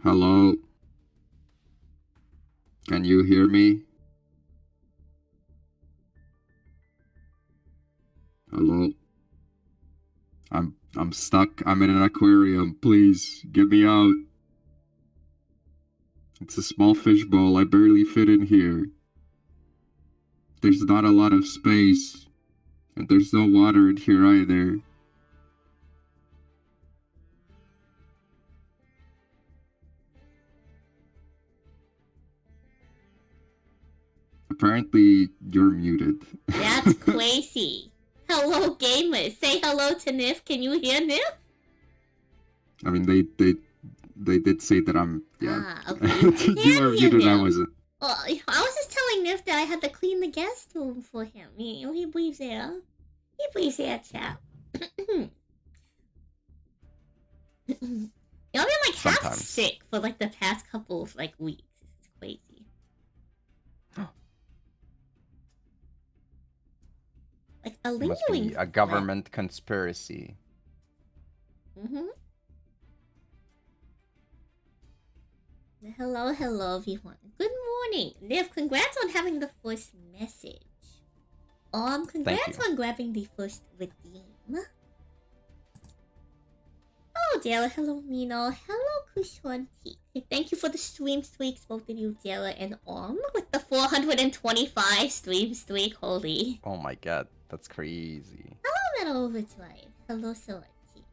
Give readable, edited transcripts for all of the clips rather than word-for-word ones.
Hello? Can you hear me? Hello? I'm stuck. I'm in an aquarium. Please, get me out. It's a small fishbowl. I barely fit in here. There's not a lot of space. And there's no water in here either. Apparently, you're muted. That's crazy. Hello, gamers. Say hello to Nif. Can you hear Nif? I mean, they did say that I'm... Yeah. Ah, okay. You were muted, I wasn't. Well, I was just telling Nif that I had to clean the guest room for him. He breathes air. He breathes air, chap. I've been like half sick for like the past couple of like weeks. It's crazy. Like a lingering. Must be a government conspiracy. Hello, everyone. Good morning. Liv, congrats on having the first message. Congrats on grabbing the first redeem. Oh, Dara. Hello, Mino. Hello, Kushanti. Thank you for the stream streaks, both of you, Dara and with the 425 stream streak. Holy. Oh my god, that's crazy. Hello, Metal Overdrive. Hello, Sorority.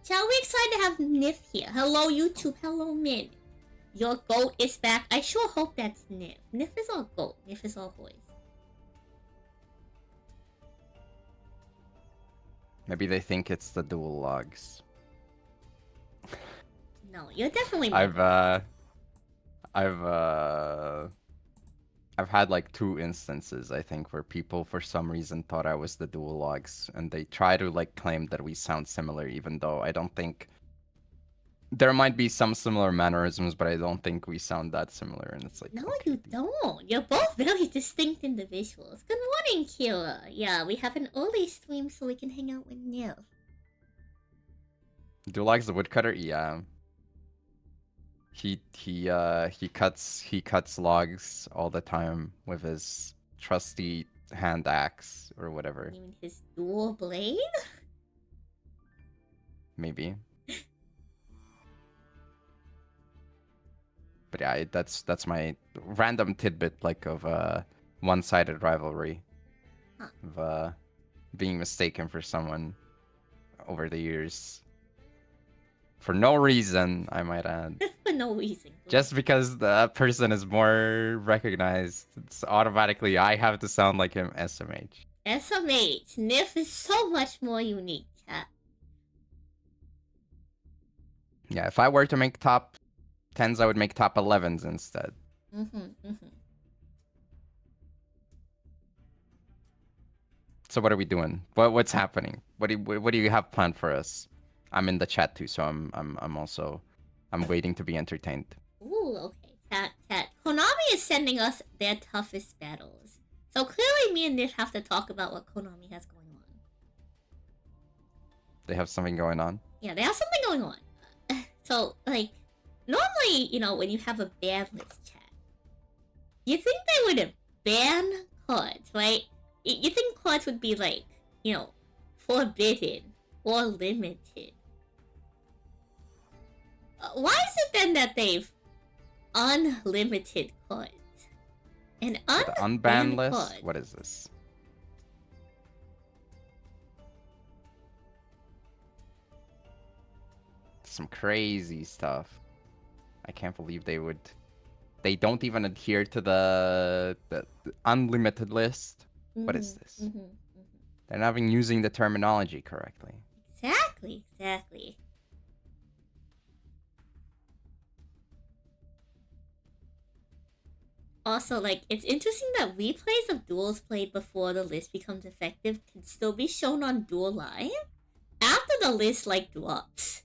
Shall we excited to have Nif here? Hello, YouTube. Hello, Min. Your goat is back. I sure hope that's Nif. Nif is our goat. Nif is our voice. Maybe they think it's the dual logs. No, you're definitely. I've had like 2 instances, I think, where people for some reason thought I was the dual logs, and they try to like claim that we sound similar, even though I don't think. There might be some similar mannerisms, but I don't think we sound that similar, and it's like... No, okay, you don't. You're both very distinct individuals. Good morning, Kira. Yeah, we have an early stream so we can hang out with Neil. Dulag's the woodcutter? Yeah. He cuts logs all the time with his trusty hand axe or whatever. You mean his dual blade? Maybe. But yeah, that's my random tidbit, like, of one-sided rivalry. Of being mistaken for someone over the years. For no reason, I might add. For no reason. Just because the person is more recognized, it's automatically I have to sound like him. SMH. SMH. Nif is so much more unique, chat. Yeah, if I were to make top 10s, I would make top 11s instead. So what are we doing? What's happening? What do you have planned for us? I'm in the chat too, so I'm waiting to be entertained. Ooh, okay. Chat. Konami is sending us their toughest battles. So clearly me and Nif have to talk about what Konami has going on. They have something going on? Yeah, they have something going on. So, like, normally, when you have a ban list, chat, you think they would ban cards, right? You think cards would be like, forbidden or limited. Why is it then that they've unlimited cards? And the unbanned list? Cards. What is this? Some crazy stuff. I can't believe they don't even adhere to the unlimited list. What is this? They're not even using the terminology correctly. Exactly. Also, like, it's interesting that replays of duels played before the list becomes effective can still be shown on Duel Live after the list, like, drops.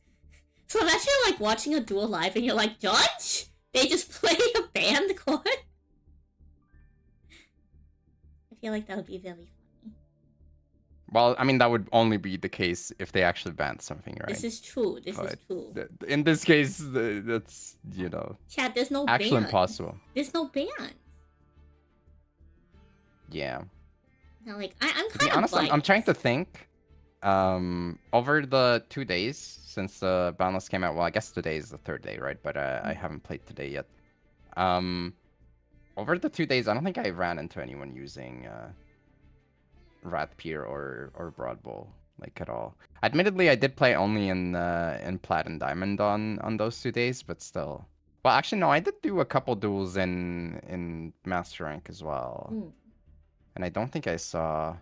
So imagine, like, watching a Duel Live and you're like, Judge? They just played a banned card? I feel like that would be very funny. Well, I mean, that would only be the case if they actually banned something, right? This is true. This is But true. in this case, that's, Chat, there's no actually ban. impossible. There's no ban. Yeah. Now, like, I'm To be kind of honest, I'm trying to think. Over the 2 days since the ban list came out, well, I guess today is the third day, right? But I haven't played today yet. Over the 2 days, I don't think I ran into anyone using Rat Pier or Broad Bowl like at all. Admittedly, I did play only in Plat and Diamond on those 2 days, but still. Well, actually, no, I did do a couple duels in Master Rank as well, and I don't think I saw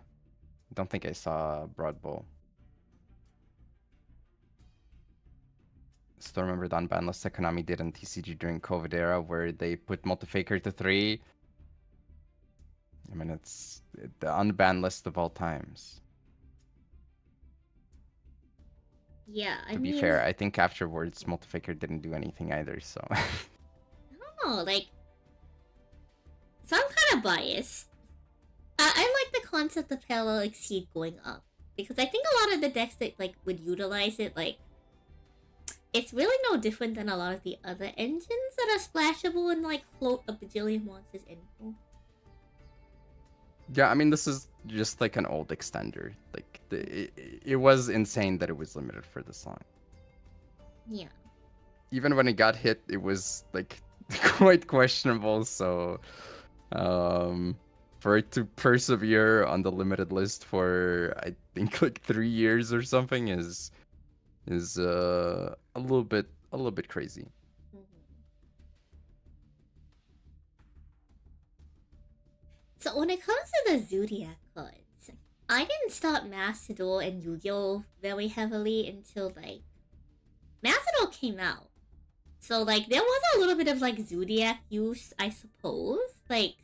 Broad Bowl. Still remember the unbanned list that Konami did in TCG during COVID era, where they put Multifaker to 3. I mean, it's the unbanned list of all times. Yeah, To be fair, I think afterwards Multifaker didn't do anything either, so... I don't know, like... So I'm kind of biased. I like the concept of Parallel Exceed going up. Because I think a lot of the decks that, like, would utilize it, like... It's really no different than a lot of the other engines that are splashable and, like, float a bajillion monsters info. Yeah, I mean, this is just like an old extender. Like, it was insane that it was limited for this long. Yeah. Even when it got hit, it was, like, quite questionable, so... for it to persevere on the limited list for, I think, like, 3 years or something is a little bit crazy. So when it comes to the Zodiac cards, I didn't start Master Duel and Yu-Gi-Oh! Very heavily until, like, Master Duel came out. So, like, there was a little bit of, like, Zodiac use, I suppose. Like,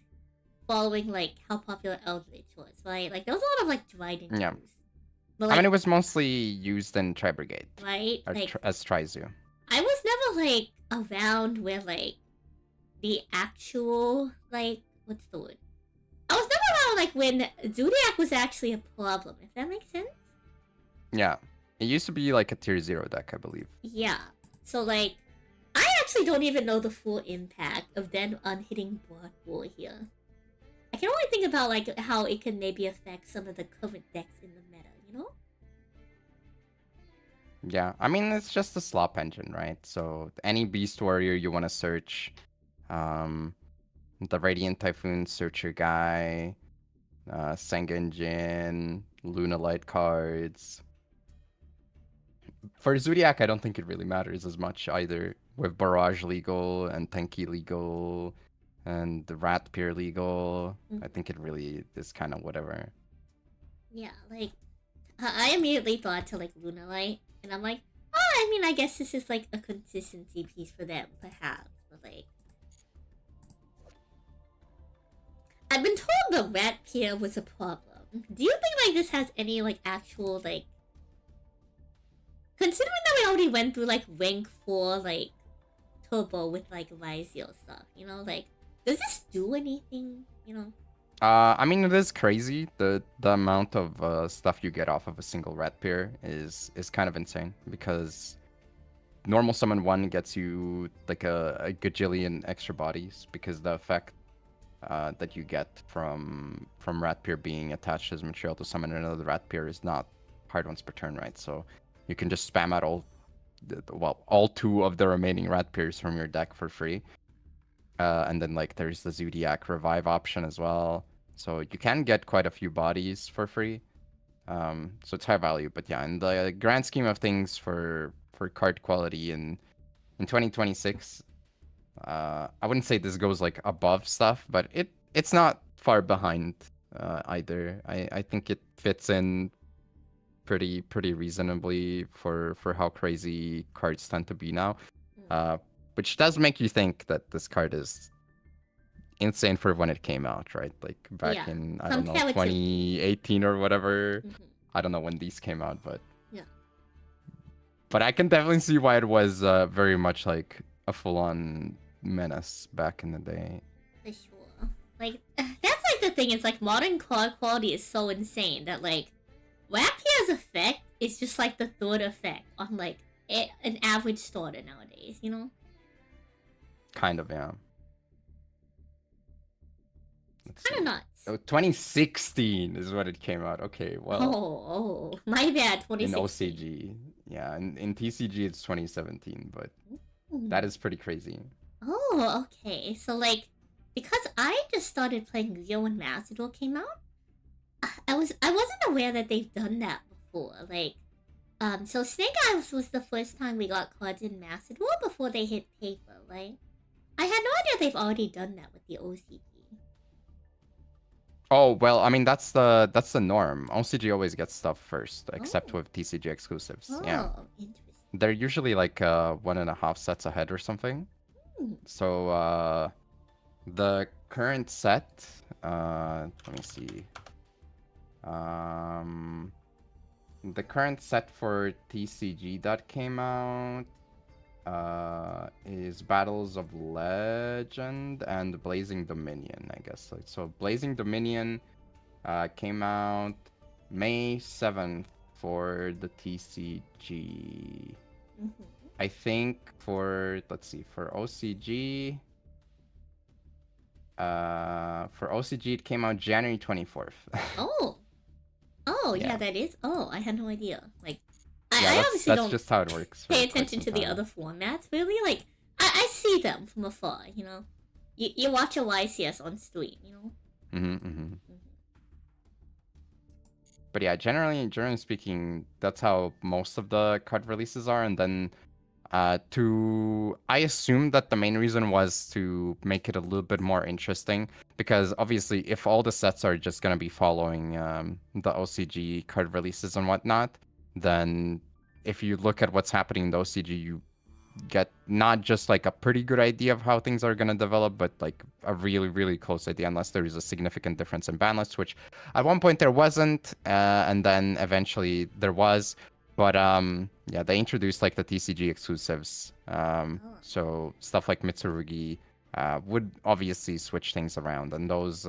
following, like, how popular Eldritch was, right? Like, there was a lot of, like, Dryden use. But, like, I mean, it was mostly used in Tri-Brigade. Right? Like, as Trizu. I was never, like, around where, like, the actual, like, what's the word? I was never around, like, when Zodiac was actually a problem, if that makes sense? Yeah. It used to be, like, a tier 0 deck, I believe. Yeah. So, like, I actually don't even know the full impact of them unhitting Broad War here. I can only think about, like, how it can maybe affect some of the current decks in the meta, you know? Yeah, I mean, it's just a slop engine, right? So any Beast Warrior you want to search, the Radiant Typhoon Searcher guy, Sengen Jin, Luna Light cards. For Zodiac, I don't think it really matters as much either. With Barrage legal and Tenki legal and the Rat Pier legal, I think it really is kind of whatever. Yeah, like, I immediately thought to, like, Luna Light, and I'm like, oh, I mean, I guess this is, like, a consistency piece for them, perhaps, but, like... I've been told the Rat Pier was a problem. Do you think, like, this has any, like, actual, like... Considering that we already went through, like, rank 4, like, Turbo with, like, Ryzio stuff, you know? Like, does this do anything, you know? I mean, it is crazy. The amount of stuff you get off of a single Rat Pier is kind of insane, because normal summon 1 gets you like a gajillion extra bodies, because the effect that you get from Rat Pier being attached as material to summon another Rat Pier is not hard once per turn, right? So you can just spam out all 2 of the remaining Rat Piers from your deck for free. And then, like, there's the Zodiac revive option as well. So you can get quite a few bodies for free. So it's high value. But yeah, in the grand scheme of things for card quality in 2026, I wouldn't say this goes, like, above stuff, but it's not far behind either. I think it fits in pretty reasonably for how crazy cards tend to be now. Which does make you think that this card is insane for when it came out, right? Like, back in, I don't know, 2018 or whatever. I don't know when these came out, but... Yeah. But I can definitely see why it was very much, like, a full-on menace back in the day. For sure. Like, that's, like, the thing. It's, like, modern card quality is so insane that, like, Rapia's effect is just like the third effect on like an average starter nowadays, you know? Kind of, yeah. Let's Kind of see. nuts. Oh, 2016 is what it came out. Okay, well, Oh, my bad. in 2016. OCG, yeah, in TCG it's 2017, but Ooh. that is pretty crazy. Oh, okay. So like, because I just started playing Yu-Gi-Oh when Master Duel came out, I wasn't aware that they've done that before. Like, so Snake Eyes was the first time we got cards in Master Duel before they hit paper, right? I had no idea they've already done that with the OCG. Oh well, I mean that's the norm. OCG always gets stuff first, except Oh. with TCG exclusives. Oh, Yeah, interesting. they're usually like 1.5 sets ahead or something. Hmm. So the current set, let me see. The current set for TCG that came out is Battles of Legend and Blazing Dominion, I guess. So Blazing Dominion came out May 7th for the TCG. Mm-hmm. I think for, let's see, for OCG, it came out January 24th. Oh, yeah, Yeah. that is. Oh, I had no idea. Like, Yeah, I that's obviously don't just how it works. pay for quite attention to some the time. other formats, really. Like, I see them from afar, you know? You watch a YCS on stream, you know? Mm-hmm. But yeah, generally speaking, that's how most of the card releases are. And then I assume that the main reason was to make it a little bit more interesting, because obviously if all the sets are just going to be following the OCG card releases and whatnot, then if you look at what's happening in the OCG, you get not just like a pretty good idea of how things are going to develop, but like a really, really close idea, unless there is a significant difference in ban lists, which at one point there wasn't, and then eventually there was. But yeah, they introduced like the TCG exclusives. So stuff like Mitsurugi would obviously switch things around, and those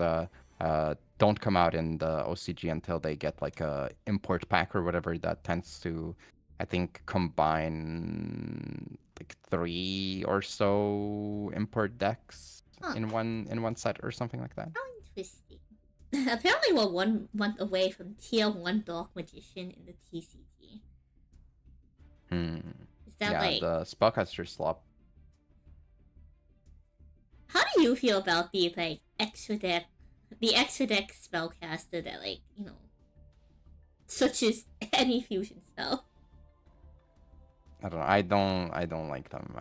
don't come out in the OCG until they get like a import pack or whatever that tends to, I think, combine like 3 or so import decks in one set or something like that. How interesting. Apparently, we're 1 month away from Tier 1 Dark Magician in the TCG. Is that Yeah, like... the spellcaster slop. How do you feel about the, like, extra deck spellcaster that, like, you know, switches any fusion spell? I don't know. I don't like them.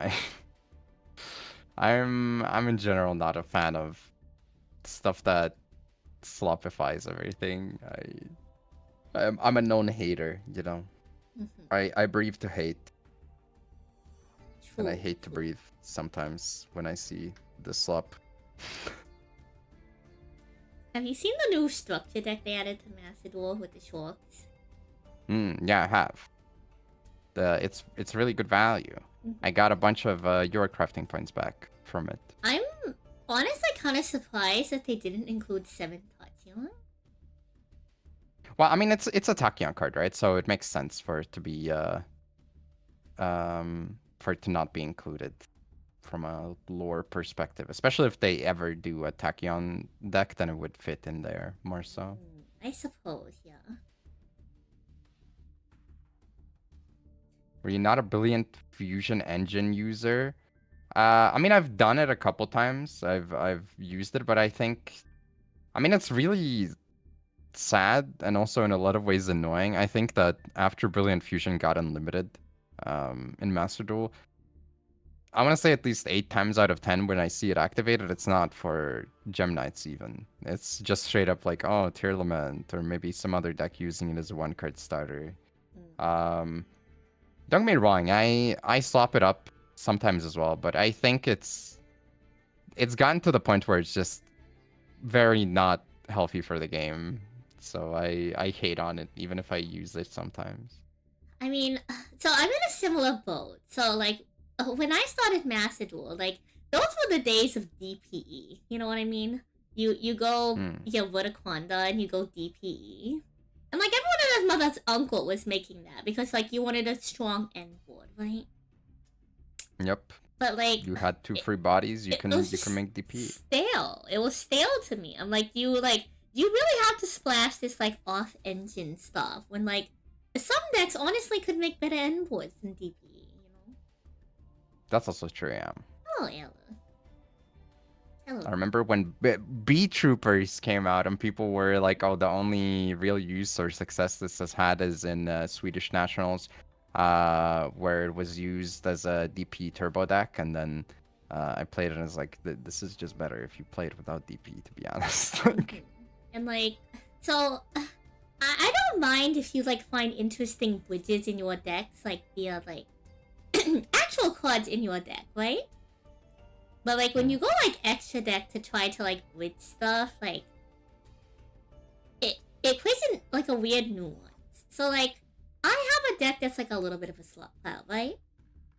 I'm in general not a fan of stuff that slopifies everything. I'm a known hater, you know. I breathe to hate. True, And I hate to breathe sometimes when I see the slop. Have you seen the new structure deck they added to Master Duel with the sharks? Yeah, I have. It's really good value. I got a bunch of your crafting points back from it. I'm honestly kind of surprised that they didn't include 7 Tachyon. Well, I mean, it's a Tachyon card, right? So it makes sense for it to be for it to not be included from a lore perspective, especially if they ever do a Tachyon deck, then it would fit in there more so. I suppose, yeah. Were you not a brilliant fusion engine user? I mean, I've done it a couple times. I've used it, but I think, I mean, it's really sad and also in a lot of ways annoying. I think that after Brilliant Fusion got unlimited in Master Duel, I want to say at least 8 times out of 10 when I see it activated, it's not for Gem Knights even. It's just straight up like, oh, Tear Lament, or maybe some other deck using it as a 1-card starter. Don't get me wrong, I slop it up sometimes as well, but I think it's gotten to the point where it's just very not healthy for the game. So I hate on it, even if I use it sometimes. I mean, so I'm in a similar boat. So, like, when I started Master Duel, like, those were the days of DPE. You know what I mean? You go, you get Vertiquanda and you go DPE. And, like, everyone Kaiba's mother's uncle was making that because like you wanted a strong end board, right? Yep. But like You had 2 free bodies. You it can was you just can make DP. stale. It was stale to me. I'm like, you really have to splash this like off engine stuff when like some decks honestly could make better end boards than DP. You know? That's also true. Yeah. Oh, Ella. Hello. I remember when B Troopers came out and people were like, "Oh, the only real use or success this has had is in Swedish Nationals, where it was used as a DP turbo deck." And then I played it and I was like, "This is just better if you play it without DP." To be honest. Like, And like, so I don't mind if you like find interesting bridges in your decks, like via like actual cards in your deck, right? But like when you go like extra deck to try to like bridge stuff, like it plays in like a weird nuance. So like I have a deck that's like a little bit of a slot pile, right?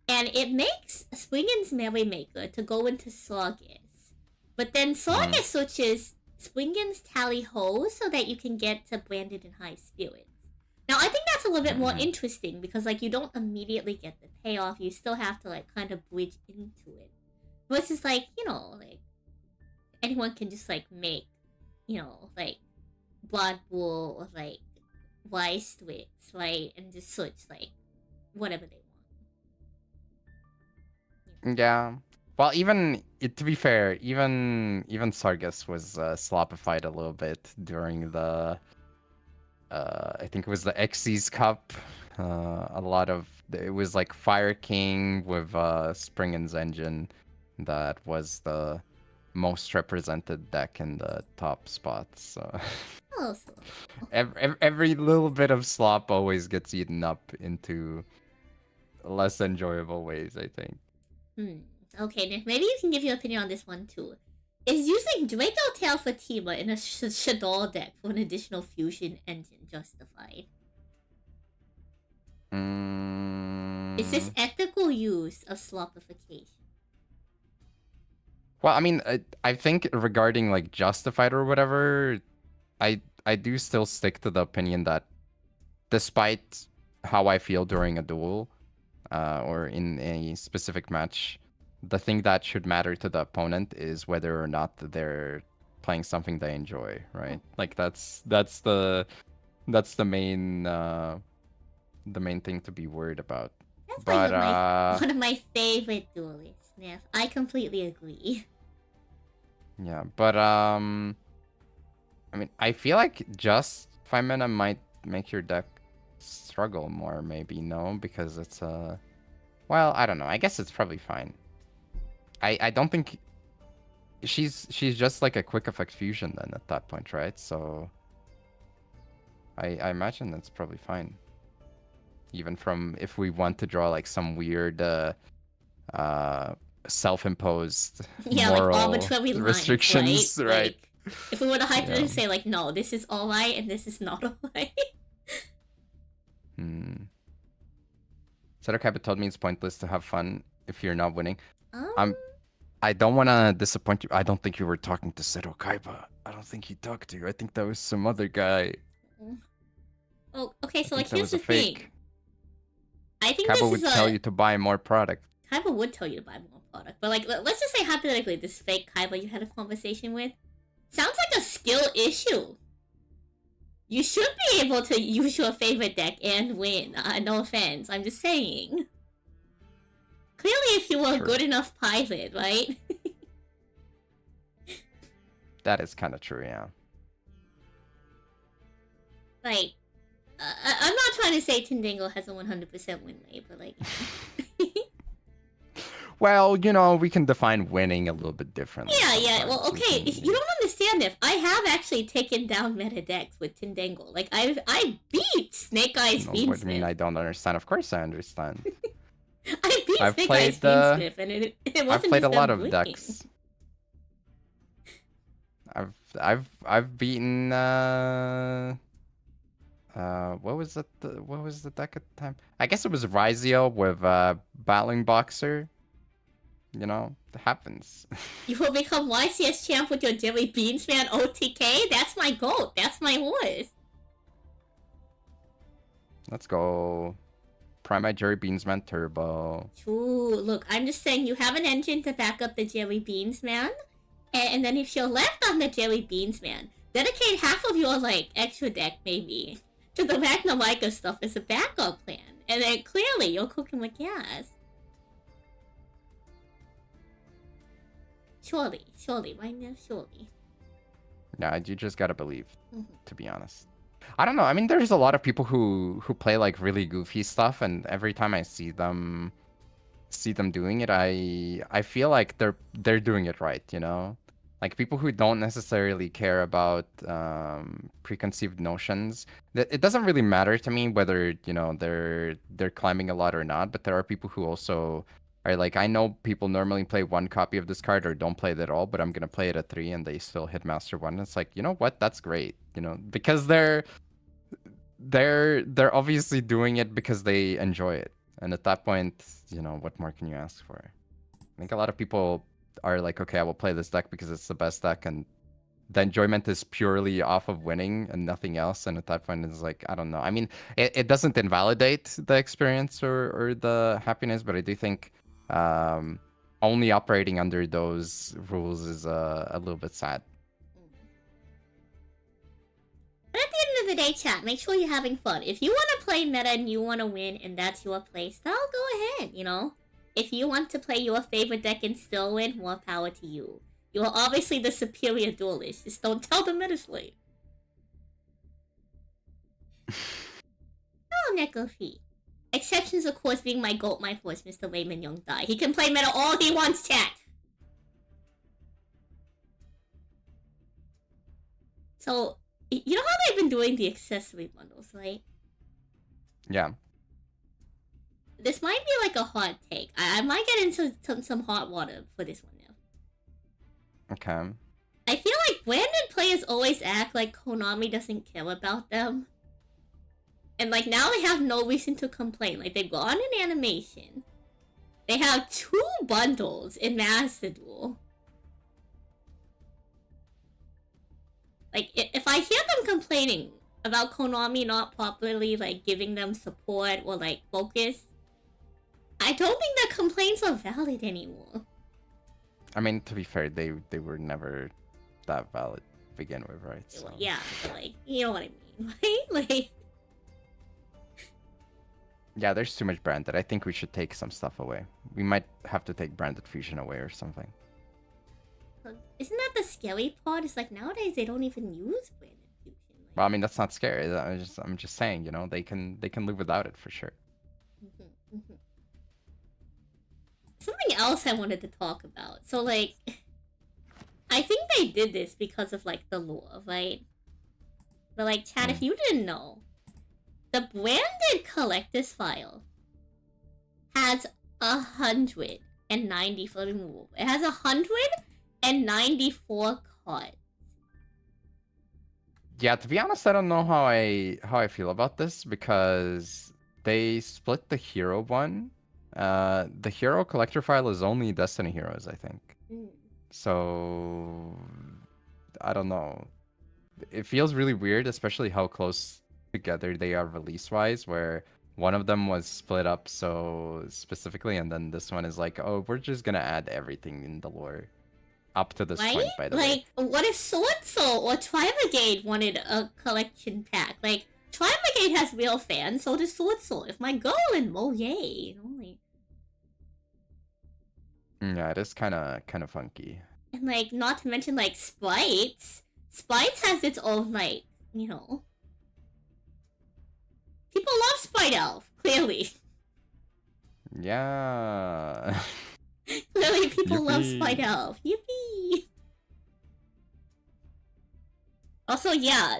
And it makes Springen's Merrymaker to go into Sargus. But then Sargus switches Springen's Tally Ho so that you can get to Branded in High Spirits. Now I think that's a little bit more interesting because like you don't immediately get the payoff, you still have to like kind of bridge into it. Versus like, you know, like anyone can just like make, you know, like Blood Bull or like Wise Twix, right? And just switch like whatever they want. yeah. Well, even to be fair, even Sargus was slopified a little bit during the I think it was the Xyz Cup. A lot of it was like Fire King with Springen's Engine. That was the most represented deck in the top spots. So Oh, so. every little bit of slop always gets eaten up into less enjoyable ways, I think. Okay, Nick, maybe you can give your opinion on this one too. Is using Draco Tail Fatima in a Shadol deck for an additional fusion engine justified? Is this ethical use of slopification? Well, I mean, I think regarding like justified or whatever, I do still stick to the opinion that despite how I feel during a duel, or in a specific match, the thing that should matter to the opponent is whether or not they're playing something they enjoy, right? Like that's the main thing to be worried about. That's But one of my favorite duelists, Neff. I completely agree. yeah, but I mean, I feel like just 5 mana might make your deck struggle more, maybe, no? Because it's well, I don't know. I guess it's probably fine. I don't think she's just like a quick effect fusion then at that point, right? So I imagine that's probably fine. Even from if we want to draw like some weird self-imposed moral like arbitrary restrictions, lines, right? right? Like, if we were to hypothetically say like, no, this is alright and this is not alright. Seto Kaiba told me it's pointless to have fun if you're not winning. I don't want to disappoint you. I don't think you were talking to Seto Kaiba. I don't think he talked to you. I think that was some other guy. Oh, okay, so like that here's was the a thing. fake. I think Kaiba this would is tell you to buy more product. Kaiba would tell you to buy more product, but like, let's just say hypothetically, this fake Kaiba you had a conversation with sounds like a skill issue. You should be able to use your favorite deck and win. No offense, I'm just saying. Clearly, if you were a good enough pilot, right? That is kind of true, yeah. Like, I'm not trying to say Tindango has a 100% win rate, but like... Well, you know, we can define winning a little bit differently. Yeah, well, okay, you don't understand if I have actually taken down meta decks with Tindango. Like, I beat Snake Eyes Fiendsmith. What do you mean I don't understand? Of course I understand. I beat Snake Eyes Fiendsmith, and it wasn't I've played a just lot them of winning. decks. I've beaten what was the deck at the time? I guess it was Rizio with Battling Boxer. You know, it happens. You will become YCS champ with your Jelly Beans Man OTK? That's my goat. That's my horse. Let's go. Primite Jerry Beansman Turbo. True. Look, I'm just saying you have an engine to back up the Jelly Beans Man, and then if you're left on the Jelly Beans Man, dedicate half of your like extra deck maybe to the Magna stuff as a backup plan, and then clearly you're cooking with gas. Surely, right now, surely. Yeah, you just gotta believe, Mm-hmm. to be honest. I don't know. I mean, there's a lot of people who play like really goofy stuff, and every time I see them doing it, I feel like they're doing it right, you know? Like people who don't necessarily care about preconceived notions. It doesn't really matter to me whether, you know, they're climbing a lot or not, but there are people who also are like, I know people normally play one copy of this card or don't play it at all, but I'm gonna play it at 3 and they still hit Master 1. It's like, you know what? That's great, you know, because they're obviously doing it because they enjoy it. And at that point, you know, what more can you ask for? I think a lot of people are like, okay, I will play this deck because it's the best deck, and the enjoyment is purely off of winning and nothing else. And at that point, it's like, I don't know. I mean, it doesn't invalidate the experience or the happiness, but I do think only operating under those rules is a little bit sad. But at the end of the day, chat, make sure you're having fun. If you want to play meta and you want to win and that's your playstyle, go ahead, you know? If you want to play your favorite deck and still win, more power to you. You are obviously the superior duelist. Just don't tell the meta slate. Oh, Nekofi. Exceptions, of course, being my goat, my horse, Mr. Layman Young Dai. He can play meta all he wants, chat. So, you know how they've been doing the accessory bundles, right? Yeah. This might be like a hot take. I might get into some hot water for this one now. Okay. I feel like branded players always act like Konami doesn't care about them. And like now they have no reason to complain. Like they've gone in animation. They have 2 bundles in Master Duel. Like if I hear them complaining about Konami not properly like giving them support or like focus, I don't think their complaints are valid anymore. I mean, to be fair, they were never that valid to begin with, right? So. Yeah, but like, you know what I mean, right? Like... Yeah, there's too much branded. I think we should take some stuff away. We might have to take branded fusion away or something. Isn't that the scary part? It's like nowadays they don't even use branded fusion. Like... Well, I mean, that's not scary. I'm just saying, you know, they can live without it for sure. Something else I wanted to talk about. So, like, I think they did this because of, like, the lore, right? But, like, chat, if you didn't know, the branded collector's file has 190 for removal. It has 194 cards. Yeah, to be honest, I don't know how I feel about this because they split the hero one. The hero collector file is only Destiny heroes, I think. So I don't know. It feels really weird, especially how close together they are release-wise, where one of them was split up so specifically, and then this one is like, oh, we're just gonna add everything in the lore. Up to this point, by the way. Like, what if Sword Soul or Tri-Brigade wanted a collection pack? Like, Tri-Brigade has real fans, so does Sword Soul. If my girl and Mo, yay, you know, like... Yeah, it is kind of funky. And, like, not to mention, like, Sprites. Sprites has its own, like, you know... People love Sprite Elf, clearly. Yeah. Clearly people Yippee. love Sprite Elf. Yippee! Also, yeah,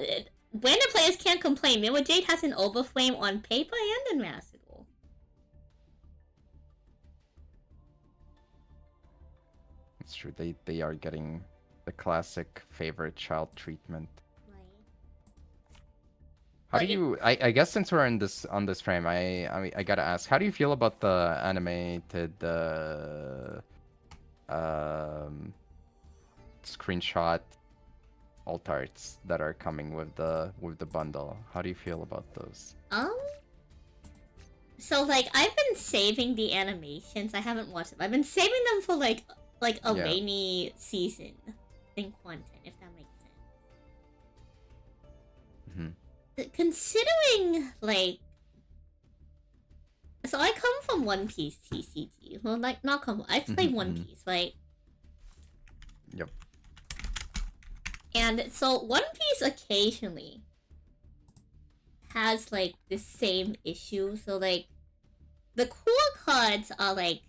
branded players can't complain. Mirror Jade has an overflame on paper and in Master Duel. It's true. They are getting the classic favorite child treatment. How do you? I guess since we're in this on this frame, I gotta ask, how do you feel about the animated screenshot alt arts that are coming with the bundle? How do you feel about those? So like I've been saving the animations. I haven't watched them. I've been saving them for like a Yeah. rainy season thing content, if that makes sense. Mhm. Considering like, so I come from One Piece TCG. Well, like not come. I play One Mhm. Piece, right? Yep. And so One Piece occasionally has like the same issue. So like the core cards are like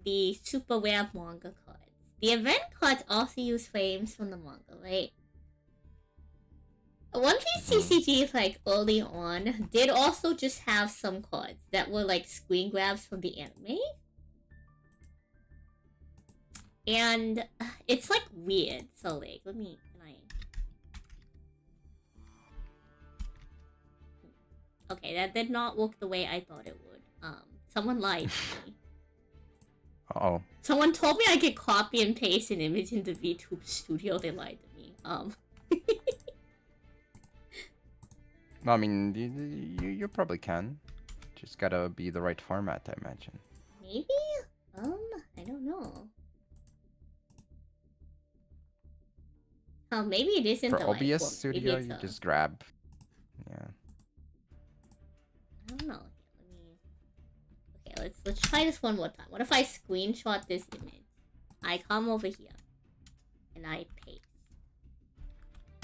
the super rare manga cards. The event cards also use frames from the manga, right? One Piece TCG, like early on, did also just have some cards that were like screen grabs from the anime. And it's like weird. So like, can I? Okay, that did not work the way I thought it would. Someone lied to me. Oh. Someone told me I could copy and paste an image into VTube Studio. They lied to me. I mean, you probably can. Just gotta be the right format, I imagine. Maybe? I don't know. Oh, maybe it isn't For the right OBS format. Studio, Maybe you it's just grab. Yeah. I don't know. Okay, let's try this one more time. What if I screenshot this image? I come over here and I paste.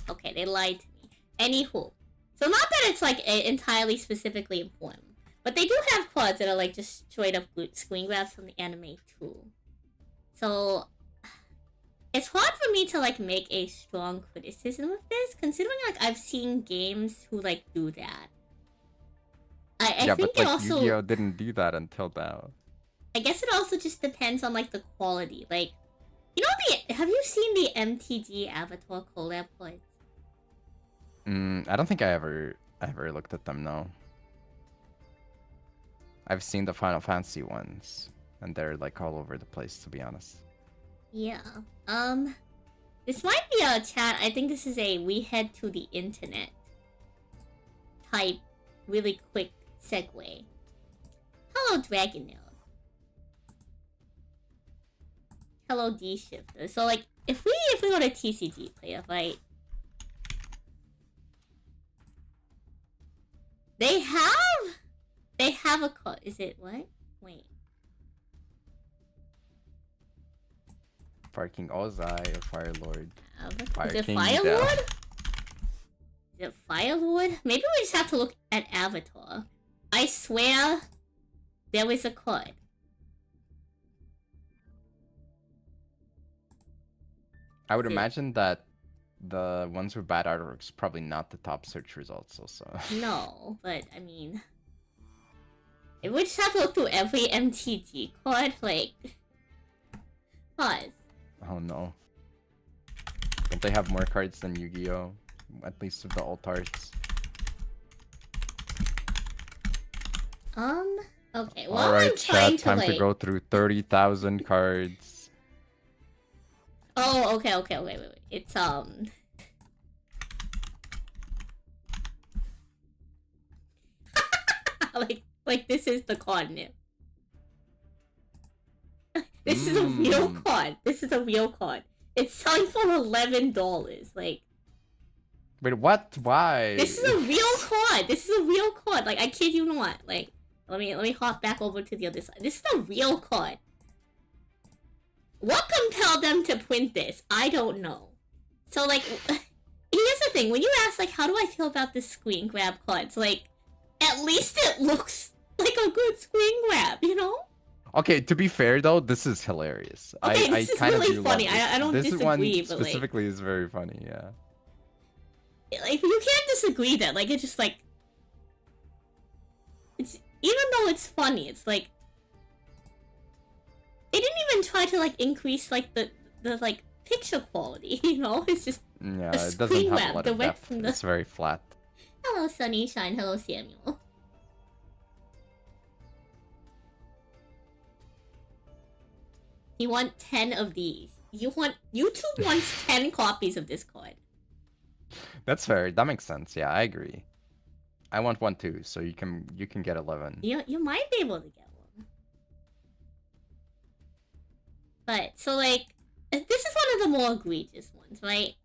Okay, they lied to me. Anywho, so not that it's like entirely specifically important, but they do have quads that are like just straight up screen grabs from the anime too. So it's hard for me to like make a strong criticism of this, considering like I've seen games who like do that. I Yeah, think but it like also, Yu-Gi-Oh didn't do that until now. I guess it also just depends on like the quality. Like, you know, have you seen the MTG Avatar collab cards? I don't think I ever looked at them. No. I've seen the Final Fantasy ones, and they're like all over the place, to be honest. Yeah. This might be a chat. I think this is a we head to the internet type really quick segue. Hello, Dragonel. Hello, D Shifter. So like, if we go to TCG player, right? They have a code. Is it what? Wait. Fire King Ozai or Fire Lord. Fire Is it King Fire Del. Lord? Is it Fire Lord? Maybe we just have to look at Avatar. I swear there was a code. I would Is it- imagine that the ones with bad artworks probably not the top search results also. No, but I mean, if we just have to look through every MTG card, like, pause. Oh no. Don't they have more cards than Yu-Gi-Oh? At least with the alt arts. Okay, well, Alright, I'm trying chat, time to, like... to go through 30,000 cards. Oh, okay, wait. It's, like this is the card name. This is a real card. This is a real card. It's selling for $11. Like, Wait, what? Why? this is a real card. This is a real card. Like, I kid you not. Like, let me hop back over to the other side. This is a real card. What compelled them to print this? I don't know. So, like, here's the thing. When you ask, like, how do I feel about this screen grab cards? Like, at least it looks like a good screen grab, you know? Okay, to be fair though, this is hilarious. Okay, I this is kind of really do funny. love this. I don't this disagree, one but, like- specifically is very funny. Yeah. Like, you can't disagree that. Like, it's just like... It's... Even though it's funny, it's like... They didn't even try to, like, increase, like, the like, picture quality, you know? It's just... Yeah, A it doesn't screen have grab a lot of direct depth. from the- It's very flat. Hello, Sunnyshine. Hello, Samuel. You want 10 of these. YouTube wants 10 copies of this card. That's fair. That makes sense. Yeah, I agree. I want one too, so you can get 11. You might be able to get one. But so like this is one of the more egregious ones, right?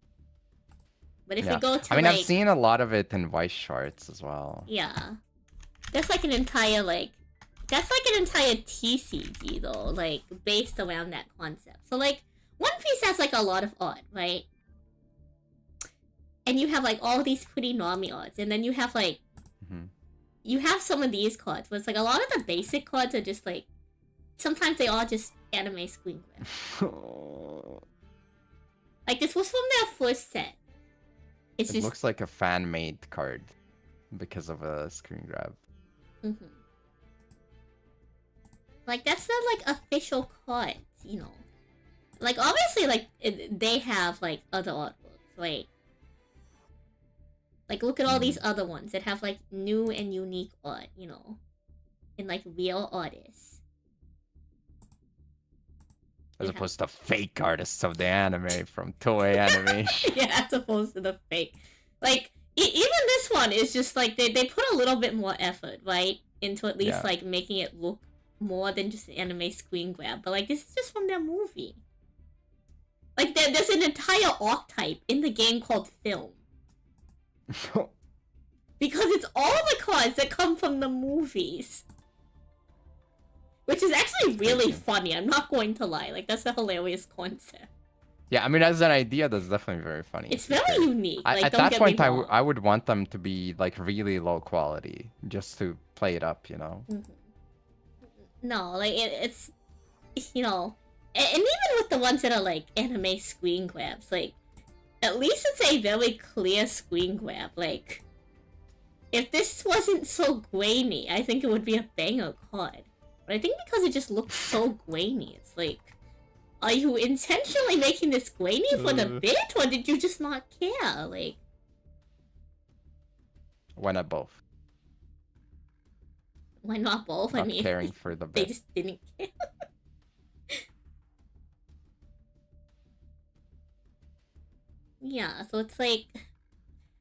But if Yeah. we go to I mean, like, I've seen a lot of it in Vice charts as well. yeah, that's like an entire like that's like an entire TCG though, like based around that concept. So like One Piece has like a lot of art, right? And you have like all these pretty normie arts, and then you have like you have some of these cards, but it's like a lot of the basic cards are just like sometimes they are just anime screen grab. Like this was from their first set. It looks like a fan-made card because of a screen grab. Like that's not like official cards, you know. Like obviously, like they have like other artworks, right? Like look at all these other ones that have like new and unique art, you know, and like real artists. As opposed to fake artists of the anime from Toei Animation. Yeah, as opposed to the fake. Like even this one is just like they put a little bit more effort, right, into at least like making it look more than just an anime screen grab. But like this is just from their movie. Like there's an entire archetype in the game called film. Because it's all the cards that come from the movies. Which is actually really funny, I'm not going to lie. Like, that's a hilarious concept. Yeah, I mean, as an idea, that's definitely very funny. It's very unique. Like, at that point, I would want them to be, like, really low quality. Just to play it up, you know? No, like, it's... You know... And even with the ones that are, like, anime screen grabs, like... At least it's a very clear screen grab. Like, if this wasn't so grainy, I think it would be a banger card. But I think because it just looks so grainy, it's like, are you intentionally making this grainy for the bit, or did you just not care? Like, why not both? Why not both? Not I mean, caring for the bit. They just didn't care. Yeah, so it's like...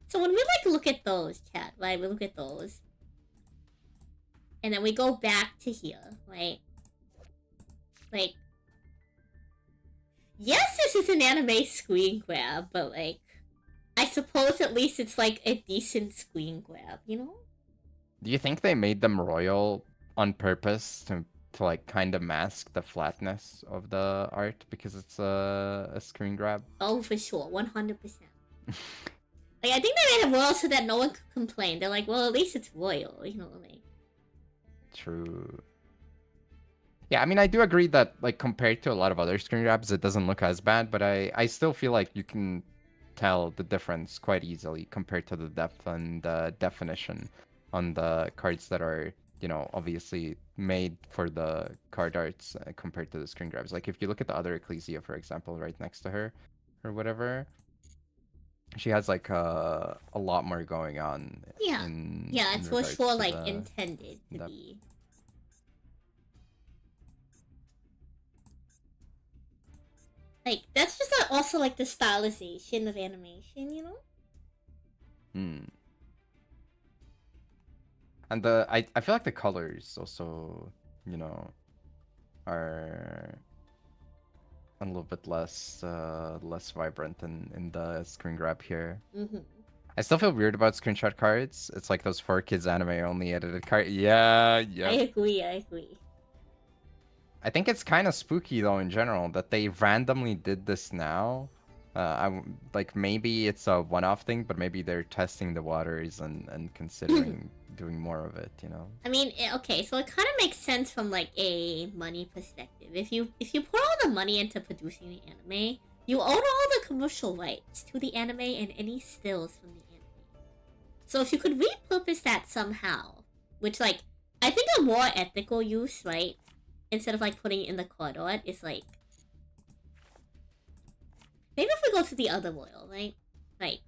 So when we, like, look at those, chat, right? We look at those. And then we go back to here, right? Like... Yes, this is an anime screen grab, but, like... I suppose at least it's, like, a decent screen grab, you know? Do you think they made them royal on purpose to like, kind of mask the flatness of the art because it's a screen grab? Oh, for sure. 100%. Like, I think they made it royal so that no one could complain. They're like, well, at least it's royal, you know what I mean? True. Yeah, I mean, I do agree that, like, compared to a lot of other screen grabs, it doesn't look as bad, but I still feel like you can tell the difference quite easily compared to the depth and the definition on the cards that are, you know, obviously made for the card arts compared to the screen grabs. Like, if you look at the other Ecclesia, for example, right next to her, or whatever, she has, like, a lot more going on. Yeah. Yeah, it's for sure, like, intended to be. Like, that's just also, like, the stylization of animation, you know? And I feel like the colors also, you know, are a little bit less vibrant in the screen grab here. I still feel weird about screenshot cards. It's like those 4Kids anime only edited cards. Yeah. I agree. I think it's kind of spooky though in general that they randomly did this now. Like maybe it's a one-off thing, but maybe they're testing the waters and considering doing more of it, you know? I mean, okay, so it kind of makes sense from like a money perspective. If you put all the money into producing the anime, you own all the commercial rights to the anime and any stills from the anime. So if you could repurpose that somehow, which like I think a more ethical use, right? Instead of like putting it in the card art, is like maybe if we go to the other royal, right? Like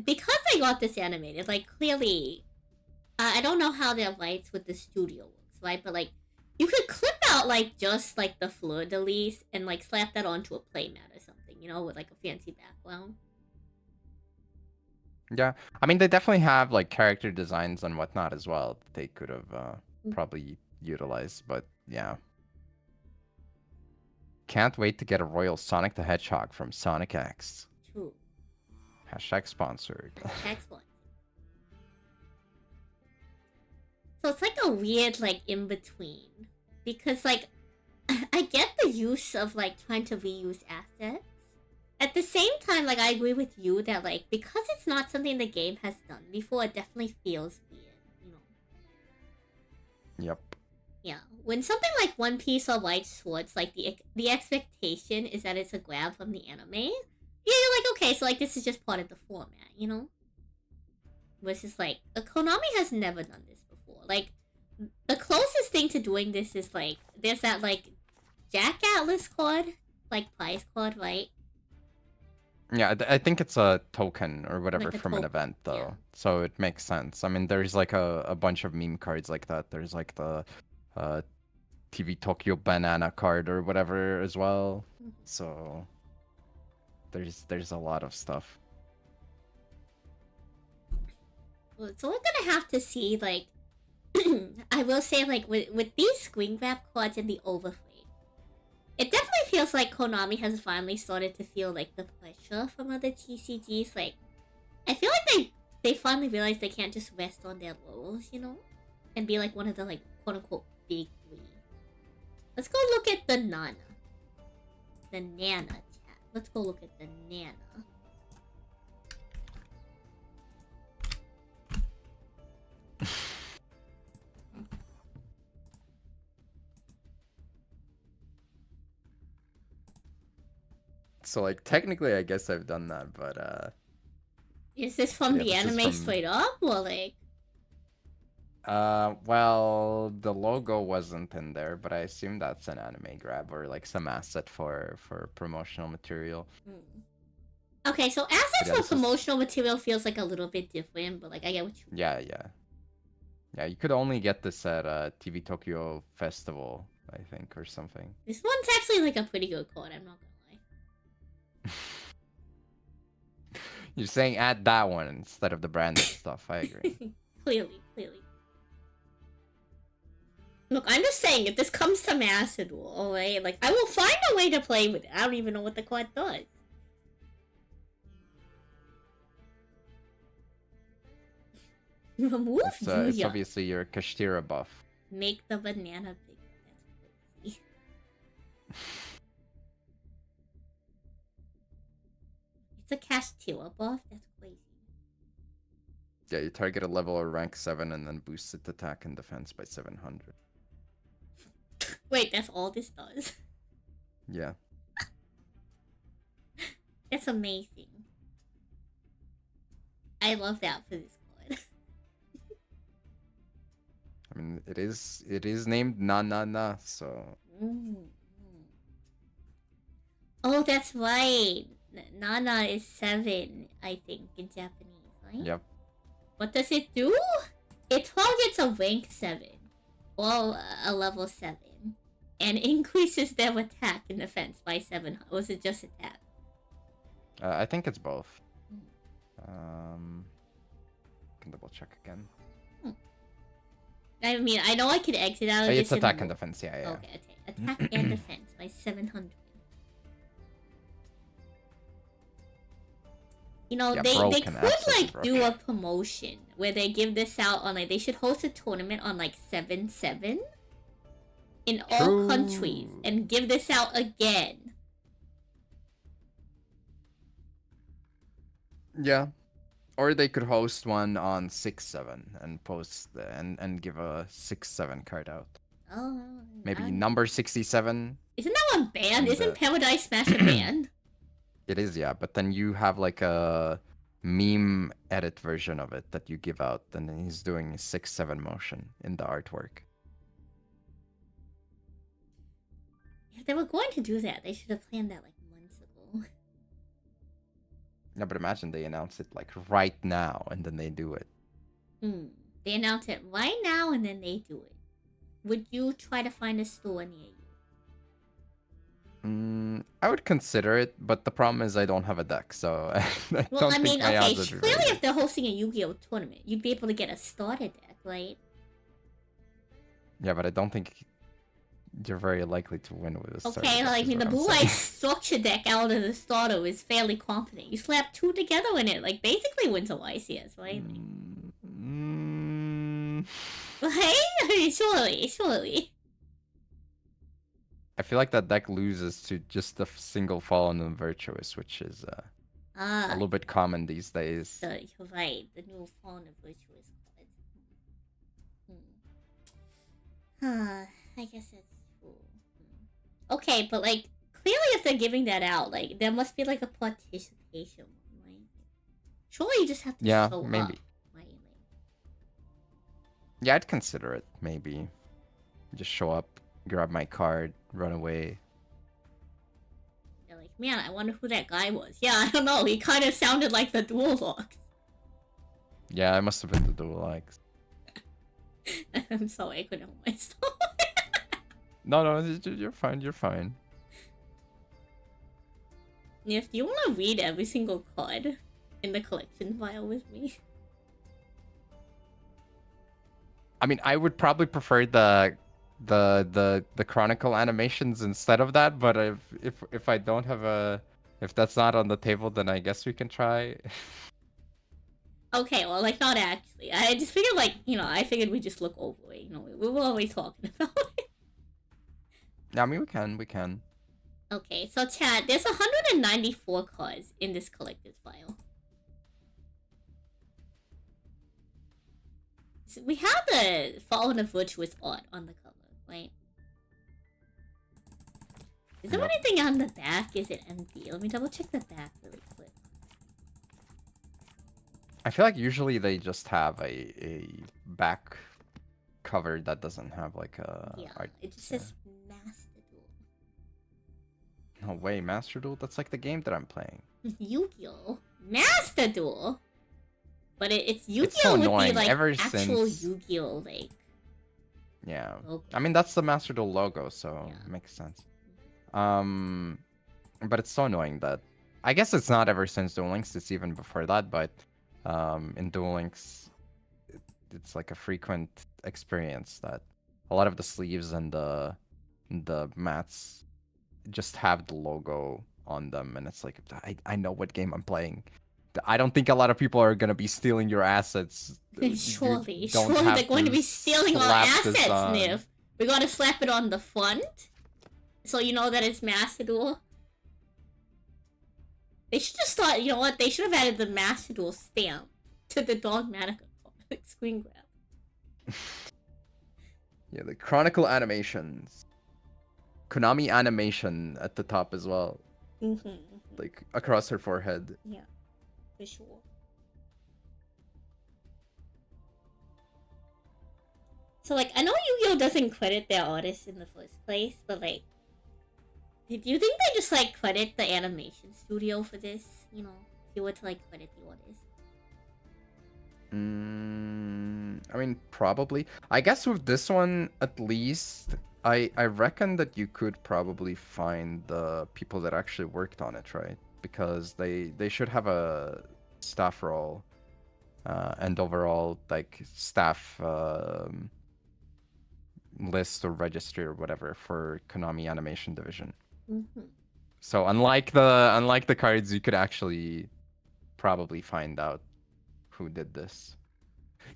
because they got this animated, like clearly I don't know how their rights with the studio works, right? But like you could clip out like just like the fleur-de-lis and like slap that onto a playmat or something, you know, with like a fancy background. Yeah, I mean they definitely have like character designs and whatnot as well that they could have probably utilized, but yeah. Can't wait to get a Royal Sonic the Hedgehog from Sonic X. True. Hashtag sponsored. Excellent. So it's like a weird like in between, because like I get the use of like trying to reuse assets. At the same time, like I agree with you that like because it's not something the game has done before, it definitely feels weird, you know. Yep. Yeah, when something like One Piece or White Swords, like the expectation is that it's a grab from the anime. Yeah, you're like, okay, so like this is just part of the format, you know. Versus like Konami has never done this before. Like the closest thing to doing this is like there's that like Jack Atlas card, like prize card, right? Yeah, I think it's a token or whatever Like a from an token, event though. yeah. So it makes sense. I mean, there's like a bunch of meme cards like that. There's like the uh TV Tokyo banana card or whatever as well. Mhm. So there's a lot of stuff. So we're gonna have to see like I will say like with these screen grab cards and the overframe, it definitely feels like Konami has finally started to feel like the pressure from other TCGs. Like I feel like they finally realized they can't just rest on their laurels, you know, and be like one of the like quote unquote big three. Let's go look at the Nana, the Nana chat. Let's go look at the Nana. So like technically I guess I've done that, but Is this from yeah, the this is anime from- straight up or like? well, the logo wasn't in there, but I assume that's an anime grab or like some asset for promotional material. Okay, so assets Yeah, for this is- promotional material feels like a little bit different, but like I get what you mean. Yeah, you could only get this at TV Tokyo Festival, I think, or something. This one's actually like a pretty good card, I'm not gonna lie. You're saying add that one instead of the branded stuff. I agree. Clearly. Look, I'm just saying, if this comes to Master Duel, alright, like, I will find a way to play with it. I don't even know what the card does. Remove It's Yuya. obviously your Kashtira buff. Make the banana bigger. That's crazy. It's a Kashtira buff? That's crazy. Yeah, you target a level or rank 7 and then boost its attack and defense by 700. Wait, that's all this does? Yeah. That's amazing. I love that for this card. I mean, it is named Na, so... Oh, that's right. Nana is 7, I think, in Japanese, right? Yep. What does it do? It targets a rank 7, or a level 7, and increases their attack and defense by 700. Or is it just attack? I think it's both. Can double check again. I mean, I know I could exit out of this. It's attack in and defense, yeah. Okay. Attack and defense by 700. You know, Yeah, they broken, could absolutely like broken. do a promotion where they give this out on like they should host a tournament on like 7/7 in all countries True. and give this out again. Yeah. Or they could host one on 6/7 and post and give a 6/7 card out. Oh, Maybe number 67. Isn't that one banned? And, Isn't Paradise Smash a band? It is, yeah, but then you have like a meme edit version of it that you give out, and then he's doing a 6/7 motion in the artwork. If they were going to do that, they should have planned that like months ago. Yeah, but imagine they announce it like right now and then they do it. They announce it right now and then they do it. Would you try to find a store near you? I would consider it, but the problem is I don't have a deck, so I Well, don't I think mean, my okay, odds would be clearly very if they're hosting a Yu-Gi-Oh tournament, you'd be able to get a starter deck, right? good. Yeah, but I don't think you're very likely to win with a starter Okay, deck, like, I is mean, what the I'm Blue saying. Eyes structure deck out of the starter is fairly competent. You slap two together in it, like, basically wins a YCS, right? Right? I mean, surely. I feel like that deck loses to just a single Fallen and Virtuous, which is a little bit common these days. You're right. The new Fallen of Virtuous card. I guess it's true. Okay, but like, clearly if they're giving that out, like, there must be like a participation one, right? Surely you just have to show maybe. up, right? Yeah, I'd consider it, maybe. Just show up, grab my card, run away. You're like, man, I wonder who that guy was. Yeah, I don't know. He kind of sounded like the dual lock. Yeah, I must have been the dual likes. I'm sorry, I couldn't help myself. No, you're fine, you're fine. If you want to read every single card in the collection file with me. I mean, I would probably prefer the chronicle animations instead of that, but if I don't have if that's not on the table, then I guess we can try. Okay, well, like, not actually. I just figured, like, I figured we'd just look over it. We were always talking about it. Yeah, I mean, we can. Okay, so chat, there's 194 cards in this collector's file. So we have the Fallen of Virtuous art on the cover, right? Is there anything on the back? Is it empty? Let me double check the back really quick. I feel like usually they just have a back cover that doesn't have like a art. It just says Master Duel. No way, Master Duel? That's like the game that I'm playing. Yu-Gi-Oh! Master Duel? But it's Yu-Gi-Oh! It's so with annoying. the, like, Ever actual since... Yu-Gi-Oh! Like... Yeah. logo. I mean, that's the Master Duel logo, so it makes sense. But it's so annoying that... I guess it's not ever since Duel Links, it's even before that, but in Duel Links, it's like a frequent experience that a lot of the sleeves and the mats just have the logo on them, and it's like, I know what game I'm playing. I don't think a lot of people are gonna be stealing your assets. Surely they're going to be stealing our assets, Niv. We gotta slap it on the front, so you know that it's Master Duel. They should just thought, you know what? They should have added the Master Duel stamp to the Dogmatica screen grab. Yeah, the Chronicle animations. Konami animation at the top as well. Like across her forehead. Yeah, for sure. So, like, I know Yu-Gi-Oh! Doesn't credit their artists in the first place, but, like, do you think they just, like, credit the animation studio for this? You know, if you were to, like, credit the artist. I mean, probably. I guess with this one, at least, I reckon that you could probably find the people that actually worked on it, right? Because they should have a staff role and overall, like, staff list or registry or whatever for Konami Animation Division. So unlike the cards, you could actually probably find out who did this.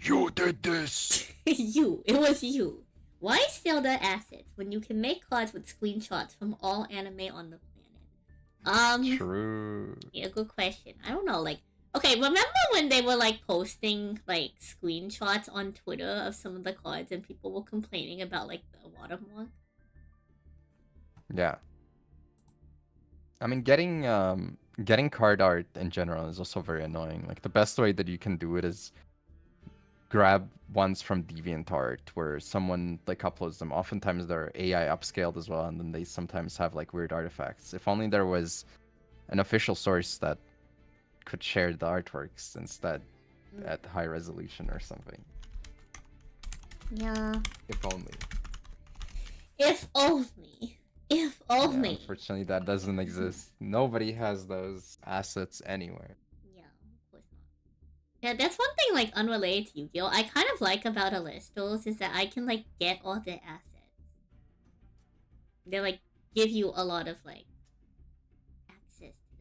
You did this! It was you. Why steal their assets when you can make cards with screenshots from all anime on the planet? True. Yeah, good question. I don't know, like, okay, remember when they were, like, posting, like, screenshots on Twitter of some of the cards and people were complaining about, like, the watermark? Yeah. I mean, getting card art in general is also very annoying. Like, the best way that you can do it is grab ones from DeviantArt where someone, like, uploads them. Oftentimes they're AI upscaled as well, and then they sometimes have, like, weird artifacts. If only there was an official source that could share the artworks instead at high resolution or something. Yeah. If only. If only. If Yeah, only. unfortunately, that doesn't exist. Nobody has those assets anywhere. Yeah, of course not. Yeah, that's one thing like unrelated to Yu-Gi-Oh! I kind of like about Alistos is that I can like get all their assets. They like give you a lot of like access to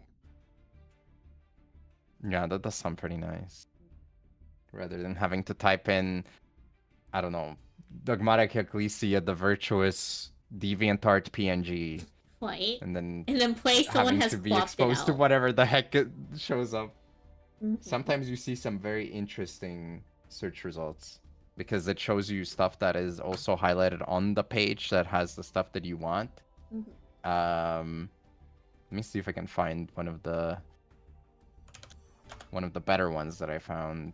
them. Yeah, that does sound pretty nice. Rather than having to type in, I don't know, Dogmatic Ecclesia, the Virtuous DeviantArt PNG, Right? and then And then play someone having has to be cropped it exposed to out. whatever the heck it shows up. Mhm. Sometimes you see some very interesting search results because it shows you stuff that is also highlighted on the page that has the stuff that you want. Mhm. Let me see if I can find one of the better ones that I found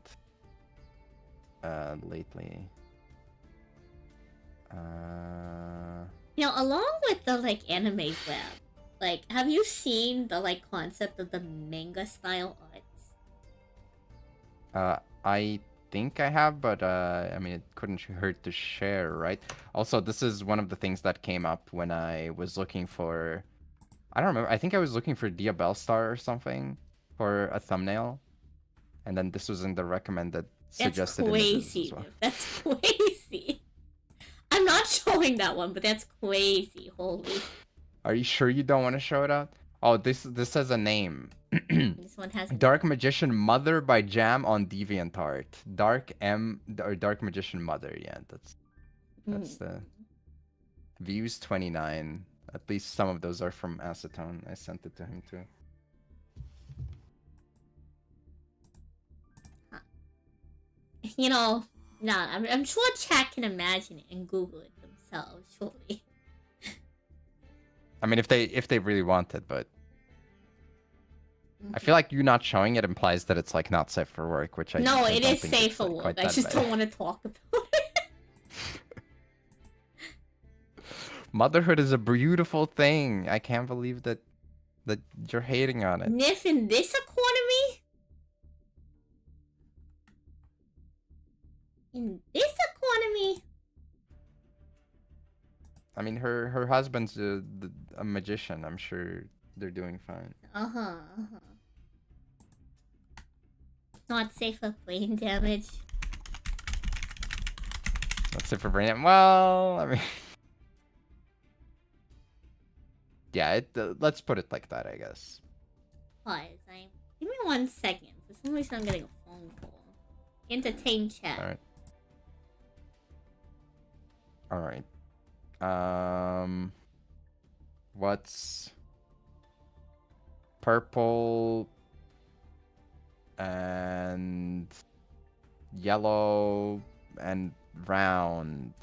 lately. You know, along with the like anime web, like have you seen the like concept of the manga style arts? I think I have, but I mean, it couldn't hurt to share, right? Also, this is one of the things that came up when I was looking for, I don't remember, I think I was looking for Dia Bellstar or something for a thumbnail, and then this was in the recommended That's suggested images crazy, as well. dude. That's crazy. I'm not showing that one, but that's crazy. Holy. Are you sure you don't want to show it out? Oh, this has a name. This one has Dark Magician Mother by Jam on DeviantArt. Dark Magician Mother. Yeah, that's the views 29. At least some of those are from Acetone. I sent it to him too. You know, nah, I'm sure chat can imagine it and Google it themselves, surely. I mean, if they really want it, but I feel like you not showing it implies that it's like not safe for work, which I No, I it don't is think safe it's, for like, work. quite I that just bad. don't want to talk about it. Motherhood is a beautiful thing. I can't believe that you're hating on it. Nif in this economy? In this economy? I mean, her husband's a magician. I'm sure they're doing fine. Not safe for brain damage. That's it for brain. Well, I mean, yeah. Let's put it like that, I guess. Pause. Give me 1 second. For some reason, I'm getting a phone call. Entertain chat. All right. What's purple and yellow and round?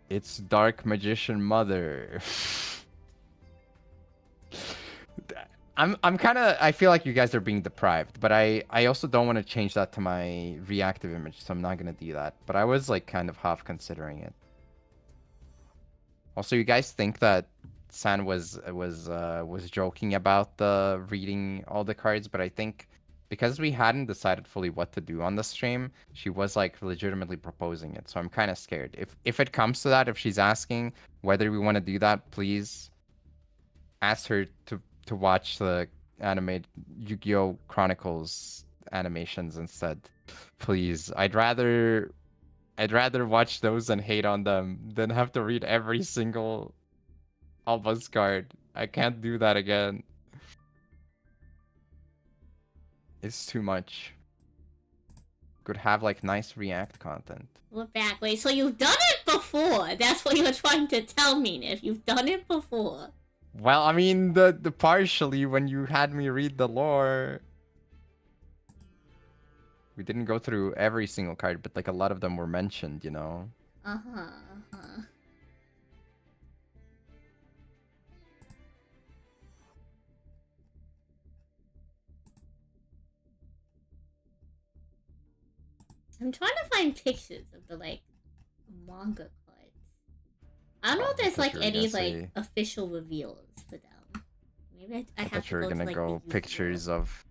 It's Dark Magician Mother. I'm kind of, I feel like you guys are being deprived, but I also don't want to change that to my reactive image, so I'm not gonna do that. But I was like kind of half considering it. Also, you guys think that San was joking about the reading all the cards, but I think because we hadn't decided fully what to do on the stream, she was like legitimately proposing it. So I'm kind of scared. If it comes to that, if she's asking whether we want to do that, please ask her to watch the animated Yu-Gi-Oh! Chronicles animations instead. Please. I'd rather watch those and hate on them than have to read every single Alba's card. I can't do that again. It's too much. Could have like nice React content. We're back. Wait, so you've done it before? That's what you're trying to tell me, Nif. You've done it before. Well, I mean, the partially when you had me read the lore, we didn't go through every single card, but like a lot of them were mentioned, you know. Uh-huh. I'm trying to find pictures of the like manga cards. I don't know if there's like any like official reveals for them. Maybe I have thought to you were go gonna to, like, go the Yu-Gi-Oh! pictures of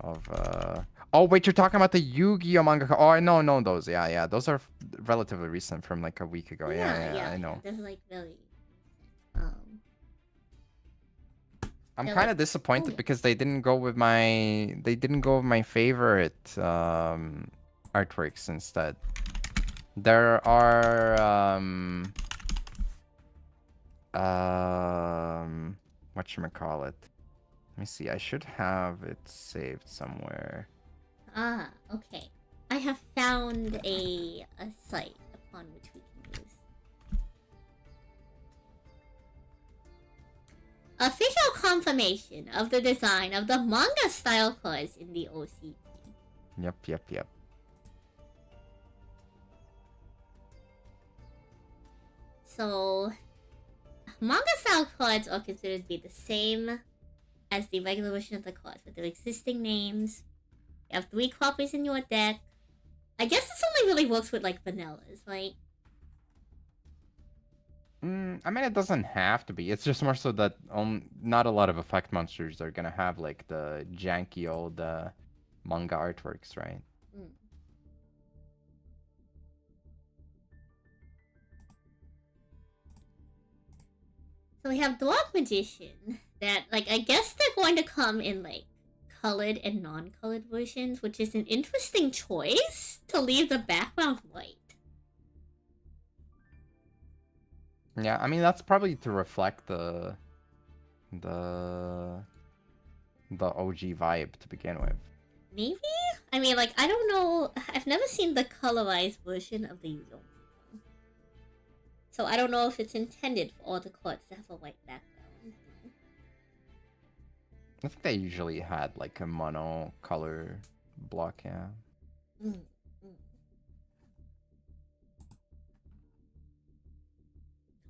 Oh wait, you're talking about the Yu-Gi-Oh manga. Oh, I know those. Yeah. Those are relatively recent, from like a week ago. Yeah, I know. They're like really. Um. I'm They're kind like- of disappointed yeah. because they didn't go with my favorite artworks instead. There are whatchamacallit. Let me see. I should have it saved somewhere. Ah, okay. I have found a site upon which we can use. Official confirmation of the design of the manga style cards in the OCT. Yep. So, manga style cards are considered to be the same as the regular version of the cards with their existing names. You have 3 copies in your deck. I guess this only really works with like vanillas, right? I mean, it doesn't have to be. It's just more so that not a lot of effect monsters are gonna have like the janky old manga artworks, right? Mm. So we have Dark Magician that, like, I guess they're going to come in like colored and non-colored versions, which is an interesting choice to leave the background white. Yeah, I mean that's probably to reflect the OG vibe to begin with. Maybe? I mean, like, I don't know. I've never seen the colorized version of the Yu-Gi-Oh! So I don't know if it's intended for all the cards to have a white background. I think they usually had like a mono color block, yeah. Mm.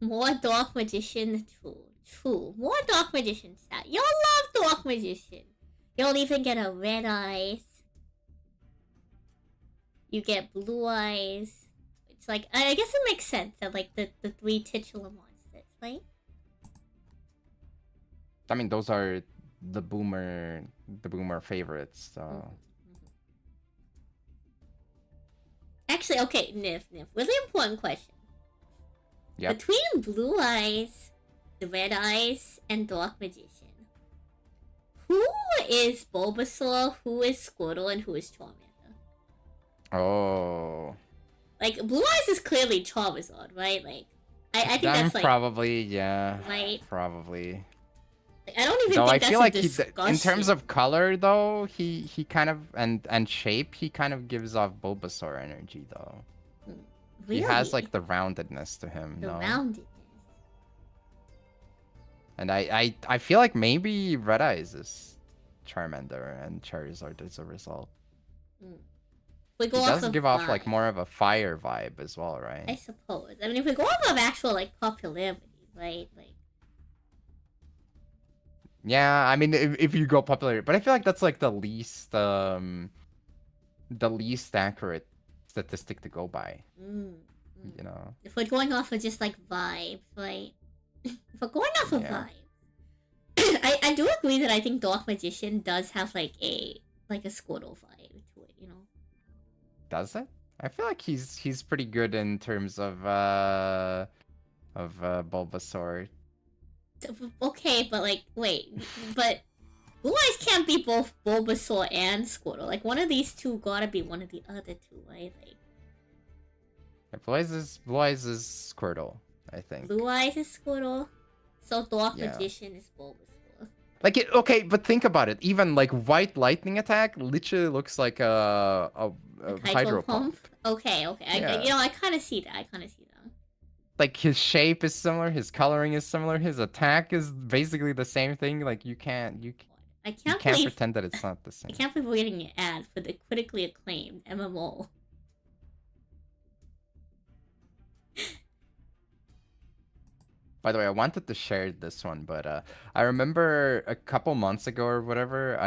More Dark Magician. True. More Dark Magician chat. You'll love Dark Magician. You'll even get a red eyes. You get blue eyes. It's like, I guess it makes sense that like the 3 titular monsters, right? I mean those are the boomer favorites, so Actually, okay, Nif. Really important question. Yep. Between Blue Eyes, the Red Eyes, and Dark Magician, who is Bulbasaur, who is Squirtle, and who is Charmander? Oh. Like, Blue Eyes is clearly Charizard, right? Like, I think that's like... probably, yeah. Right? Probably. Like, I don't even Though think I feel that's like a discussion. in terms of color, though, he kind of and shape, he kind of gives off Bulbasaur energy, though. Really? He has like the roundedness to him. The no? roundedness. And I feel like maybe Red Eyes is Charmander and Charizard as a result. We He go does off give of off like more of a fire vibe as well, right? I suppose. I mean, if we go off of actual like popularity, right? Like, yeah, I mean if you go popular, but I feel like that's like the least accurate statistic to go by. You know. If we're going off of just like vibes, right? If we're going off of vibes, I do agree that I think Dark Magician does have like a Squirtle vibe to it, you know. Does it? I feel like he's pretty good in terms of Bulbasaur. Okay, but like, wait, but Blue Eyes can't be both Bulbasaur and Squirtle. Like, one of these two gotta be one of the other two, right? Like, Blue Eyes is Squirtle, I think. Blue Eyes is Squirtle, so Dark Magician is Bulbasaur. Like it, okay, but think about it. Even like White Lightning Attack literally looks like a hydro pump. Okay. Yeah. I kind of see that. Like his shape is similar, his coloring is similar, his attack is basically the same thing. Like you can't pretend that it's not the same. I can't believe we're getting an ad for the critically acclaimed MMO. By the way, I wanted to share this one, but I remember a couple months ago or whatever,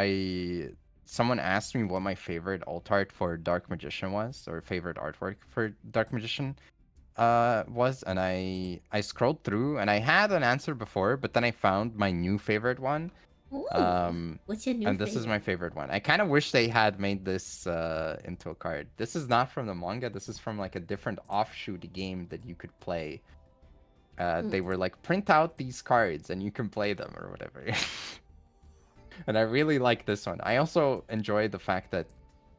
someone asked me what my favorite alt art for Dark Magician was, or favorite artwork for Dark Magician was, and I scrolled through and I had an answer before, but then I found my new favorite one, Ooh, what's your new And this is my favorite one. I kind of wish they had made this into a card. This is not from the manga. This is from like a different offshoot game that you could play. They were like, print out these cards and you can play them or whatever. And I really like this one. I also enjoy the fact that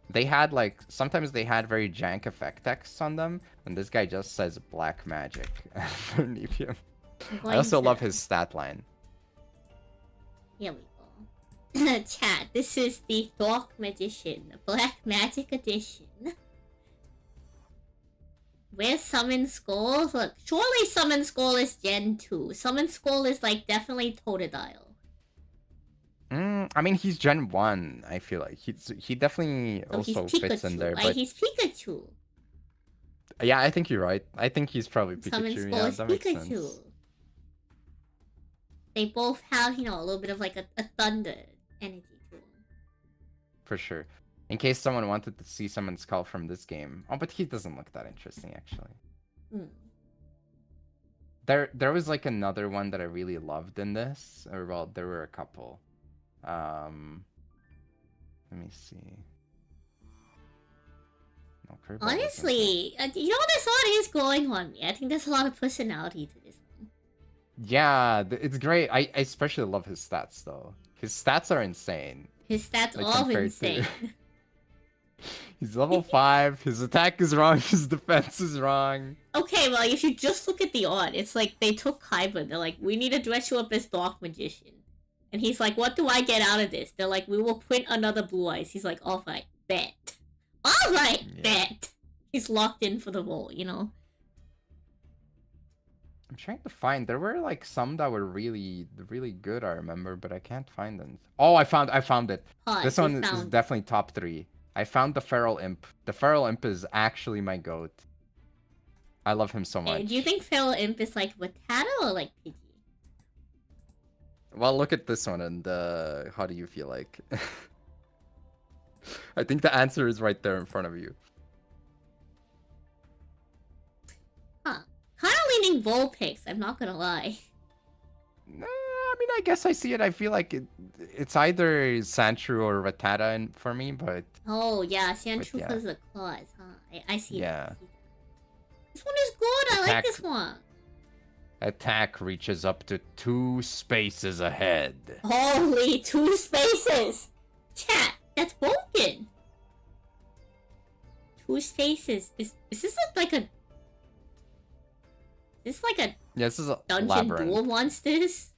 they had like, sometimes they had very jank effect texts on them, and this guy just says black magic underneath him. I also love his stat line. Here we go. Chat, this is the Dark Magician, the Black Magic Edition. Where's Summon Skull? Look, surely Summon Skull is Gen 2. Summon Skull is like definitely Totodile. I mean, he's Gen 1, I feel like. He definitely also fits in there. But he's Pikachu. yeah, I think you're right. I think he's probably Pikachu. Summon Skull Yeah, is that makes Pikachu. sense. They both have, you know, a little bit of like a thunder energy to them. For sure. In case someone wanted to see Summon Skull from this game. Oh, but he doesn't look that interesting, actually. There was like another one that I really loved in this. Or, well, there were a couple. Let me see. No, Kerbal wasn't Honestly, you know, this one is growing on me. I think there's a lot of personality to this one. Yeah, it's great. I especially love his stats, though. His stats are insane. His stats Like, are compared to- insane. He's level 5, his attack is wrong, his defense is wrong. Okay, well, if you just look at the art, it's like they took Kaiba. They're like, we need to dress you up as Dark Magician. And he's like, what do I get out of this? They're like, we will print another Blue Eyes. He's like, alright, bet. Alright, bet. He's locked in for the role, you know? I'm trying to find, there were like some that were really good, I remember, but I can't find them. Oh, I found it. Pause, This one is definitely top 3. I found the Feral Imp. The Feral Imp is actually my goat. I love him so much. Do you think Feral Imp is like Rattata or like Pidgey? Well, look at this one and how do you feel like? I think the answer is right there in front of you. Huh. Kind of leaning Vulpix, I'm not gonna lie. I mean, I guess I see it. I feel like it's either Sandshrew or Rattata for me, but... Oh, yeah, Sandshrew yeah. because of the claws, huh? I see Yeah. that. This one is good, I like this one. Attack reaches up to 2 spaces ahead. Holy 2 spaces! Chat, that's broken! 2 spaces. Is this like a... Is this like a Yeah, this is a Dungeon Labyrinth. Duel Monsters?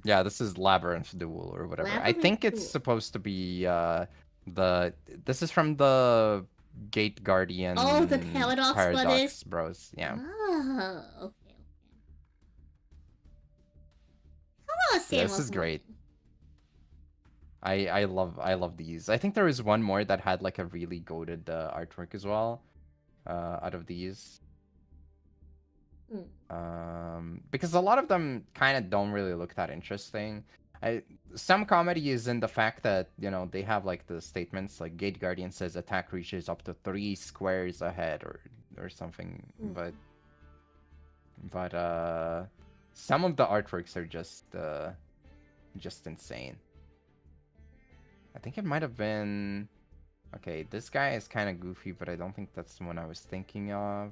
Yeah, this is Labyrinth Duel or whatever. I Labyrinth think it's Duel. supposed to be this is from the Gate Guardian. Oh, the Paradox Brothers? Bros. Yeah. Oh, okay. Come on, Yeah, Samuel. this is great. I love these. I think there is one more that had like a really goated artwork as well. Out of these. Because a lot of them kind of don't really look that interesting. Some comedy is in the fact that, you know, they have like the statements like Gate Guardian says attack reaches up to 3 squares ahead or something. But some of the artworks are just insane. I think it might have been... Okay, this guy is kind of goofy, but I don't think that's the one I was thinking of.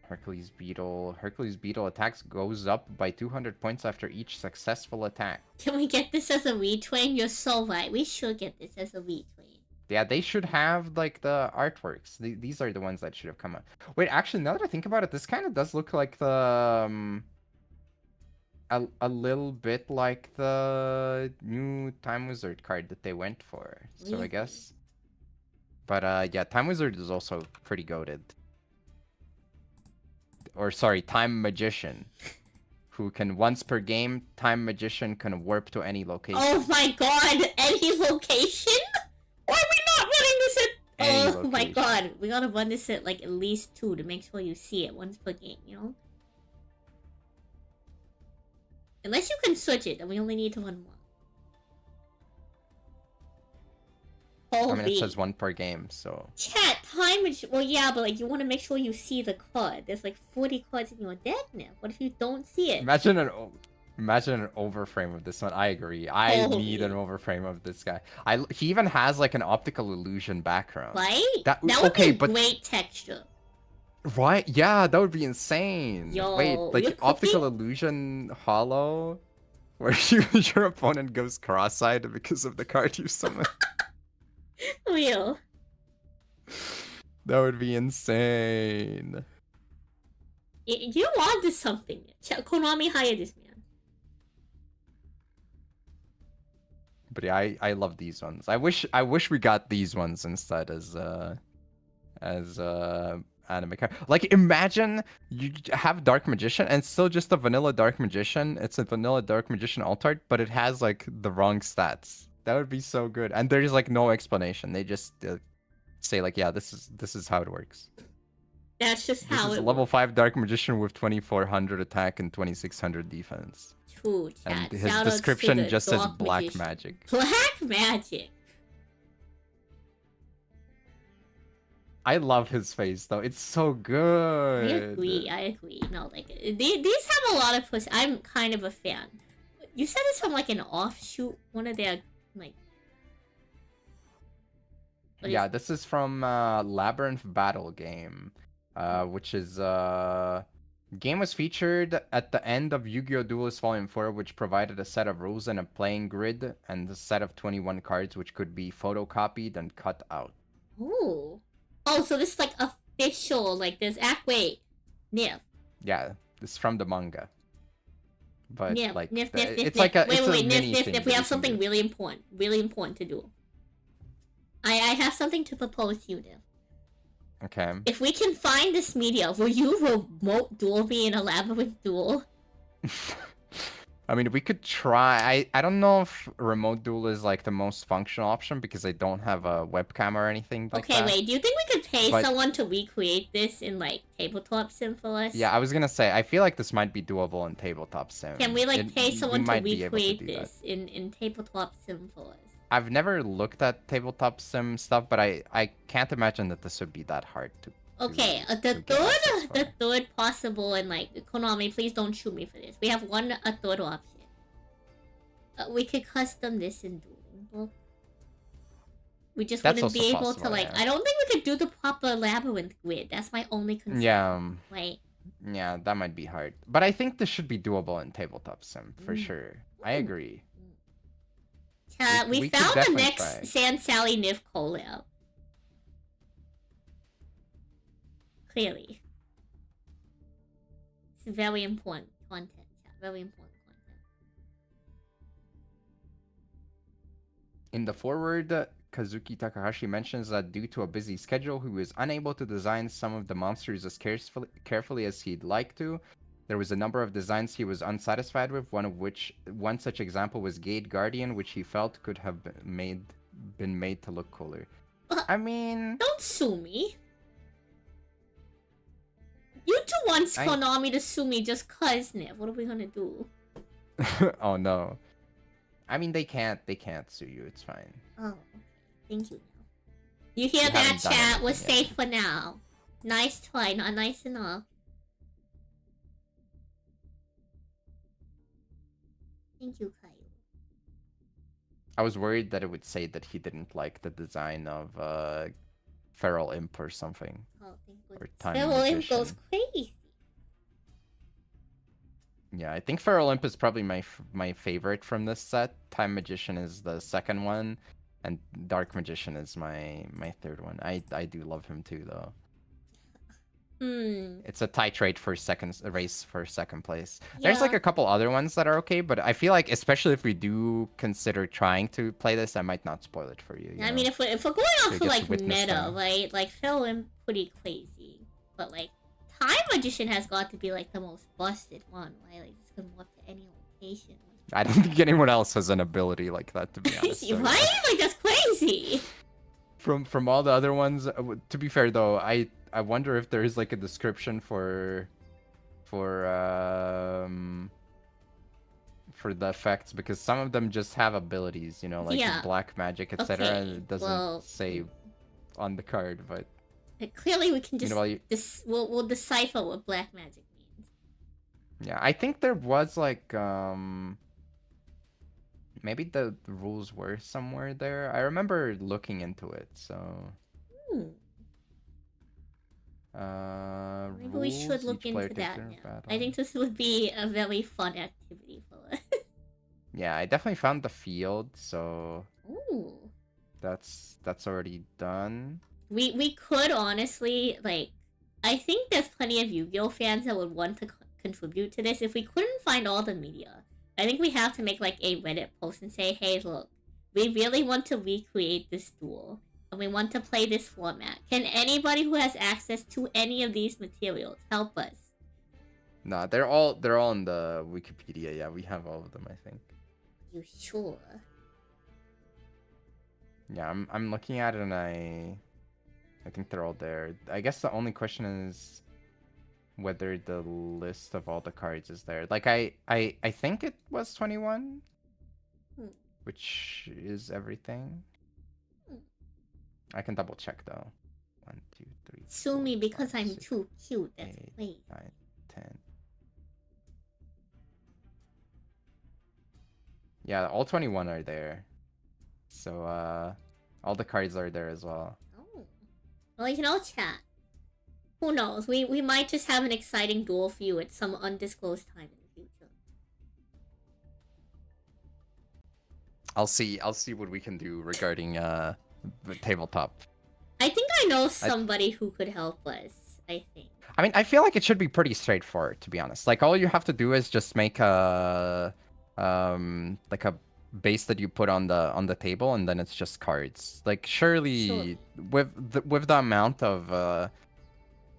Hercules Beetle. Hercules Beetle attacks goes up by 200 points after each successful attack. Can we get this as a retweet? You're so right. We should get this as a retweet. Yeah, they should have like the artworks. These are the ones that should have come out. Wait, actually, now that I think about it, this kind of does look like the a little bit like the new Time Wizard card that they went for. So I guess. But yeah, Time Wizard is also pretty goated. Or sorry, Time Magician. Who can once per game, Time Magician can warp to any location. Oh my god, any location? Why are we not running this at... Any oh my location. god, we gotta run this at like at least 2 to make sure you see it once per game, you know? Unless you can switch it, then we only need to run 1. Holy... I mean, it says 1 per game, so... Chat, time is... Well, yeah, but like, you want to make sure you see the card. There's like 40 cards in your deck now. What if you don't see it? Imagine Imagine an overframe of this one. I agree. I need an Holy. overframe of this guy. He even has like an optical illusion background. Right? That would okay, be a but great texture. right? Yeah, that would be insane. Yo, Wait, you're like optical cooking? illusion hollow, where your opponent goes cross-eyed because of the card you summon. Real. That would be insane. You want this something. Konami hired this man. But yeah, I love these ones. I wish we got these ones instead as anime card. Like imagine you have Dark Magician and it's still just a vanilla Dark Magician. It's a vanilla Dark Magician alt art, but it has like the wrong stats. That would be so good. And there's like no explanation. They just say like, yeah, this is how it works. That's just This how is it a level works. 5 Dark Magician with 2400 attack and 2600 defense. True, chat. And his Shout outs to description the just says Dark black Magician. magic. Black magic. I love his face though. It's so good. I agree. No, like these have a lot of push. I'm kind of a fan. You said it's from like an offshoot, one of their like. Yeah, this is from Labyrinth Battle Game, which is game was featured at the end of Yu-Gi-Oh! Duelist Volume 4, which provided a set of rules and a playing grid, and a set of 21 cards which could be photocopied and cut out. Ooh. Oh, so this is like official. Like there's wait, Nif. Yeah, this is from the manga. But Nif, like, Nif, it's Nif. like a wait, it's a Nif, mini Nif, thing Nif. that We you have can something do. really important to do. I have something to propose to you, Nif. Okay. If we can find this media, will you remote duel me in a labyrinth duel? I mean, we could try. I don't know if remote duel is like the most functional option because I don't have a webcam or anything like Okay, that. wait. Do you think we could pay But- someone to recreate this in like tabletop sim for us? Yeah, I was gonna say, I feel like this might be doable in tabletop sim. Can we like pay we someone to might be able to recreate do that. this in tabletop sim for us? I've never looked at tabletop sim stuff, but I can't imagine that this would be that hard to. Okay, to get access for. the third possible, and like Konami, please don't shoot me for this. We have a third option. We could custom this in Dueling Book. We just That's wouldn't be also able to possible, like. yeah. I don't think we could do the proper labyrinth grid. That's my only concern. Yeah, Right. yeah, that might be hard. But I think this should be doable in tabletop sim for Mm. sure. I agree. We we could found the definitely next try. San Sally Nif collab. Clearly. It's very important content. Chat. Very important content. In the forward, Kazuki Takahashi mentions that due to a busy schedule, he was unable to design some of the monsters as carefully as he'd like to. There was a number of designs he was unsatisfied with, one such example was Gate Guardian, which he felt could have been made to look cooler. I mean... Don't sue me. You two want Konami to sue me just cause, Niv. What are we gonna do? Oh no. I mean, they can't sue you, it's fine. Oh, okay. Thank you. You hear You that, haven't done chat? We're anything yet. safe for now. Nice try, not nice enough. Thank you, Caillou. I was worried that it would say that he didn't like the design of Feral Imp or something. Oh, thank Or goodness. Time Feral Imp Magician. goes crazy. Yeah, I think Feral Imp is probably my favorite from this set. Time Magician is the second one, and Dark Magician is my third one. I do love him too, though. It's a titrate for a race for second place. There's like Yeah. a couple other ones that are okay, but I feel like especially if we do consider trying to play this, I might not spoil it for you. I know? mean, if we're going So off you of get to like witness meta, them. right? Like Feral Imp pretty crazy, but like Time Magician has got to be like the most busted one, right? Like it's gonna work to any location. I don't think anyone else has an ability like that, to be honest. so- Right? Like that's crazy. From all the other ones, to be fair though, I wonder if there is like a description for the effects, because some of them just have abilities, you know, like Yeah. black magic, etc. Okay, And it doesn't well, say on the card, but Clearly, we can you just know, we'll decipher what black magic means. Yeah, I think there was like maybe the rules were somewhere there. I remember looking into it. So Hmm. Maybe we should rules, look each player into takes that their now. battle. I think this would be a very fun activity for us. Yeah, I definitely found the field, so Ooh. that's already done. We could honestly, like, I think there's plenty of Yu-Gi-Oh fans that would want to contribute to this. If we couldn't find all the media, I think we have to make like a Reddit post and say, hey, look, we really want to recreate this duel and we want to play this format. Can anybody who has access to any of these materials help us? Nah, they're all in the Wikipedia. Yeah, we have all of them, I think. You sure? Yeah, I'm looking at it and I think they're all there. I guess the only question is whether the list of all the cards is there. Like I think it was 21, which is everything. I can double check though. 1, 2, 3. Sue 4, me because 5, I'm 6, too cute. That's 8, great. 9, 10. Yeah, all 21 are there. So all the cards are there as well. Oh. Well, you can all chat. Who knows? We might just have an exciting duel for you at some undisclosed time in the future. I'll see what we can do regarding the tabletop. I think I know somebody who could help us, I think. I mean, I feel like it should be pretty straightforward, to be honest. Like all you have to do is just make a like a base that you put on the table, and then it's just cards. Like surely with the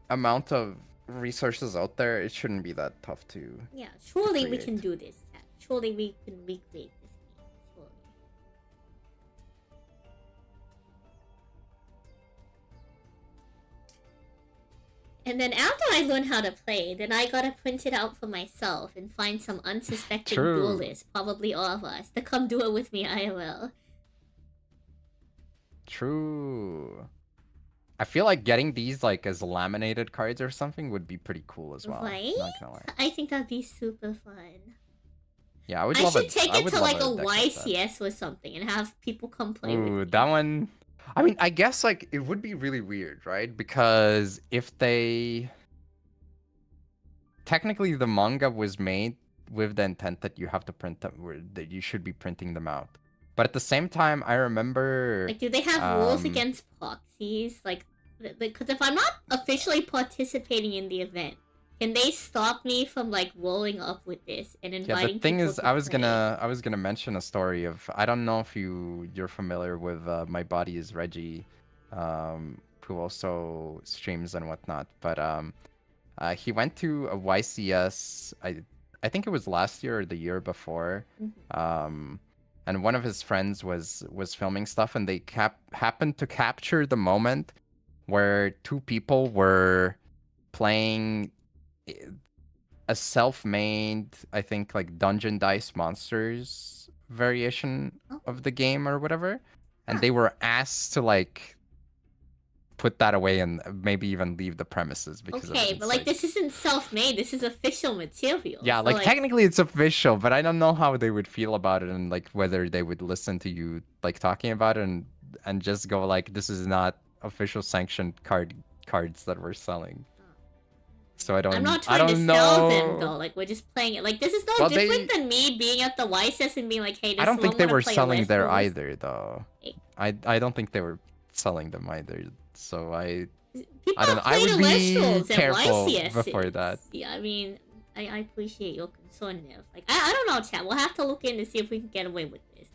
amount of resources out there, it shouldn't be that tough to. Yeah, surely we create. can do this. Chat. Surely we can recreate this game. Surely. And then after I learn how to play, then I gotta print it out for myself and find some unsuspecting True. duelists, probably all of us, to come do it with me IRL. True. I feel like getting these like as laminated cards or something would be pretty cool as well. Right? Not gonna lie. I think that'd be super fun. Yeah, I would I love should it. take I it would to love like a deck like that. YCS or something and have people come play with Ooh, me. that one. I mean, I guess like it would be really weird, right? Because if they technically the manga was made with the intent that you have to print them, that you should be printing them out. But at the same time, I remember Like, do they have rules against proxies? Like, because if I'm not officially participating in the event, can they stop me from like rolling up with this and inviting? Yeah, the thing people is, to I was play? gonna mention a story of, I don't know if you're familiar with My Body is Reggie, who also streams and whatnot, but he went to a YCS. I think it was last year or the year before. And one of his friends was filming stuff, and they happened to capture the moment where two people were playing a self-made, I think, like Dungeon Dice Monsters variation of the game or whatever, and they were asked to like put that away and maybe even leave the premises because of it. Okay, but like this isn't self-made. This is official material. Yeah, so, like technically it's official, but I don't know how they would feel about it and like whether they would listen to you like talking about it and just go like, this is not official sanctioned cards that we're selling. So I'm not trying to sell them though. Like we're just playing it. Like this is no different than me being at the YCS and being like, "Hey, this I don't think they were selling there Westworld. either, though. I don't think they were selling them either. So I don't know. I would be careful before that. Yeah, I mean, I appreciate your concern there. Like I don't know, chat. We'll have to look in to see if we can get away with this.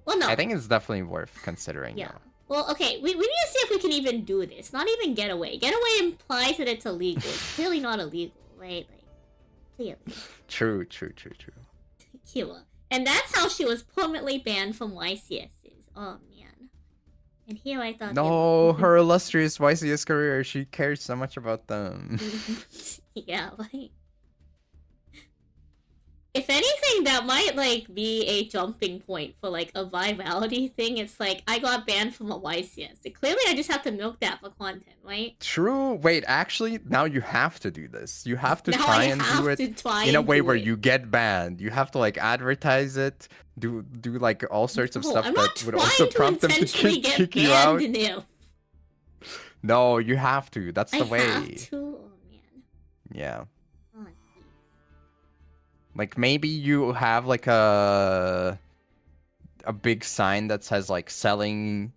Well, no. I think it's definitely worth considering. Yeah. Though. Well, okay, we need to see if we can even do this. Not even get away. Get away implies that it's illegal. It's clearly not illegal, right? Like, clearly. True. Kira. And that's how she was permanently banned from YCSs. Oh, man. And here I thought... No, her illustrious YCS career, she cares so much about them. Yeah, right? If anything, that might like be a jumping point for like a virality thing. It's like I got banned from a YCS. So clearly, I just have to milk that for content, right? True. Wait, actually, now you have to do this. You have to Now try I and have do it to try in a and way do where it. you get banned. You have to like advertise it, do like all sorts of No, stuff I'm that not would also trying to prompt them to intentionally get kick you out. banned now. No, you have to. That's I the way. have to. Oh man. Yeah. Oh, jeez. Like maybe you have like a big sign that says like selling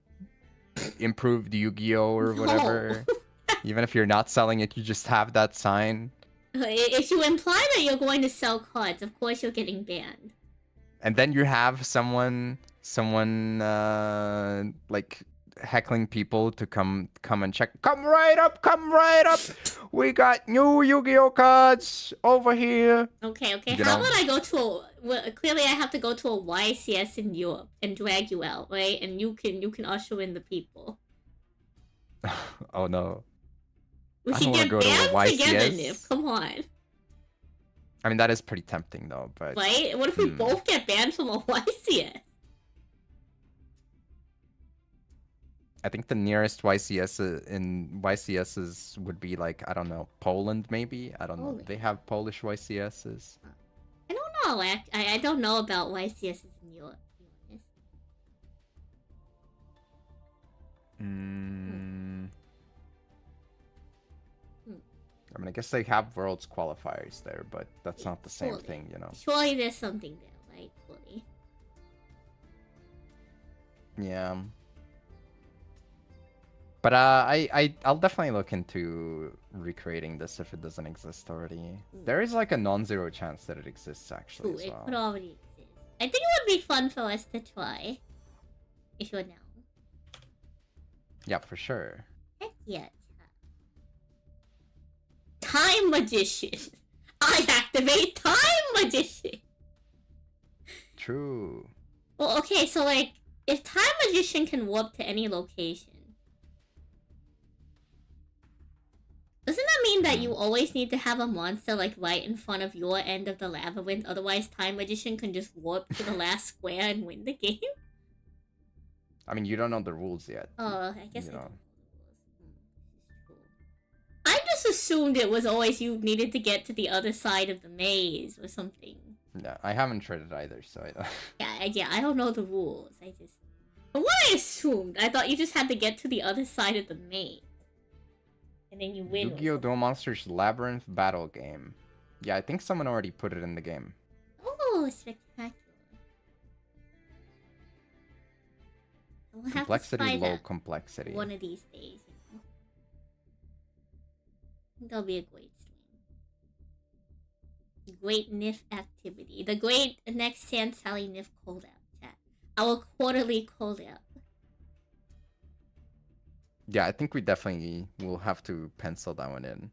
improved Yu-Gi-Oh or No. whatever. Even if you're not selling it, you just have that sign. If you imply that you're going to sell cards, of course you're getting banned. And then you have someone like heckling people to come and check. Come right up, come right up. We got new Yu-Gi-Oh cards over here. Okay. You How know? about I go to a... Well, clearly I have to go to a YCS in Europe and drag you out, right? And you can usher in the people. Oh no. We I can don't wanna get go to a banned together, YCS. Nif. Come on. I mean that is pretty tempting though, but Right? What if we both get banned from a YCS? I think the nearest YCSs would be like, I don't know, Poland maybe? I don't know. Poland. They have Polish YCSs. I don't know. I don't know about YCSs in Europe, to be honest. I mean, I guess they have Worlds qualifiers there, but that's not the same Surely. thing, you know? Surely there's something there, right? Surely. Yeah. But I'll definitely look into recreating this if it doesn't exist already. There is like a non-zero chance that it exists actually Ooh, as it well. could already exist. I think it would be fun for us to try. If you're down. Yeah, for sure. Heck yeah. Time Magician! I activate Time Magician! True. Well, okay, so like, if Time Magician can warp to any location, doesn't that mean that you always need to have a monster like right in front of your end of the labyrinth? Otherwise, Time Magician can just warp to the last square and win the game? I mean, you don't know the rules yet. Oh, I guess You I know. don't know the rules. I just assumed it was always you needed to get to the other side of the maze or something. Yeah, I haven't tried it either, so I don't... Yeah, I don't know the rules. But what I assumed, I thought you just had to get to the other side of the maze. And then you win. Yu-Gi-Oh! Duel Monsters Labyrinth Battle Game. Yeah, I think someone already put it in the game. Oh, spectacular. We'll have Complexity, to try low that complexity. one of these days, you know. That'll be a great stream. Great NIF activity. The great next San Sally NIF collab chat. Our quarterly collab. Yeah, I think we definitely will have to pencil that one in.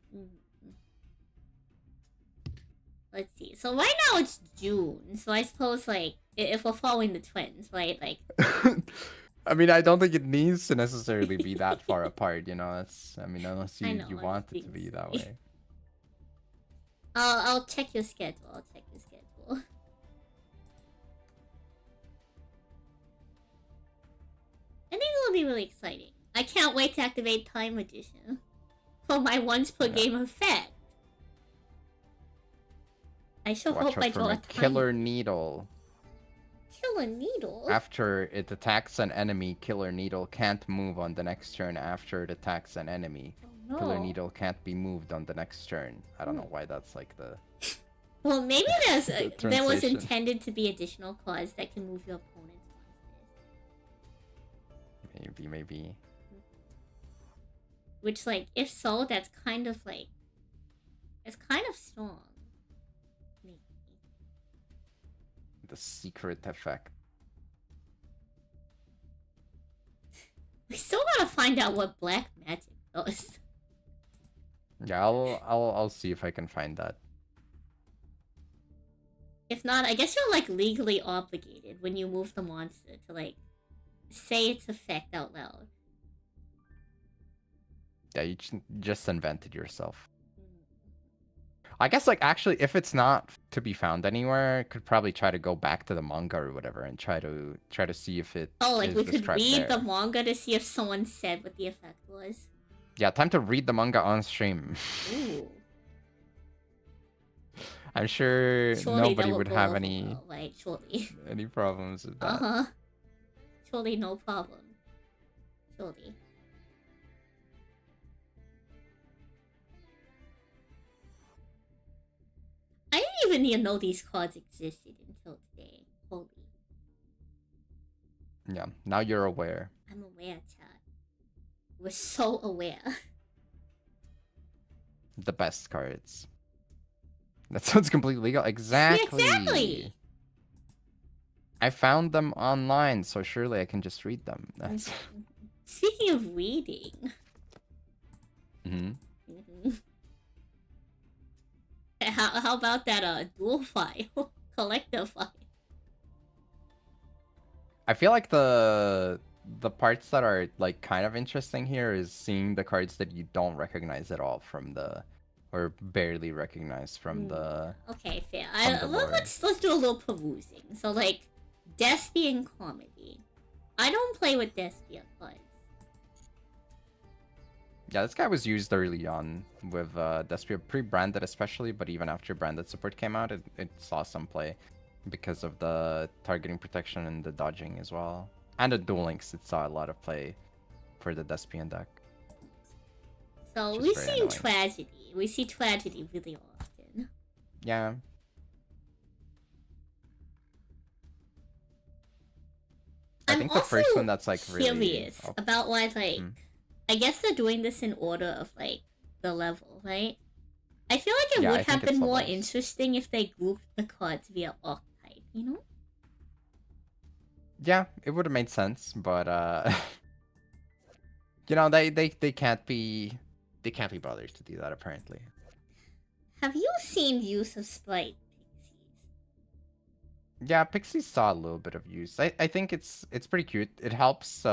Let's see. So right now it's June. So I suppose like if we're following the trends, right? Like I mean, I don't think it needs to necessarily be that far apart, you know. It's, I mean, unless I you, know, you I'm want just it to be being that silly. way. I'll check your schedule. I think it'll be really exciting. I can't wait to activate Time Magician for my once per game effect. I shall Watch hope out I for draw my a time. Killer Needle. Killer Needle? After it attacks an enemy, Killer Needle can't move on the next turn after it attacks an enemy. No. Killer Needle can't be moved on the next turn. I don't know why that's like the... Well, maybe there was translation. intended to be additional cards that can move your opponent's monsters. Maybe. Which, like, if so, that's kind of like... It's kind of strong. Maybe. The secret effect. We still gotta find out what black magic does. Yeah, I'll see if I can find that. If not, I guess you're like legally obligated when you move the monster to like say its effect out loud. Yeah, you just invented yourself. I guess like actually, if it's not to be found anywhere, could probably try to go back to the manga or whatever and try to see if it Oh, like is we could described read the there. manga to see if someone said what the effect was. Yeah, time to read the manga on stream. Ooh. I'm sure Surely nobody that will would go have over any well, right? Surely. any problems with that. Uh-huh. Surely no problem. Surely. I didn't even know these cards existed until today. Holy. Yeah, now you're aware. I'm aware, chat. We're so aware. The best cards. That sounds completely legal. Exactly. Exactly. I found them online, so surely I can just read them. That's. Speaking of reading. Hmm. How about that dual file? Collector file. I feel like the parts that are like kind of interesting here is seeing the cards that you don't recognize at all from the, or barely recognize from the. Okay, fair. the lore. Let's do a little perusing. So like, Despian comedy. I don't play with Despian cards. Yeah, this guy was used early on with Despia, pre-branded especially, but even after branded support came out, it saw some play because of the targeting protection and the dodging as well. And the dual links, it saw a lot of play for the Despian deck. So Which we is very see annoying. tragedy. We see tragedy really often. Yeah. I think the first one that's like really curious about why like I guess they're doing this in order of like the level, right? I feel like it Yeah, I would think have it's been more levels. interesting if they grouped the cards via archetype, you know? Yeah, it would have made sense, but you know, they can't be bothered to do that apparently. Have you seen use of sprite pixies? Yeah, Pixies saw a little bit of use. I think it's pretty cute. It helps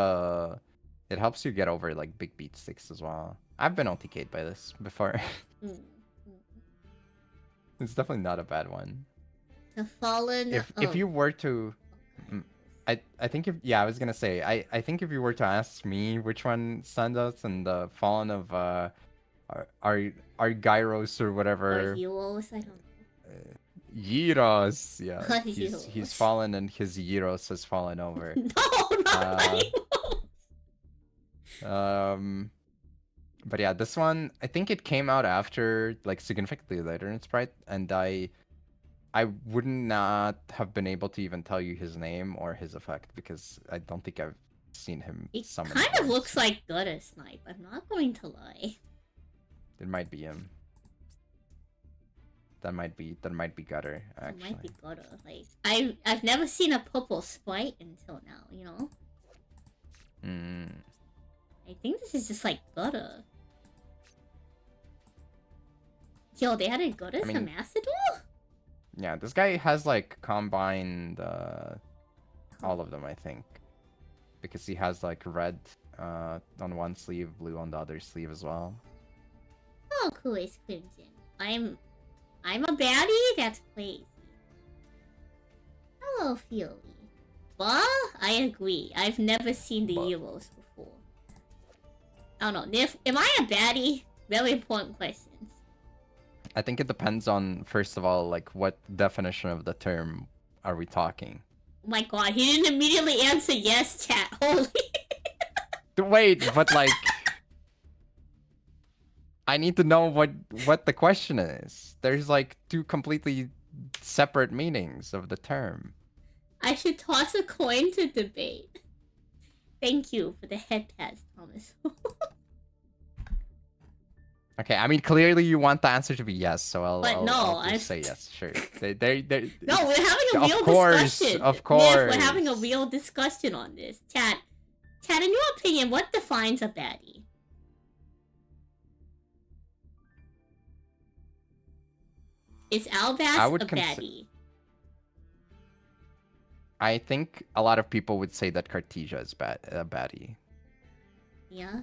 you get over like big beat sticks as well. I've been OTK'd by this before. It's definitely not a bad one. The Fallen If you were to I think if I was gonna say I think if you were to ask me which one stands out in the Fallen of our Gyros or whatever. Or Heroes, I don't know. Gyros, yeah. Gyros. He's fallen and his Gyros has fallen over. No, not But yeah, this one I think it came out after like significantly later in Sprite, and I would not have been able to even tell you his name or his effect because I don't think I've seen him It summon. kind of looks like Gutter Snipe, I'm not going to lie. It might be him. That might be Gutter, actually. It might be Gutter. Like I've never seen a purple sprite until now, you know? I think this is just like Gutter. Yo, they added Gutter to Master Duel? Yeah, this guy has like combined all of them, I think. Because he has like red on one sleeve, blue on the other sleeve as well. Oh, cool, it's Crimson. I'm a baddie? That's crazy. Hello, Feely. Well, I agree. I've never seen the Heroes before. I don't know. Am I a baddie? Very important questions. I think it depends on, first of all, like what definition of the term are we talking? Oh my god, he didn't immediately answer yes, chat. Holy. Wait, but like... I need to know what the question is. There's like two completely separate meanings of the term. I should toss a coin to debate. Thank you for the head pads, Thomas. Okay, I mean clearly you want the answer to be yes, so I'll just say yes. Sure. They No, we're having a real discussion. Of course. We're having a real discussion on this. Chat, in your opinion, what defines a baddie? Is Albaz a baddie? I think a lot of people would say that Cartesia is a baddie. Yeah.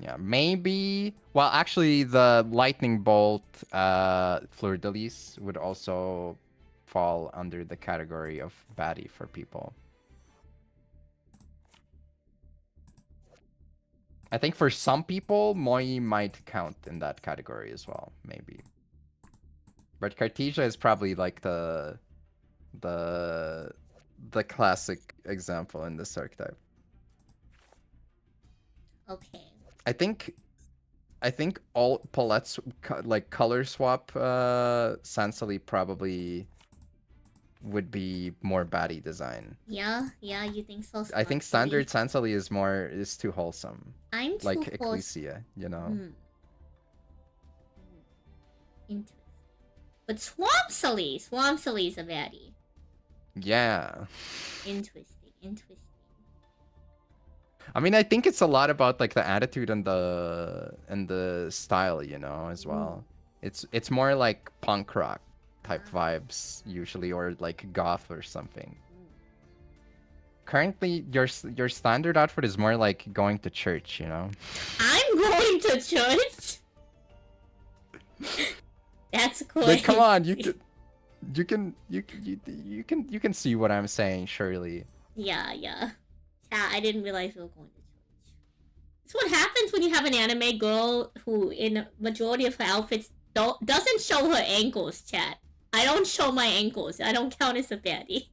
Yeah, maybe. Well, actually, the lightning bolt, fleur-de-lis would also fall under the category of baddie for people. I think for some people, Moi might count in that category as well, maybe. But Cartesia is probably like the classic example in this archetype. Okay. I think all Palette's like color swap Sansali probably would be more baddie design. Yeah, you think so? I think standard Sansali is too wholesome. I'm too like Ecclesia, you know. Interesting. But Swampsally is a baddie. Yeah. Interesting. I mean, I think it's a lot about like the attitude and the style, you know, as well. It's more like punk rock type vibes usually, or like goth or something. Currently, your standard outfit is more like going to church, you know. I'm going to church. That's cool. Like, come on, you can see what I'm saying, surely. Yeah. Yeah, I didn't realize we were going to church. It's what happens when you have an anime girl who, in majority of her outfits, doesn't show her ankles, chat. I don't show my ankles. I don't count as a baddie.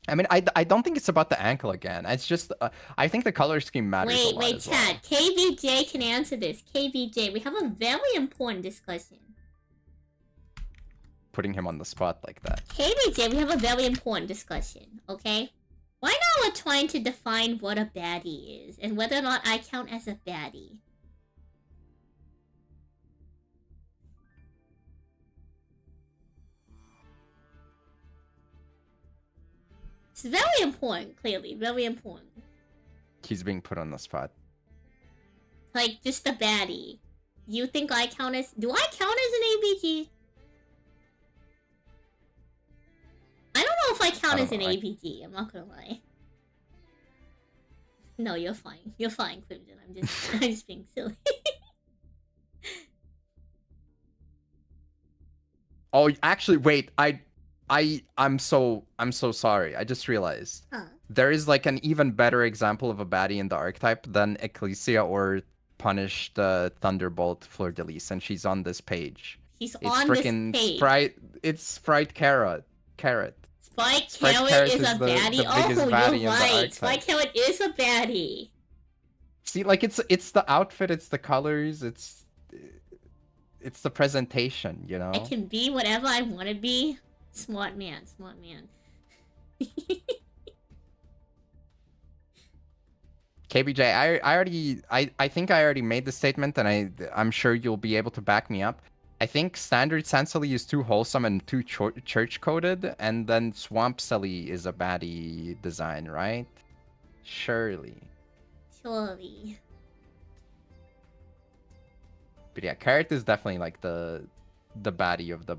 I mean, I don't think it's about the ankle again. It's just I think the color scheme matters a lot as well. Chat. KVJ can answer this. KVJ, we have a very important discussion. Putting him on the spot like that. KVJ, we have a very important discussion, okay? Right now we're trying to define what a baddie is, and whether or not I count as a baddie. It's very important, clearly. Very important. He's being put on the spot. Like, just a baddie. You think I count as... Do I count as an ABG? I don't know if I count as an ABG. I'm not gonna lie. No, you're fine. You're fine, Crimson. I'm just being silly. Oh, actually, wait. I'm so sorry. I just realized. There is like an even better example of a baddie in the archetype than Ecclesia or Punished Thunderbolt Fleur-de-Lis, and she's on this page. She's on this page. It's Sprite Carrot. Sprite Carrot is a baddie? Oh, you're right. Sprite Carrot is a baddie. See, like it's the outfit, it's the colors, it's the presentation, you know? I can be whatever I want to be. Smart man. KBJ, I think I already made the statement, and I'm sure you'll be able to back me up. I think standard Sansali is too wholesome and too church coded, and then Swamp Sally is a baddie design, right? Surely. But yeah, Carrot is definitely like the baddie of the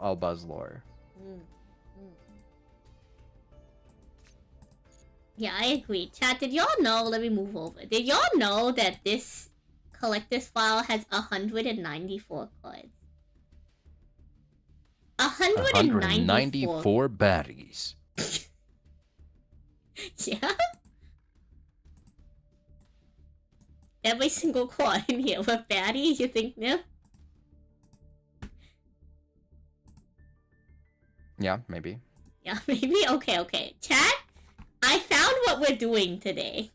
Albaz lore. Yeah, I agree. Chat, did y'all know? Let me move over. Did y'all know that this collector's file has 194 cards? 194 baddies. Yeah? Every single card in here were baddies, you think, no? Yeah, maybe. Yeah, maybe? Okay. Chat, I found what we're doing today.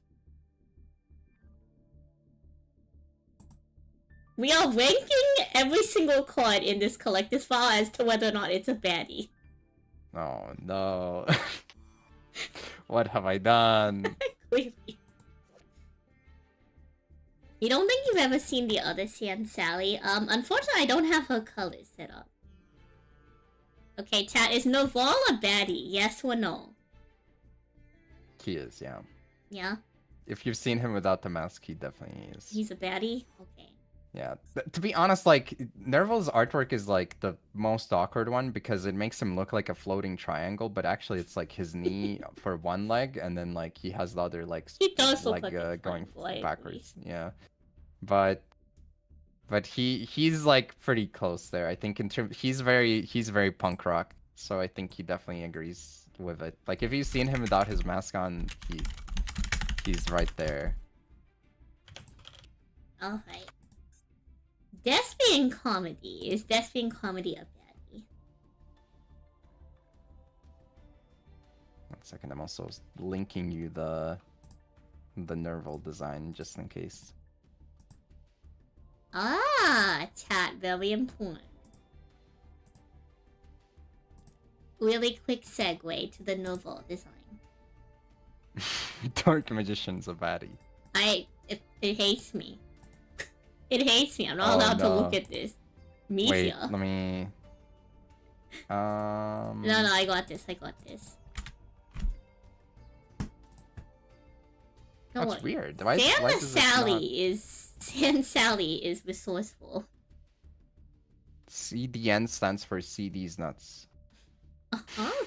We are ranking every single card in this collector's file as to whether or not it's a baddie. Oh, no. What have I done? Clearly. You don't think you've ever seen the other Sand Sally? Unfortunately, I don't have her colors set up. Okay, chat, is Noval a baddie? Yes or no? He is, yeah. Yeah? If you've seen him without the mask, he definitely is. He's a baddie? Okay. Yeah, to be honest, like Nerval's artwork is like the most awkward one because it makes him look like a floating triangle, but actually it's like his knee for one leg, and then like he has the other He does look leg like a going triangle, I agree. backwards. Yeah, but he's like pretty close there. I think in terms he's very punk rock, so I think he definitely agrees with it. Like if you've seen him without his mask on, he's right there. Alright. Thespian comedy. Is thespian comedy a baddie? 1 second, I'm also linking you the Nerval design just in case. Ah, chat, very important. Really quick segue to the novel design. Dark Magician's a baddie. It hates me. It hates me. I'm not allowed to look at this. Wait, Media. let me. No, I got this. That's weird. Sam Sally is resourceful. CDN stands for CD's nuts. Uh-huh.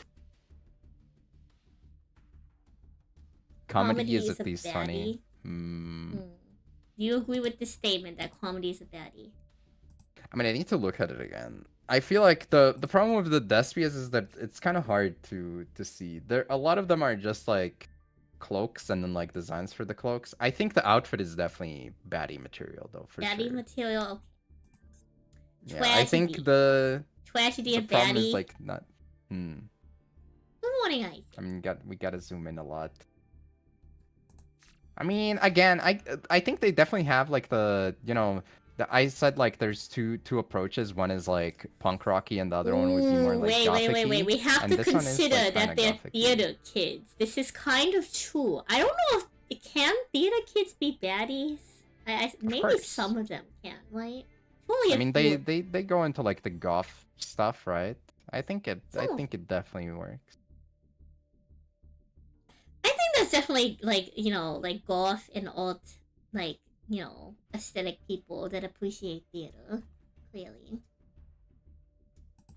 Comedy is a at least baddie. funny. Do you agree with the statement that comedy is a baddie? I mean, I need to look at it again. I feel like the problem with the Despias is that it's kind of hard to see. A lot of them are just like cloaks and then like designs for the cloaks. I think the outfit is definitely baddie material though, for baddie sure. material. Yeah, I think the tragedy of problem baddie. is like not. Good morning, Ice. I mean, we gotta zoom in a lot. I mean, again, I think they definitely have like I said like there's two approaches. One is like punk rocky, and the other one would be more like gothic-y. Wait. We have and to this one is, consider like, that kinda they're gothic-y. theater kids. This is kind of true. I don't know if theater kids be baddies. Maybe course. some of them can, right? I mean, they go into like the goth stuff, right? I think it definitely works. I think there's definitely like goth and alt aesthetic people that appreciate theater. Clearly.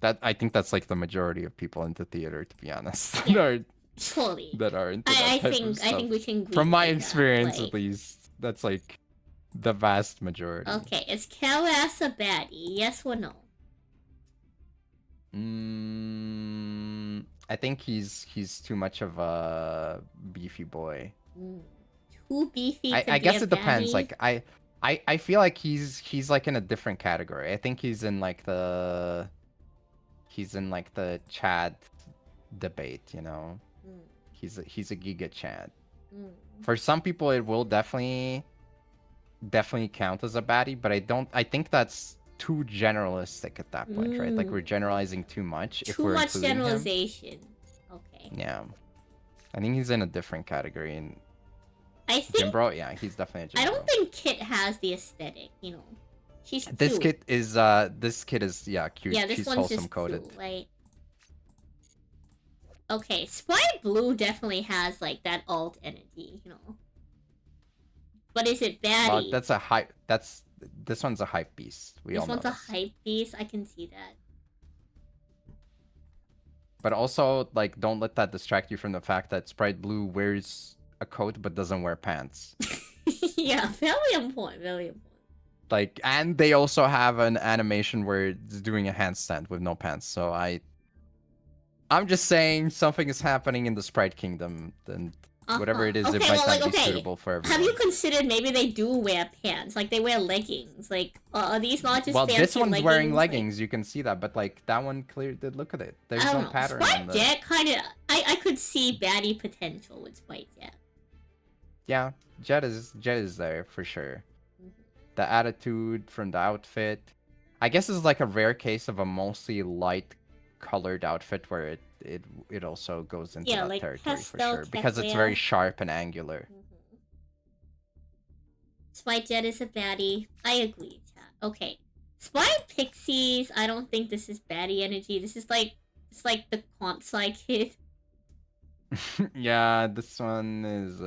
I think that's like the majority of people into theater, to be honest. Yeah, surely. that are into that I type think of stuff. I think we can agree From my with experience, that, at least, that's like the vast majority. Okay, is Kalass a baddie? Yes or no? I think he's too much of a beefy boy. Too beefy. I guess it depends. Like I feel like he's like in a different category. I think he's in like the Chad debate, you know. He's a Giga Chad. For some people it will definitely count as a baddie, but I think that's too generalistic at that point, right? Like we're generalizing too much. Too much generalization. Okay. Yeah. I think he's in a different category, and I think Jimbro, yeah, he's definitely a Jimbro. I don't think Kit has the aesthetic, you know. She's cute. This kid is cute. Yeah, this She's one's wholesome just coded. cool, right? Okay, Sprite Blue definitely has like that alt energy, you know. But is it baddie? This one's a hype beast. This one's a hype beast. I can see that. But also, like, don't let that distract you from the fact that Sprite Blue wears a coat but doesn't wear pants. Yeah, very important. Very important. Like, and they also have an animation where it's doing a handstand with no pants. So I'm just saying something is happening in the Sprite Kingdom, and whatever it is, it might not be suitable for everyone. Have you considered maybe they do wear pants? Like, they wear leggings. Like, are these not just fancy this one's leggings? wearing leggings, you can see that. But, like, that one clearly did look at it. There's no pattern on the... Sprite Jet kind of... I could see baddie potential with Sprite Jet. Yeah, Jet is there, for sure. The attitude from the outfit. I guess it's like a rare case of a mostly light colored outfit where it also goes into that like territory for pastel sure, because it's very sharp and angular. Sprite Jet is a baddie. I agree, chat. Okay. Sprite Pixies, I don't think this is baddie energy. This is like, it's like the Comp Sci kid. Yeah, this one is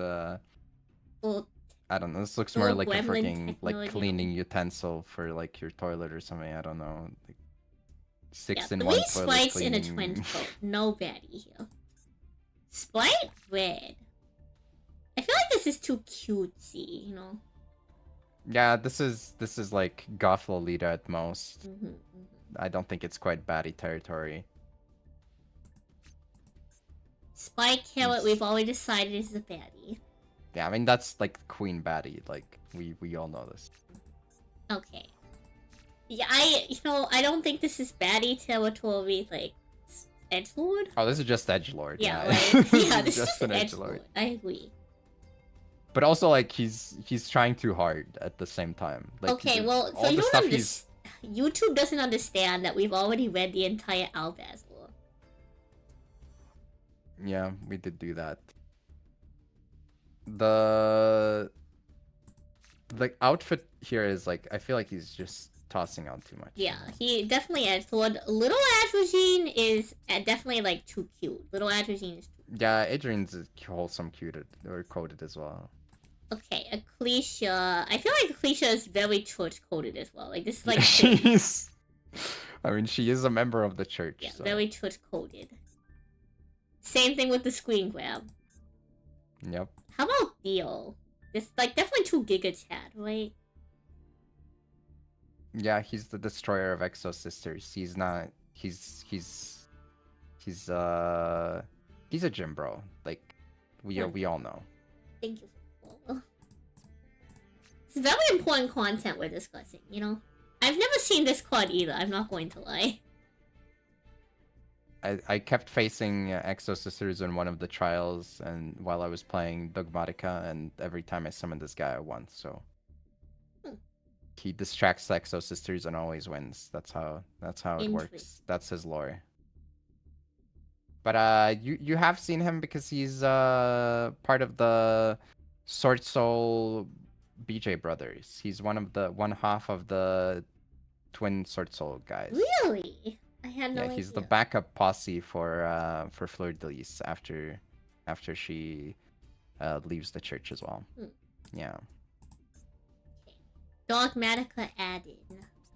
Well, I don't know. This looks Little more like a gremlin freaking like technology. cleaning utensil for like your toilet or something. I don't know. Like, Yeah, 6 in 3 one toilet sprites in a cleaning. trench coat. No baddie here. Sprite red. I feel like this is too cutesy, you know? Yeah, this is like goth Lolita at most. Mm-hmm. I don't think it's quite baddie territory. Spike Carrot, we've already decided is a baddie. Yeah, I mean that's like queen baddie. Like we all know this. Okay. Yeah, I don't think this is baddie territory, like, edgelord? Oh, this is just edgelord. Yeah, Yeah, like, yeah, this is just just an edgelord. I agree. But also, like, he's trying too hard at the same time. Like, Okay, well, all so you the don't stuff understand. YouTube doesn't understand that we've already read the entire Albaz lore. Yeah, we did do that. The outfit here is like, I feel like he's just tossing out too much. Yeah, he definitely edgelord. Little Atrazine is definitely like too cute. Little Atrazine is too Yeah, Adrian's is wholesome coded as well. Okay, Ecclesia. I feel like Ecclesia is very church coded as well. Like this is like She's. I mean, she is a member of the church. yeah, so. very church coded. Same thing with the screen grab. Yep. How about Theo? It's like definitely too Giga Chad, right? Yeah, he's the destroyer of Exo Sisters. He's not. He's a gym bro. Like we all know. Thank you for the follow. It's very important content we're discussing, you know? I've never seen this quad either, I'm not going to lie. I kept facing Exo Sisters in one of the trials, and while I was playing Dogmatica, and every time I summoned this guy, I won. So he distracts the Exo Sisters and always wins. That's how it works. That's his lore. But you have seen him because he's part of the Sword Soul BJ brothers. He's one half of the twin Sword Soul guys. Really? I had no idea. He's the backup posse for Fleur de Lis after she leaves the church as well. Yeah. Okay. Dogmatica added.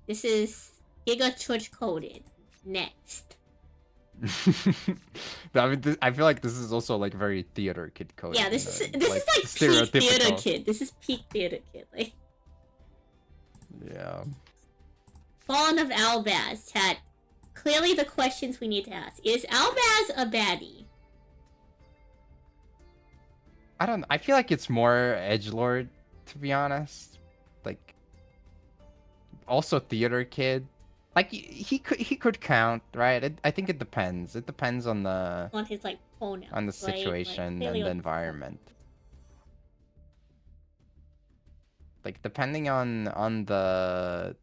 This is Giga Church coded. Next. I mean, I feel like this is also like very theater kid coded. Yeah, this is like peak theater kid. This is peak theater kid. Like. Yeah. Fallen of Albaz, chat. Clearly the questions we need to ask. Is Albaz a baddie? I feel like it's more edgelord, to be honest. Like, also theater kid. Like he could count, right? I think it depends. It depends on his like pronouns, on the situation and the environment. Like depending on the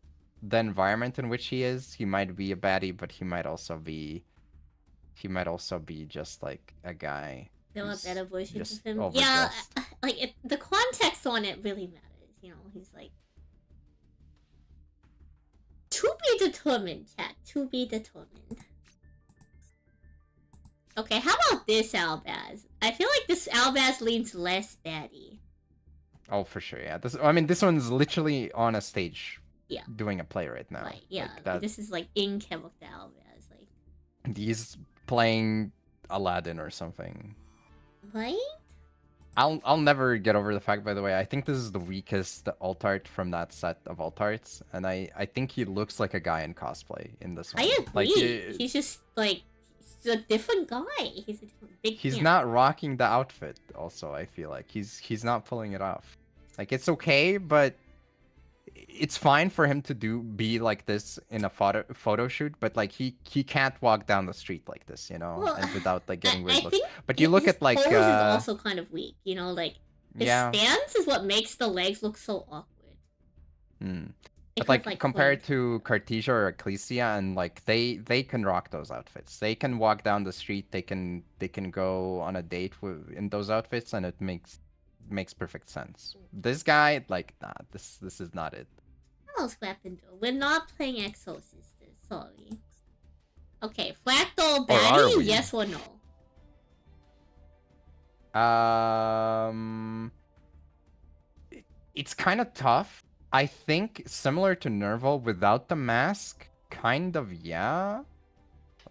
environment in which he is, he might be a baddie, but he might also be just like a guy. There are better versions of him. Overdressed. Yeah, like the context on it really matters. You know, he's like to be determined, chat. To be determined. Okay, how about this Albaz? I feel like this Albaz leans less baddie. Oh, for sure, yeah. This one's literally on a stage. Yeah. Doing a play right now. Right, yeah. Like this is like in character Albaz. Like he's playing Aladdin or something. Right? I'll never get over the fact, by the way, I think this is the weakest alt art from that set of alt arts, and I think he looks like a guy in cosplay in this one. I agree. Like, he's just like he's a different guy. He's a different big. He's not rocking the outfit. Also, I feel like he's not pulling it off. Like it's okay, but it's fine for him to be like this in a photo shoot, but like he can't walk down the street like this, you know, well, and without like getting weird looks. Think but you look at like pose is also kind of weak, you know, like his stance is what makes the legs look so awkward. But like compared to Cartesia or Ecclesia, and like they can rock those outfits. They can walk down the street. They can go on a date in those outfits, and it makes perfect sense. This guy, like, nah, this is not it. Oh, Scrapping Door. We're not playing Exo Sisters, sorry. Okay, Fractal baddie, yes or no? It's kind of tough. I think similar to Nerval without the mask, kind of, yeah.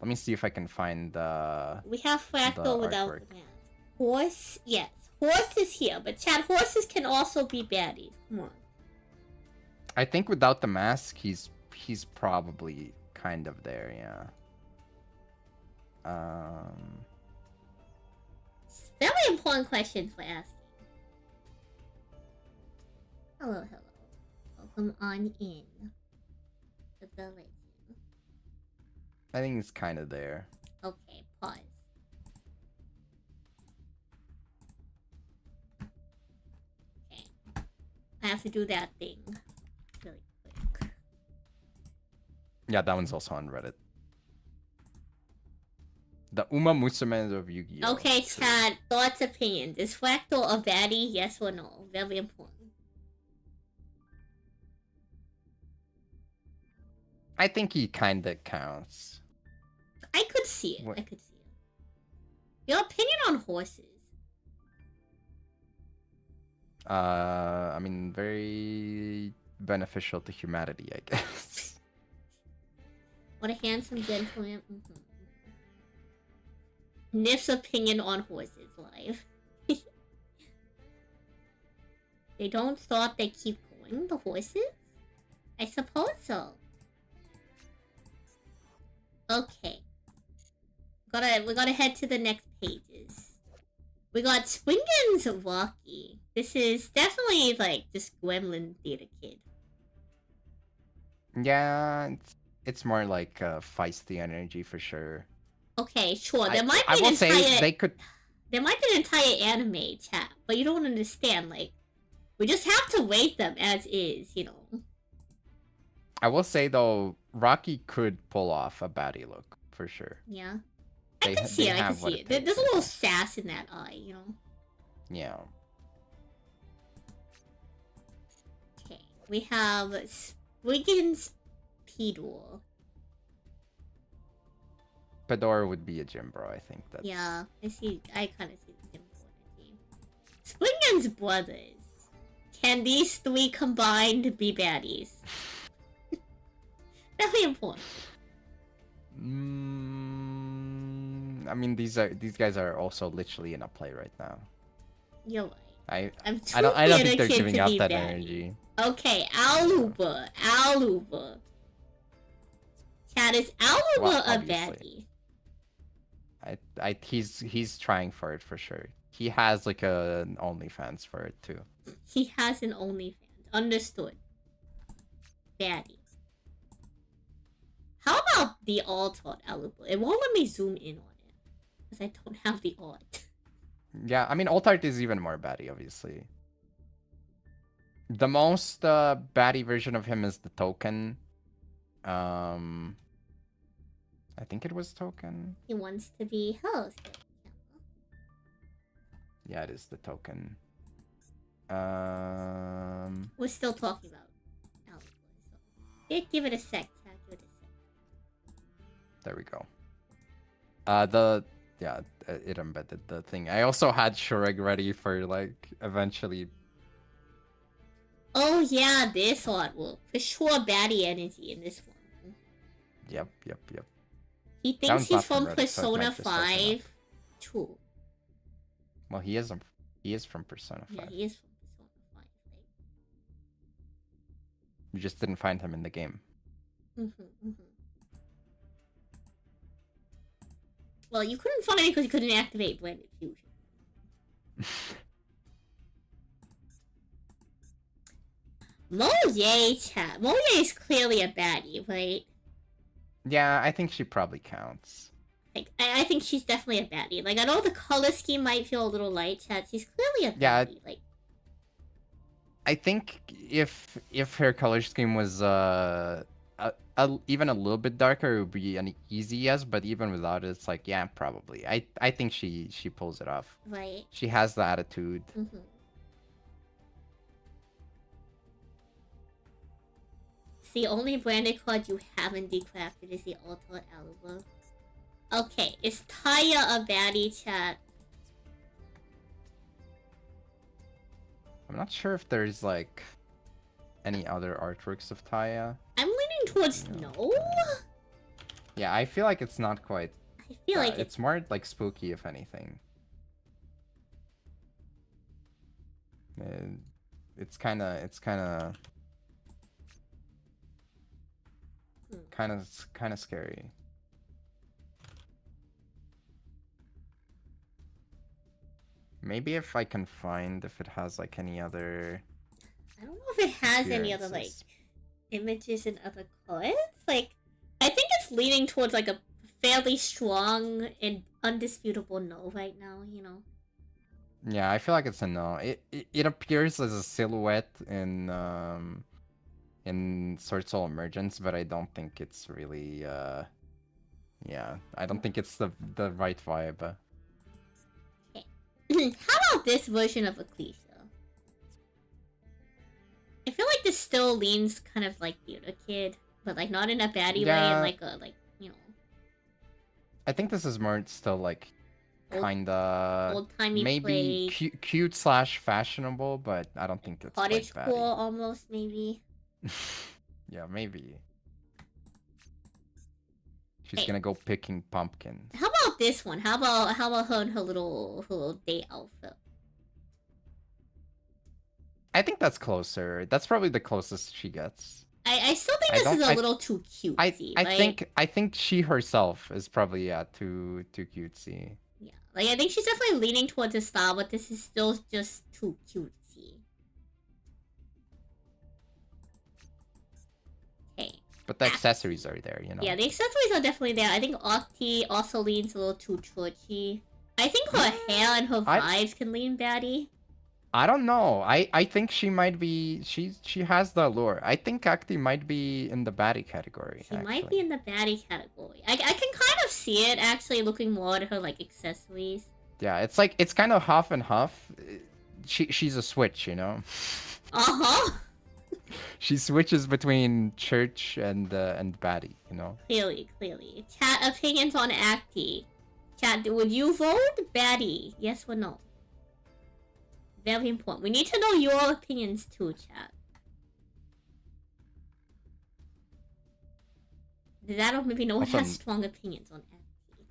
Let me see if I can find We have Fractal without artwork. the mask. Horse, yes. Horse is here, but Chad, horses can also be baddies. Come on. I think without the mask, he's probably kind of there, yeah. Very important questions for asking. Hello, hello. Welcome on in to the legend. I think it's kind of there. Okay, pause. Okay. I have to do that thing really quick. Yeah, that one's also on Reddit. The Uma Musume of Yu-Gi-Oh! Okay, Chad, thoughts, opinions. Is Fractal a baddie, yes or no? Very important. I think he kind of counts. I could see it. What? I could see it. Your opinion on horses? I mean, very beneficial to humanity, I guess. What a handsome gentleman. Nif's opinion on horses live. They don't stop, they keep going, the horses? I suppose so. Okay. We gotta head to the next pages. We got Swingen's Rocky. This is definitely like this gremlin theater kid. Yeah, it's more like feisty energy for sure. Okay, sure. There might I be will an say entire they could. there might be an entire anime chat, but you don't understand. Like, we just have to rate them as is, you know. I will say though, Rocky could pull off a baddie look for sure. Yeah. I can see it, I can see it. There's a little sass in that eye, you know? Yeah. Okay. We have Swiggins Pedor. Fedor would be a gym bro, I think. That's... Yeah, I kind of see the gym bro team. Swingen's brothers. Can these three combined be baddies? Very important. I mean, these guys are also literally in a play right now. You're right. I don't think they're giving out that baddie. energy. Okay, Aluba. Cat, is Aluba Well, a obviously. baddie? He's trying for it for sure. He has like an OnlyFans for it too. He has an OnlyFans. Understood. Baddie. How about the alt on Aluba? It won't let me zoom in on it. Because I don't have the alt. Yeah, I mean, alt art is even more baddie, obviously. The most baddie version of him is the token. I think it was token. He wants to be host. Yeah, it is the token. We're still talking about Aluba. So. Give it a sec, Cat. Give it a sec. There we go. It embedded the thing. I also had Shureg ready for like eventually. Oh yeah, this artwork. For sure baddie energy in this one. Yep. He thinks he's from Reddit, so it Persona might just open up. 5 too. Well, he is from Persona 5. Yeah, he is from Persona 5, right? You just didn't find him in the game. Well, you couldn't find it because you couldn't activate Blended Fusion. Moye chat. Moye is clearly a baddie, right? Yeah, I think she probably counts. Like, I think she's definitely a baddie. Like, I know the color scheme might feel a little light, chat. She's clearly a baddie. Yeah. Like, I think if her color scheme was even a little bit darker, it would be an easy yes. But even without it, it's like, yeah, probably. I think she pulls it off. right. She has the attitude. It's the only branded card you haven't decrafted is the Ultra Aluba. Okay, is Taya a baddie, chat? I'm not sure if there's like any other artworks of Taya. I'm leaning towards No. no. Yeah, I feel like it's not quite. I feel like It's more like spooky, if anything. It's kind of scary. Maybe if I can find if it has like any other. I don't know if it has any other like appearances. images in other cards. Like, I think it's leaning towards like a fairly strong and undisputable no right now. You know. Yeah, I feel like it's a no. It appears as a silhouette in Sword Soul Emergence, but I don't think it's really yeah, I don't think it's the right vibe. How about this version of Ecclesia? I feel like this still leans kind of like Theater Kid, but like not in a baddie way, Yeah. and like a you know I think this is more still like Old- kinda old-timey maybe play, cute slash fashionable, but I don't think it's cottage quite core baddie. almost maybe. Yeah, maybe. She's Hey. gonna go picking pumpkins. How about this one? How about her and her little date outfit? I think that's closer. That's probably the closest she gets. I still think I this is don't- a little too cutesy. I think she herself is probably too cutesy. Yeah, like I think she's definitely leaning towards this style, but this is still just too cutesy. Okay. But the accessories are there, you know. Yeah, the accessories are definitely there. I think Octi also leans a little too churchy. I think her hair and her vibes can lean baddie. I don't know. I think she might be. She has the allure. I think Acti might be in the baddie category. She might be in the baddie category. I can kind of see it actually looking more at her like accessories. Yeah, it's like it's kind of half and half. She's a switch, you know. Uh-huh. She switches between church and baddie, you know. Clearly. Chat opinions on Acti. Chat, would you vote baddie? Yes or no? Very important. We need to know your opinions too, chat. I don't maybe no one Also, has strong opinions on Acti.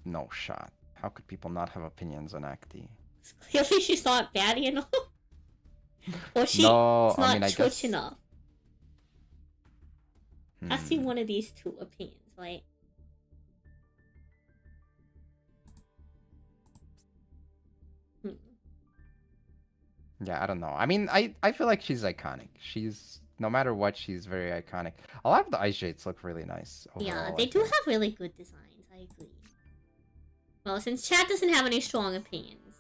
No shot. How could people not have opinions on Acti? Clearly she's not baddie enough. Or she's No, not I mean, I church guess. enough. I see one of these two opinions, right? Yeah, I don't know. I mean, I feel like she's iconic. She's no matter what, she's very iconic. A lot of the ice shades look really nice. Yeah, overall, they I do think. have really good designs, I agree. Well, since chat doesn't have any strong opinions,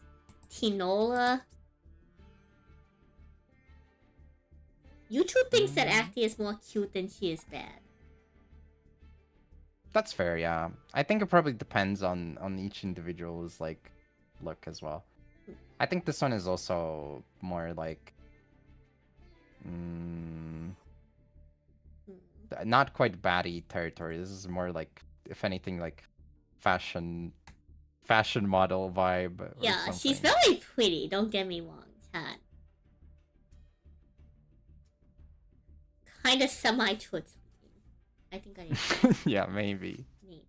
Tinola. YouTube thinks that Acti is more cute than she is bad. That's fair, yeah. I think it probably depends on each individual's like look as well. I think this one is also more like not quite baddie territory. This is more like, if anything, like fashion model vibe. Or Yeah, she's something. very pretty, don't get me wrong, chat. Kind of semi-truth. I think I need Yeah, maybe. maybe.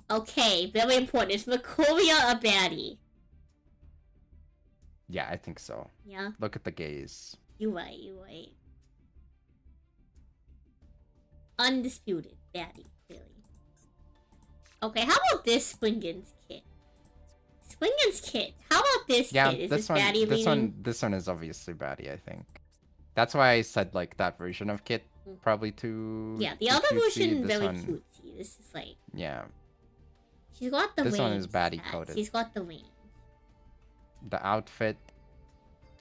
Okay, very important. Is Makoria a baddie? Yeah, I think so. Yeah? Look at the gaze. You're right. Undisputed baddie, clearly. Okay, how about this Springen's kit? Springen's kit. How about this Yeah, kit? Is this this one. baddie leaning? This one is obviously baddie. I think. That's why I said like that version of Kit probably too. Yeah, the too other cutesy. version This very one, cutesy. This is like Yeah, she's got the This range. one is baddie chat. coded. She's got the range. the outfit,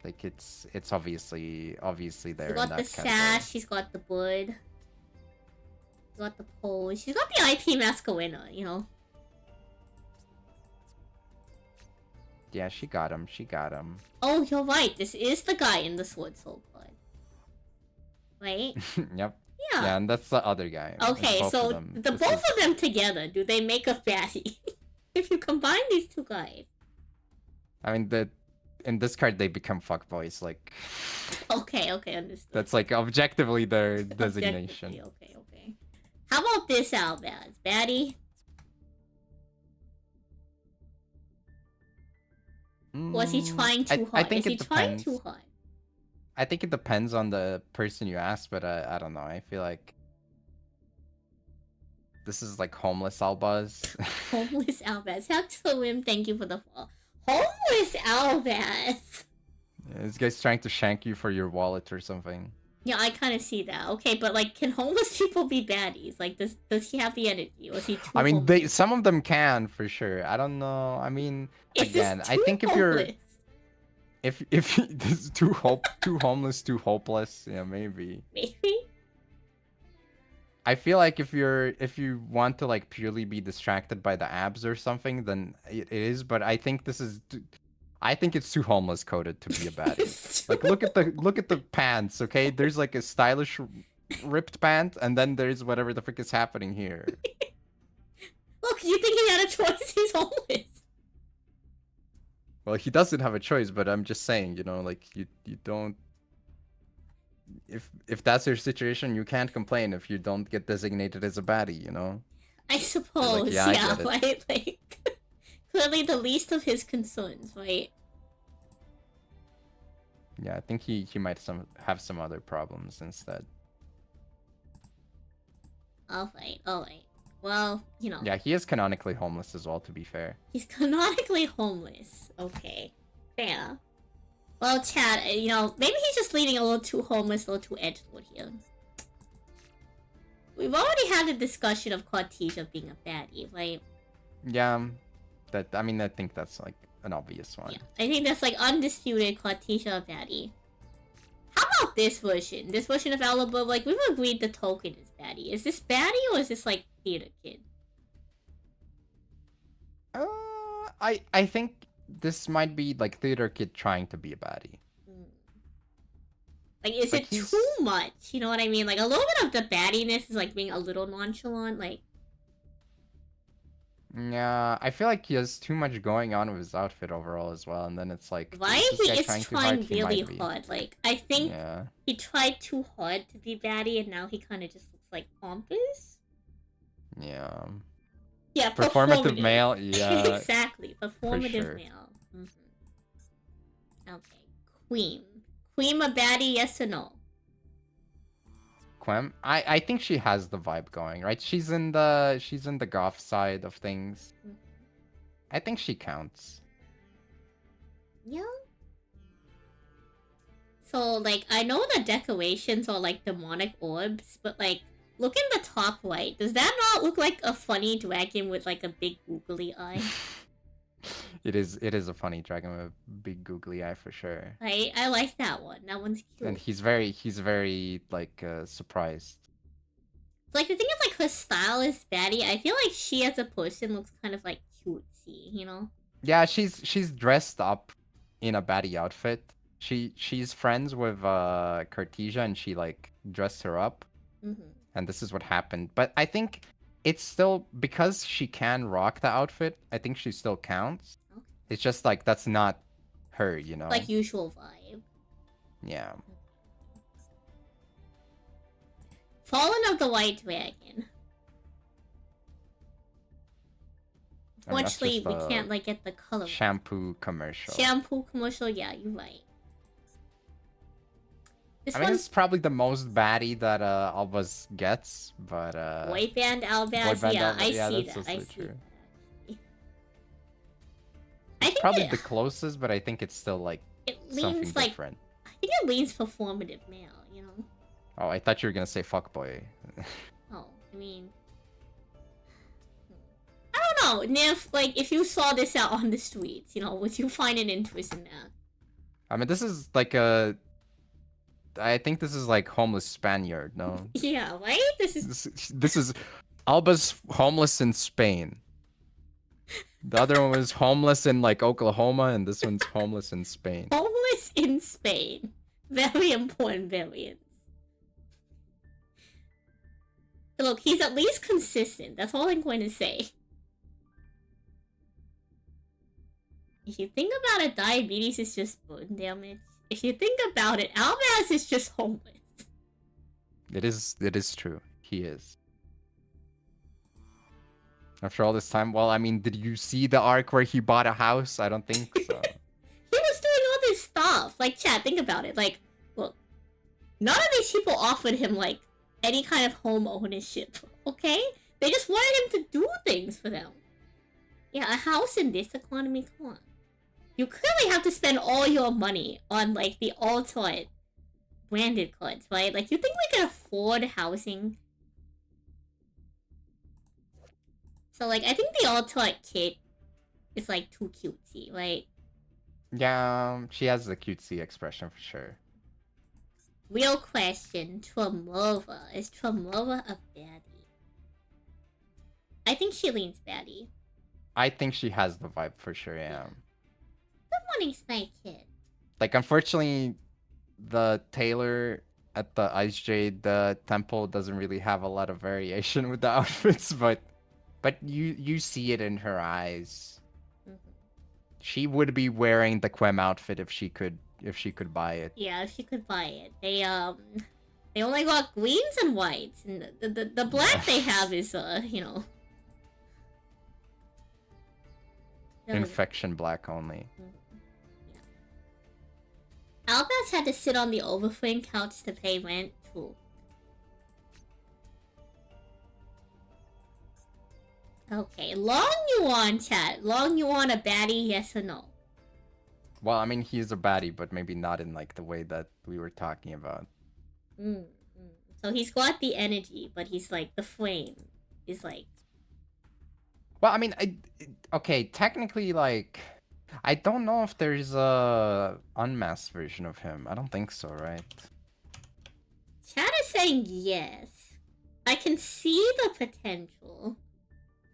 like it's obviously there She's in got that the category. sash. She's got the bud. She's got the pose. She's got the IP Masquerena. You know. Yeah, she got him. Oh, you're right. This is the guy in the Sword Soul Blood. Right? Yep. Yeah. Yeah, and that's the other guy. It's Okay, both so of them. the This both is- of them together, do they make a baddie? If you combine these two guys. I mean, in this card they become fuckboys. Like Okay, understood. that's like objectively their designation. Objectively, okay. How about this Albaz? Baddie? Was he trying too hard? I think Is it he trying depends. too hard? I think it depends on the person you ask, but I don't know. I feel like this is like homeless Albaz. Homeless Albaz. Him, thank you for the fall. Homeless Albaz! This guy's trying to shank you for your wallet or something. Yeah, I kind of see that. Okay, but like, can homeless people be baddies? Like, does he have the energy? Or is he too I mean, homeless? some of them can for sure. I don't know. I mean, Is again, this I too think if homeless? if this is too homeless, too hopeless, yeah, maybe. Maybe. I feel like if you want to like purely be distracted by the abs or something, then it is. But I think I think it's too homeless coded to be a baddie. Like look at the pants, okay? There's like a stylish ripped pant, and then there's whatever the frick is happening here. Look, you think he had a choice? He's homeless. Well, he doesn't have a choice, but I'm just saying, like you don't. If that's your situation, you can't complain if you don't get designated as a baddie, I suppose, like, yeah, I yeah, get it. right? Like, clearly the least of his concerns, right? Yeah, I think he might have some other problems instead. Alright. Well, Yeah, he is canonically homeless as well, to be fair. he's canonically homeless. Okay. Fair. Well, Chad, maybe he's just leading a little too homeless, a little too edgelord here. We've already had a discussion of Cortesia being a baddie, right? Yeah, I think that's like an obvious one. Yeah, I think that's like undisputed Cortesia a baddie. How about this version? This version of Alabama, like, we've agreed the token is baddie. Is this baddie or is this like theater kid? I think this might be like theater kid trying to be a baddie. Like, is Like, it he's- too much? You know what I mean? Like, a little bit of the baddiness is like being a little nonchalant. Like, Yeah, I feel like he has too much going on with his outfit overall as well, and then it's like, why this he guy is too trying He really might be. hard. Like, I think Yeah, he tried too hard to be baddie, and now he kind of just looks like pompous. yeah. Yeah, Performative male, yeah. Exactly, performative sure. male. Okay, Queen a baddie? Yes or no? Quem, I think she has the vibe going, right? She's in the goth side of things. I think she counts. Yeah. So, like, I know the decorations are like demonic orbs, but like, look in the top right. Does that not look like a funny dragon with like a big googly eye? It is a funny dragon with a big googly eye for sure. Right? I like that one. That one's cute. And he's very like surprised. Like, the thing is, like, her style is baddie. I feel like she as a person looks kind of like cutesy, you know? Yeah, she's dressed up in a baddie outfit. She's friends with Cartesia, and she like dressed her up. And this is what happened. But I think it's still, because she can rock the outfit, I think she still counts. Okay. It's just like that's not her, Like, usual vibe. Yeah. Fallen of the White Dragon. I mean, that's Fortunately, just we a can't, like, get the color. shampoo commercial. Shampoo commercial, yeah, you're right. This I mean, one's it's probably the most baddie that Albaz gets, but boy band Albaz. Boy band Yeah, Albaz, I yeah, see that's that. also I see true. that. I think probably it, the closest, but I think it's still like it something leans like different. I think it leans performative male. You know. Oh, I thought you were gonna say fuckboy. Oh, I mean, I don't know, Nif. Like, if you saw this out on the streets, would you find an interest in that? I mean, this is like I think this is like homeless Spaniard, no? Yeah, right. This is This is Alba's homeless in Spain. The other one was homeless in like Oklahoma, and this one's homeless in Spain. homeless in Spain. Very important variance. Look, he's at least consistent. That's all I'm going to say. If you think about it, diabetes is just bone damage. If you think about it, Albaz is just homeless. It is true. He is. After all this time, well, I mean, did you see the arc where he bought a house? I don't think so. He was doing all this stuff. Like, chat, think about it. Like, look, none of these people offered him, like, any kind of home ownership, okay? They just wanted him to do things for them. Yeah, a house in this economy, come on. You clearly have to spend all your money on, like, the ultimate branded cards, right? Like, you think we can afford housing? So, like, I think the ultimate kit is, like, too cutesy, right? Yeah, she has the cutesy expression for sure. Real question, Tromova. Is Tromova a baddie? I think she leans baddie. I think she has the vibe for sure, yeah. Good morning, Snake Kid. Like, unfortunately, the tailor at the Ice Jade temple doesn't really have a lot of variation with the outfits, but you see it in her eyes. Mm-hmm. She would be wearing the Quem outfit if she could buy it. Yeah, if she could buy it. They only got greens and whites, and the black they have is you know. Infection black only. Yeah. Albaz had to sit on the overframe couch to pay rent too. Okay, Long Yuan chat. Long Yuan a baddie, yes or no? Well, I mean, he's a baddie, but maybe not in like the way that we were talking about. So he's got the energy, but he's like the flame is like. Well, I mean, okay, technically, like, I don't know if there's a unmasked version of him. I don't think so, right? Chat is saying yes. I can see the potential.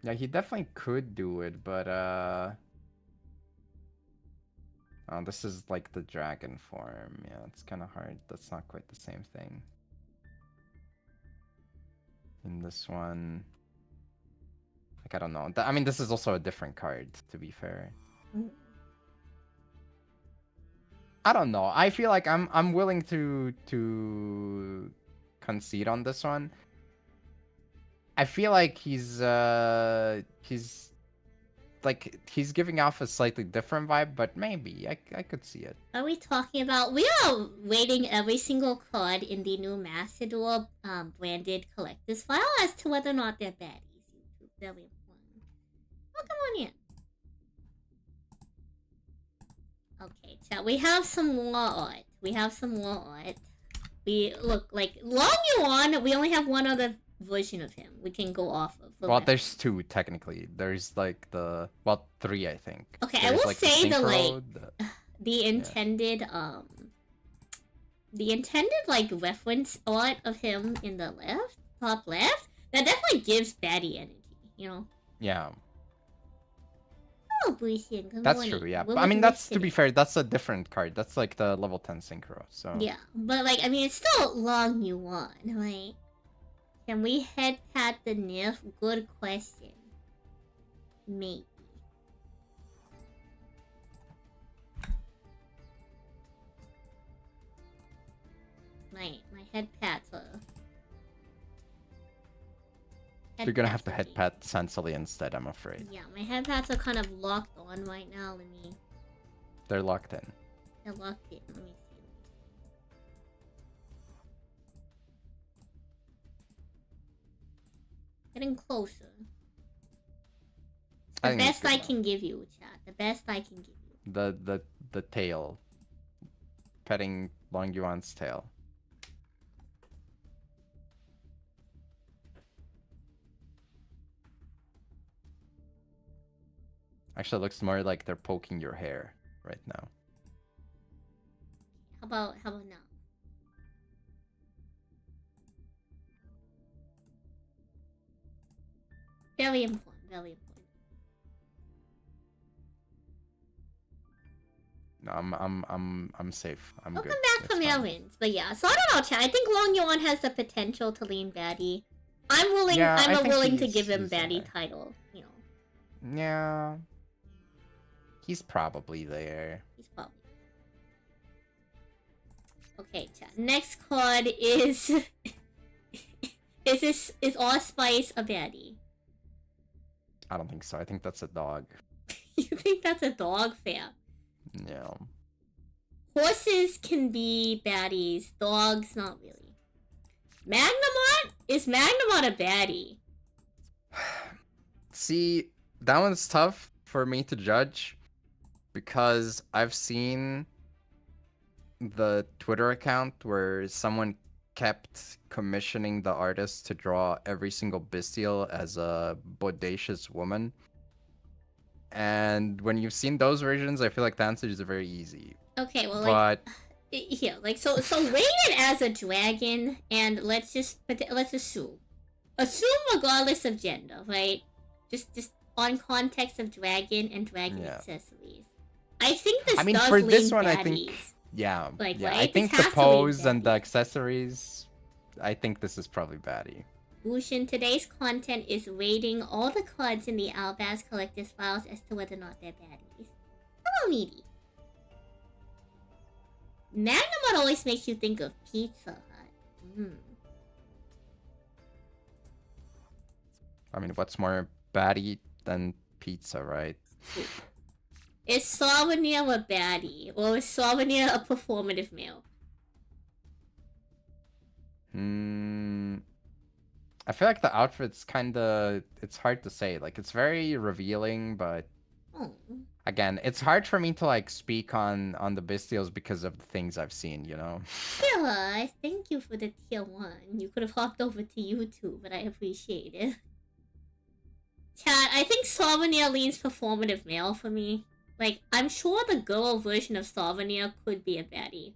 Yeah, he definitely could do it, but oh, this is like the dragon form. Yeah, it's kind of hard. That's not quite the same thing. In this one, like, I don't know. I mean, this is also a different card, to be fair. I don't know. I feel like I'm willing to concede on this one. I feel like he's giving off a slightly different vibe, but maybe I could see it. Are we talking about? We are rating every single card in the new Macedor branded collector's file as to whether or not they're baddies. YouTube, very important. Welcome on in. Okay, chat. We have some more art. We look like Long Yuan. We only have one other version of him we can go off of. Well, there's two technically. There's like three, I think. Okay, there's, I will like, say the intended like reference art of him in the top left, that definitely gives baddie energy, you know? Yeah. Oh, Buishin, good That's morning. true, yeah. But, I mean, that's, to be fair, that's a different card. That's like the level 10 synchro, so... Yeah, but like, I mean, it's still Long Yuan, right? Can we head pat the Nif? Good question. Maybe. My head pats are... You're gonna have to head pat Sansali instead, I'm afraid. Yeah, my head pats are kind of locked on right now. Let me... They're locked in. They're locked in. Let me see. Getting closer. The best I can give you, chat. The best I can give you. The tail. Petting Long Yuan's tail. Actually, it looks more like they're poking your hair right now. How about now? Very important, very important. No, I'm safe. I'm Welcome good. back from Elvin's, but yeah. So I don't know, chat. I think Long Yuan has the potential to lean baddie. I'm willing. Yeah, I'm willing to give him baddie title. You know. Yeah. He's probably there. He's probably. Okay, chat. Next card is is Allspice a baddie? I don't think so. I think that's a dog. You think that's a dog? Fair. Yeah. Horses can be baddies. Dogs, not really. Magnamon? Is Magnamon a baddie? See, that one's tough for me to judge because I've seen the Twitter account where someone kept commissioning the artist to draw every single bestial as a bodacious woman. And when you've seen those versions, I feel like the answer is very easy. Okay, well, But here, so rate it as a dragon, and let's assume regardless of gender, right? Just on context of dragon and dragon accessories. I think this. I mean, does for lean this one, baddies. I think yeah, Like, yeah. right? I think This the has to lean pose and the baddie. accessories. I think this is probably baddie. Bushin, today's content is rating all the cards in the Albaz Collector's files as to whether or not they're baddies. Hello, Needy. Magnamon always makes you think of Pizza Hut. I mean, what's more baddie than pizza, right? Is Savanir a baddie? Or is Savanir a performative male? I feel like the outfit's kinda... It's hard to say. Like, it's very revealing, but... Again, it's hard for me to, like, speak on the bestials because of the things I've seen, you know? Killa, thank you for the tier 1. You could have hopped over to YouTube, but I appreciate it. Chat, I think Savanir leans performative male for me. Like, I'm sure the girl version of Savanir could be a baddie.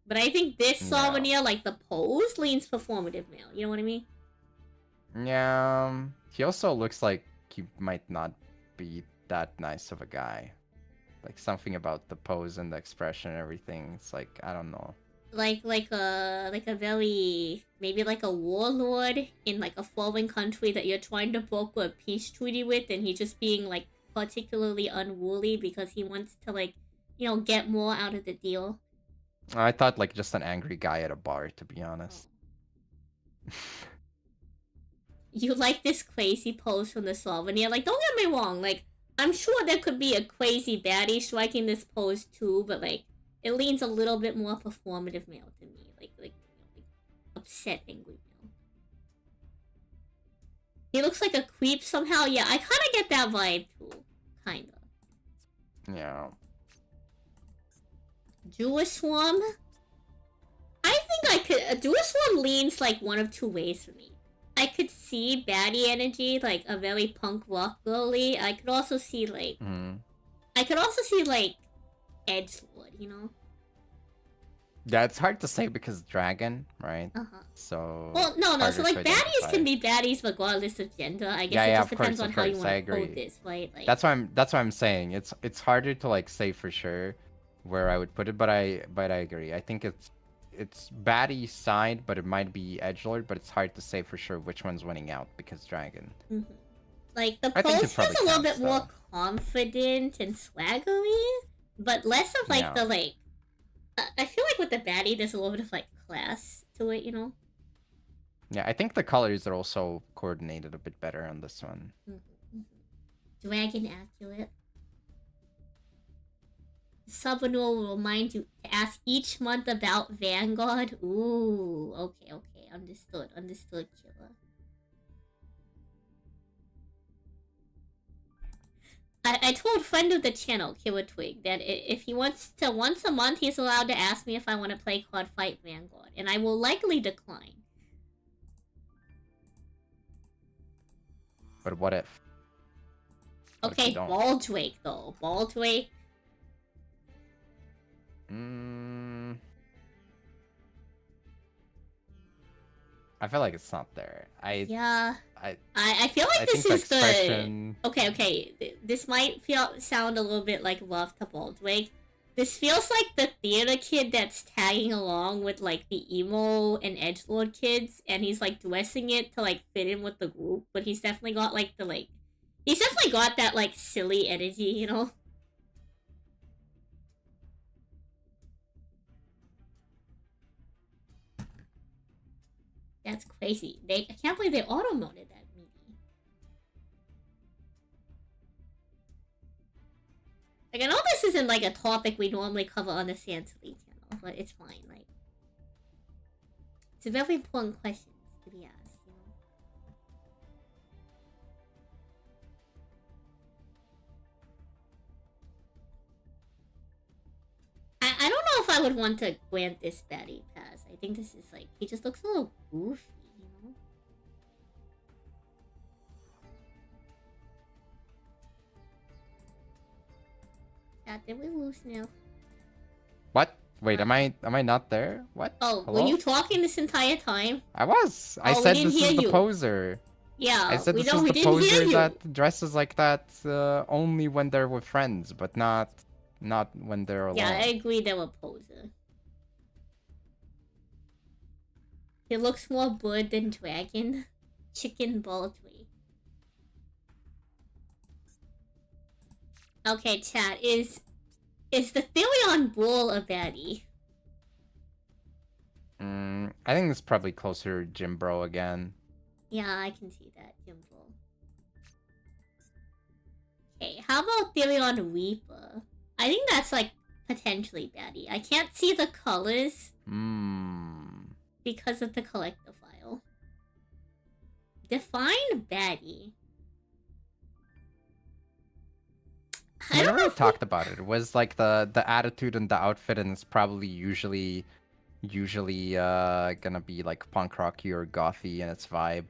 But I think this Savanir, like the pose, leans performative male. You know what I mean? Yeah. He also looks like he might not be that nice of a guy. Like, something about the pose and the expression and everything. It's like, I don't know. Like a very, maybe like a warlord in like a foreign country that you're trying to broker a peace treaty with, and he's just being like particularly unruly because he wants to, like, you know, get more out of the deal. I thought like just an angry guy at a bar, to be honest. You like this crazy pose from the Savanir? Like, don't get me wrong, like, I'm sure there could be a crazy baddie striking this pose too, but like, it leans a little bit more performative male to me. Like upset angry male. He looks like a creep somehow. Yeah, I kind of get that vibe too. Kinda. Yeah. Jewish Swarm? I think I could... Jewish Swarm leans like one of two ways for me. I could see baddie energy, like a very punk rock girly. I could also see like... I could also see like edgelord, you know? Yeah, it's hard to say because dragon, right? So... Well, no, so like baddies identify. can be baddies regardless of gender. I guess it just depends on how you want to code this, right? Like... That's why I'm saying it's harder to like say for sure where I would put it, but I agree. I think it's baddie side, but it might be edgelord, but it's hard to say for sure which one's winning out because dragon. Like the pose feels a little bit more confident and swaggery, but less of like the like. I feel like with the baddie, there's a little bit of like class to it, you know. Yeah, I think the colors are also coordinated a bit better on this one. Dragon accurate. Subanul will remind you to ask each month about Vanguard. Ooh, okay. Understood, Killer. I told friend of the channel, Killer Twig, that if he wants to, once a month, he's allowed to ask me if I want to play Card Fight Vanguard, and I will likely decline. But what if? Okay, Baldwake, though. Baldwake. I feel like it's not there. I feel like this is expression... the... Okay. This might sound a little bit like love to Baldwake. This feels like the theater kid that's tagging along with, like, the emo and edgelord kids, and he's, like, dressing it to, like, fit in with the group, but he's definitely got, like, the, like... He's definitely got that, like, silly energy, you know? That's crazy. I can't believe they auto-modded that movie. Like, I know this isn't like a topic we normally cover on the Santily channel, but it's fine. Like, it's a very important question to be asked, you know? I don't know if I would want to grant this baddie pass. I think this is like, he just looks a little goofy, you know? Yeah, did we lose now? What? Wait, am I not there? What? Oh, Hello? were you talking this entire time? I was. I Oh, we said didn't this hear is the you. poser. Yeah, I said this is we the didn't hear poser you. that dresses like that only when they're with friends, but not when they're alone. Yeah, I agree they were poser. He looks more bird than dragon. Chicken Baldry. Okay, chat, is the Therion Bull a baddie? I think it's probably closer Jim Bro again. Yeah, I can see that, Jim Bull. Okay, how about Therion Reaper? I think that's like potentially baddie. I can't see the colors because of the collector file. Define baddie. I don't know. We talked about it. It was like the attitude and the outfit, and it's probably usually gonna be like punk rocky or gothy in its vibe.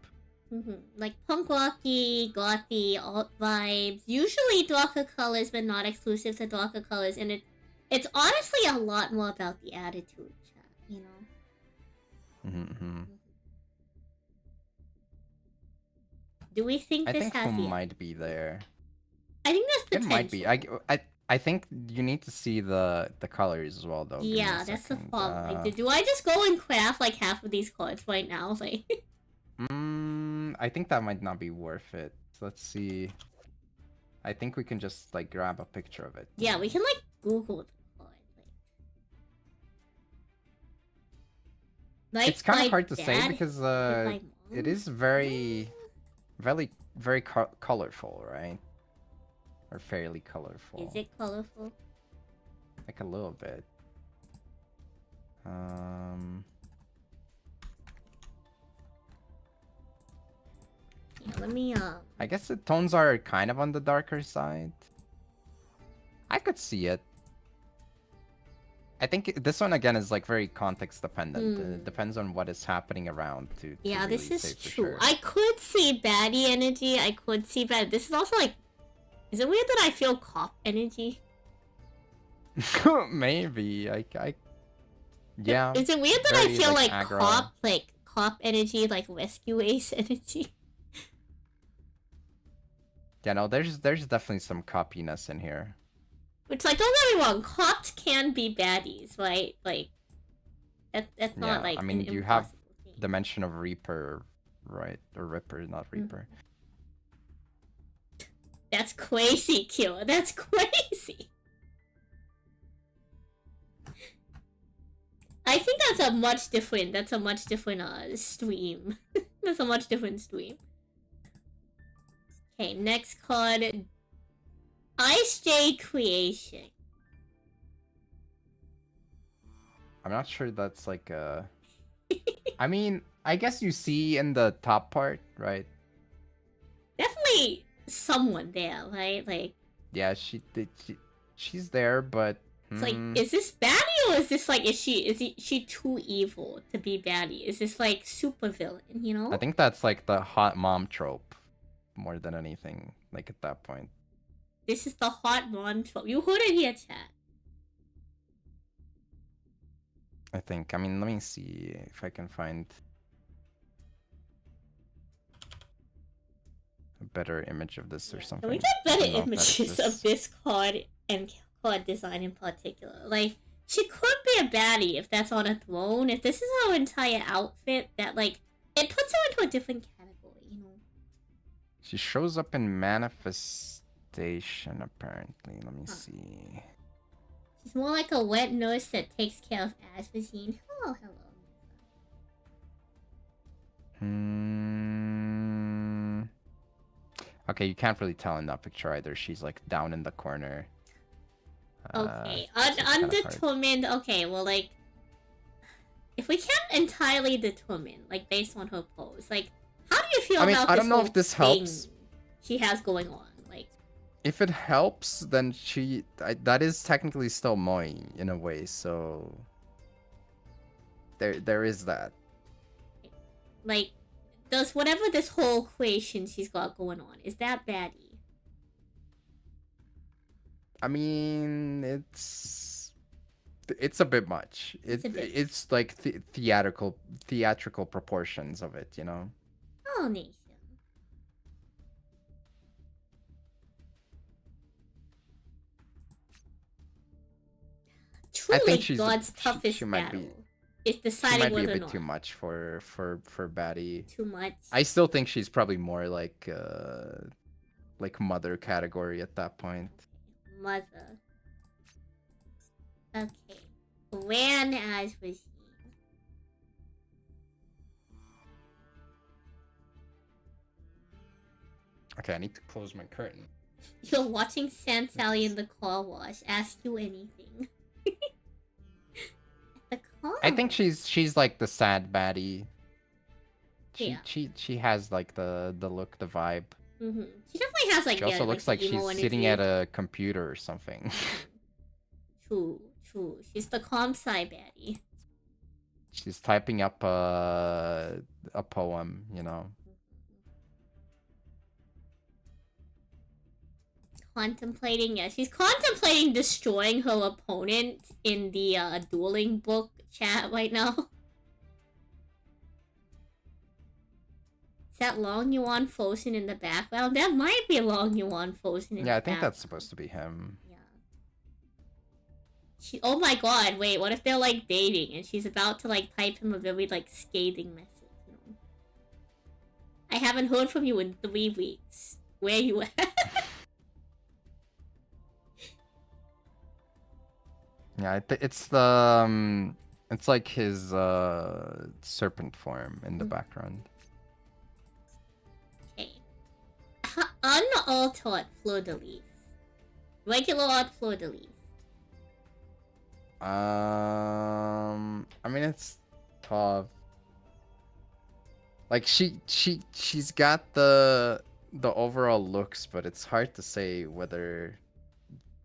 Like punk rocky, gothy, alt vibes. Usually darker colors, but not exclusive to darker colors. And it's honestly a lot more about the attitude, chat, you know? Do we think this has Who the... might be there. I think there's It potential. might be. I think you need to see the colors as well, though. Give me a Yeah, that's the second. problem. Like, do I just go and craft like half of these cards right now? Like, I think that might not be worth it. Let's see. I think we can just like grab a picture of it. yeah, we can like Google the card. Like It's kind my of hard to say dad because with my mom? it is very colorful, right? Or fairly colorful. Is it colorful? Like a little bit. Yeah, let me I guess the tones are kind of on the darker side. I could see it. I think this one again is like very context dependent. It depends on what is happening around to yeah, really this is say for true. sure. I could see baddie energy. I could see bad. This is also like, is it weird that I feel cop energy? Maybe yeah. Is it weird that I very, feel like, like aggro. cop energy, like rescue ace energy? Yeah, no, there's definitely some copiness in here. Which, like, don't get me wrong, cops can be baddies, right? Like, that's not like. I mean, an you have impossible thing. Dimension of Reaper, right? Or Ripper, not Reaper. That's crazy, Kira. That's crazy. I think that's a much different. Stream. That's a much different stream. Okay, next card. Ice J Creation. I'm not sure that's like a... I mean, I guess you see in the top part, right? Definitely someone there, right? Like... Yeah, she's there, but... It's like, is this baddie or is this like, is she too evil to be baddie? Is this like super villain, you know? I think that's like the hot mom trope more than anything, like at that point. This is the hot mom trope. You heard it here, chat. I think. I mean, let me see if I can find a better image of this or something. Can we get better I don't know if that images of exists. this card and card design in particular? Like, she could be a baddie if that's on a throne. If this is her entire outfit, that like, it puts her into a different category, you know? She shows up in manifestation, apparently. Let me see. She's more like a wet nurse that takes care of Asphazine. Oh, hello. Hmm. Okay, you can't really tell in that picture either. She's like down in the corner. Okay, So it's kinda hard. undetermined. Okay, well, like, if we can't entirely determine, like, based on her pose, like, how do you feel I mean, about I this don't know whole if this thing helps. she has going on? Like, If it helps, then that is technically still Moi in a way. So there is that. like, does whatever this whole creation she's got going on, is that baddie? I mean, it's a bit much. It's a bit. It's like theatrical proportions of it, you know. Oh, nation. I Truly, think God's toughest she might battle be is she deciding might be a whether or bit not. too much for baddie. Too much. I still think she's probably more like mother category at that point. Mother. Okay. Ran as regime. Okay, I need to close my curtain. You're watching Sam Sally in the car wash. Ask you anything. At the car. I think she's like the sad baddie. Yeah. She has like the look, the vibe. Mm-hmm. She definitely has like. She also yeah, looks like like the emo she's sitting energy. at a computer or something. True. She's the calm side baddie. She's typing up a poem, you know. Contemplating, yeah, she's contemplating destroying her opponent in the dueling book chat right now. Is that Long Yuan Fosun in the background? That might be Long Yuan Fosun in the background. Yeah, I think that's supposed to be him. Yeah. Oh my god, wait, what if they're like dating and she's about to like type him a very like scathing message, you know? I haven't heard from you in 3 weeks. Where you at? Yeah, it's the it's like his serpent form in the background. Okay. Unaltered fleur de lis. Regular art fleur de lis. I mean it's tough. Like she's got the overall looks, but it's hard to say whether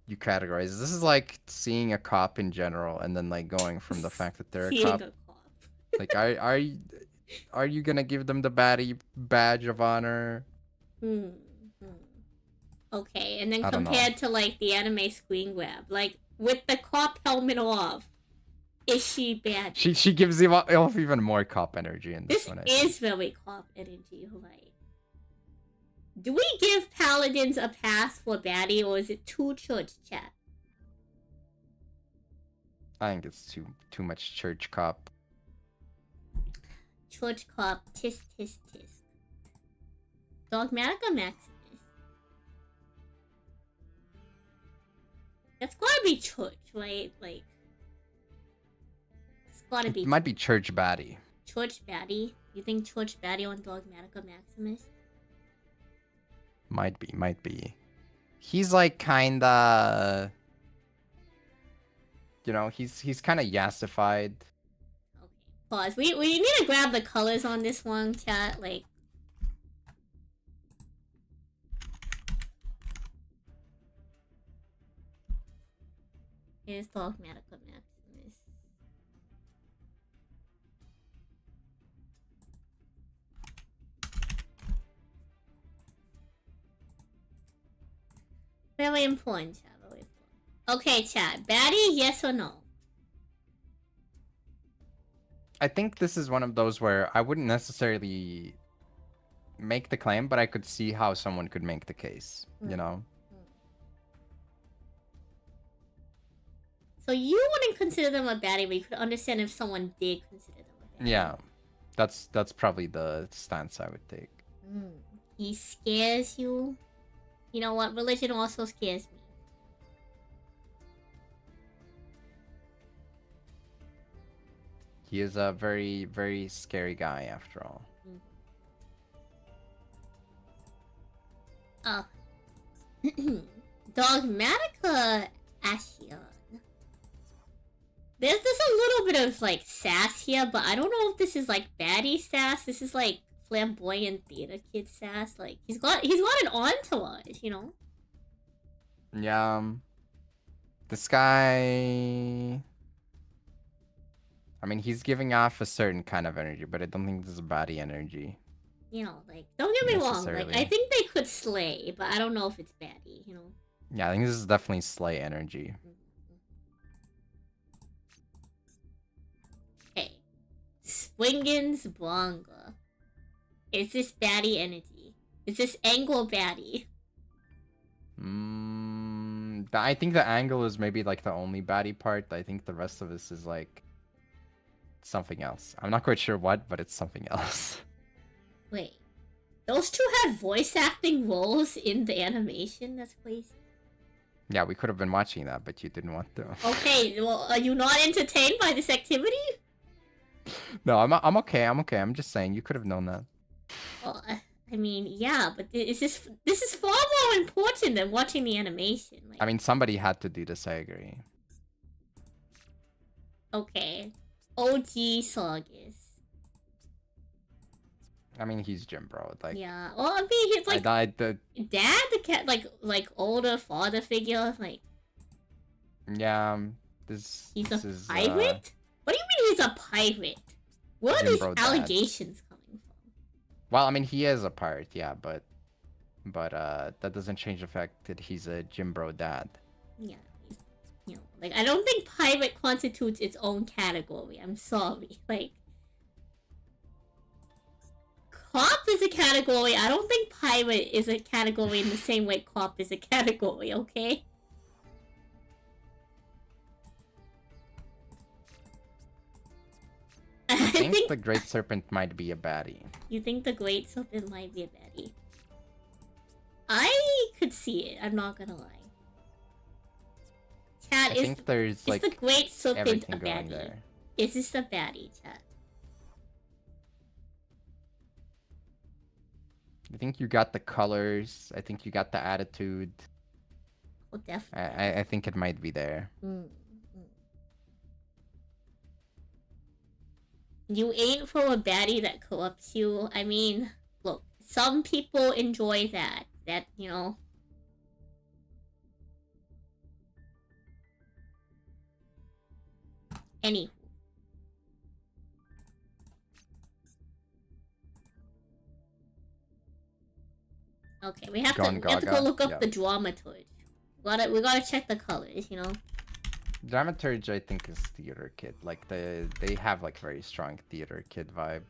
you categorize. This is like seeing a cop in general, and then like going from the fact that they're a cop. Like, are you gonna give them the baddie badge of honor? Okay, and then compared to like the anime screen grab, like with the cop helmet off, is she bad? She gives him off even more cop energy in this one. This is very cop energy, right? Do we give paladins a pass for baddie, or is it too church chat? I think it's too much church cop. Church cop, tisk tisk tisk. Dogmatica Maximus. That's gotta be church, right? Like, it's gotta be. It might be church baddie. Church baddie? You think church baddie on Dogmatica Maximus? Might be. He's like kinda, you know, he's kinda yassified. Okay. Pause. We need to grab the colors on this one, chat. Like, here's Dogmatica Maximus. Very important, chat. Very important. Okay, chat. Baddie, yes or no? I think this is one of those where I wouldn't necessarily make the claim, but I could see how someone could make the case, you know? So you wouldn't consider them a baddie, but you could understand if someone did consider them a baddie. Yeah. That's probably the stance I would take. He scares you. You know what? Religion also scares me. He is a very, very scary guy after all. Oh. Dogmatica Ashion. There's a little bit of like sass here, but I don't know if this is like baddie sass. This is like flamboyant theater kid sass. Like he's got an entourage, you know. Yeah. This guy. I mean, he's giving off a certain kind of energy, but I don't think this is body energy. You know, like don't get me wrong. Like Necessarily. I think they could slay, but I don't know if it's baddie. You know. Yeah, I think this is definitely slay energy. Okay, Swingin's Blanca. Is this baddie energy? Is this angle baddie? I think the angle is maybe like the only baddie part. I think the rest of this is like something else. I'm not quite sure what, but it's something else. Wait, those two had voice acting roles in the animation? That's crazy. Yeah, we could have been watching that, but you didn't want to. Okay, well, are you not entertained by this activity? No, I'm okay. I'm okay. I'm just saying you could have known that. Well, I mean, yeah, but this is far more important than watching the animation. Like, I mean, somebody had to do this. I agree. okay, OG Saugus. I mean, he's Jim Bro. Like, Yeah, well, I mean, he's like the dad, the cat, like older father figure. Like, yeah. He's a is, pirate. What do you mean he's a pirate? Where are Jim these Bro dad. allegations coming from? Well, I mean, he is a pirate, yeah, but that doesn't change the fact that he's a Jim Bro dad. Yeah, you know, like I don't think pirate constitutes its own category. I'm sorry, like. Cop is a category. I don't think pirate is a category in the same way cop is a category, okay? I think the Great Serpent might be a baddie. You think the Great Serpent might be a baddie? I could see it, I'm not gonna lie. Chat, I think there's like the Great Serpent a everything going baddie? there. Is this a baddie, chat? I think you got the colors. I think you got the attitude. Oh, definitely. I think it might be there. You ain't for a baddie that corrupts you. I mean, look, some people enjoy that. That, you know. Anywho. Okay, we have to go look up the dramaturge. We gotta check the colors, you know. Dramaturge, I think, is theater kid. Like they have like very strong theater kid vibe.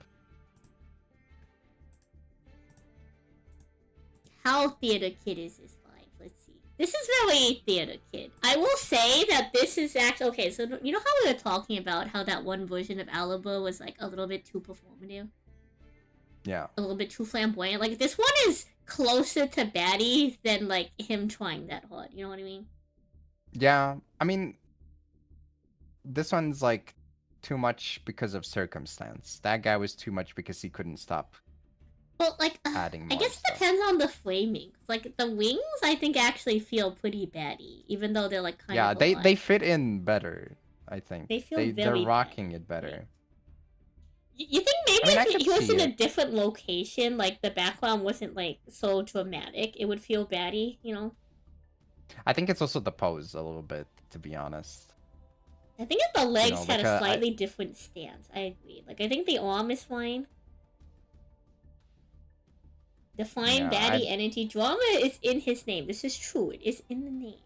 How theater kid is this vibe? Let's see. This is very theater kid. I will say that this is actually okay. So you know how we were talking about how that one version of Alaba was like a little bit too performative. Yeah. A little bit too flamboyant. Like this one is closer to baddie than like him trying that hard. You know what I mean? Yeah. I mean, this one's like too much because of circumstance. That guy was too much because he couldn't stop. Well, like adding more I guess stuff. it depends on the framing. Like the wings, I think actually feel pretty baddie, even though they're like kind of. Yeah, they fit in better. I think they feel they're very rocking baddie. it better. You think maybe I mean, if he was in a it. different location, like the background wasn't like so dramatic, it would feel baddie, you know? I think it's also the pose a little bit, to be honest. I think if the legs had like a slightly different stance, I agree. Like I think the arm is fine. Define baddie energy. Drama is in his name. This is true. It is in the name.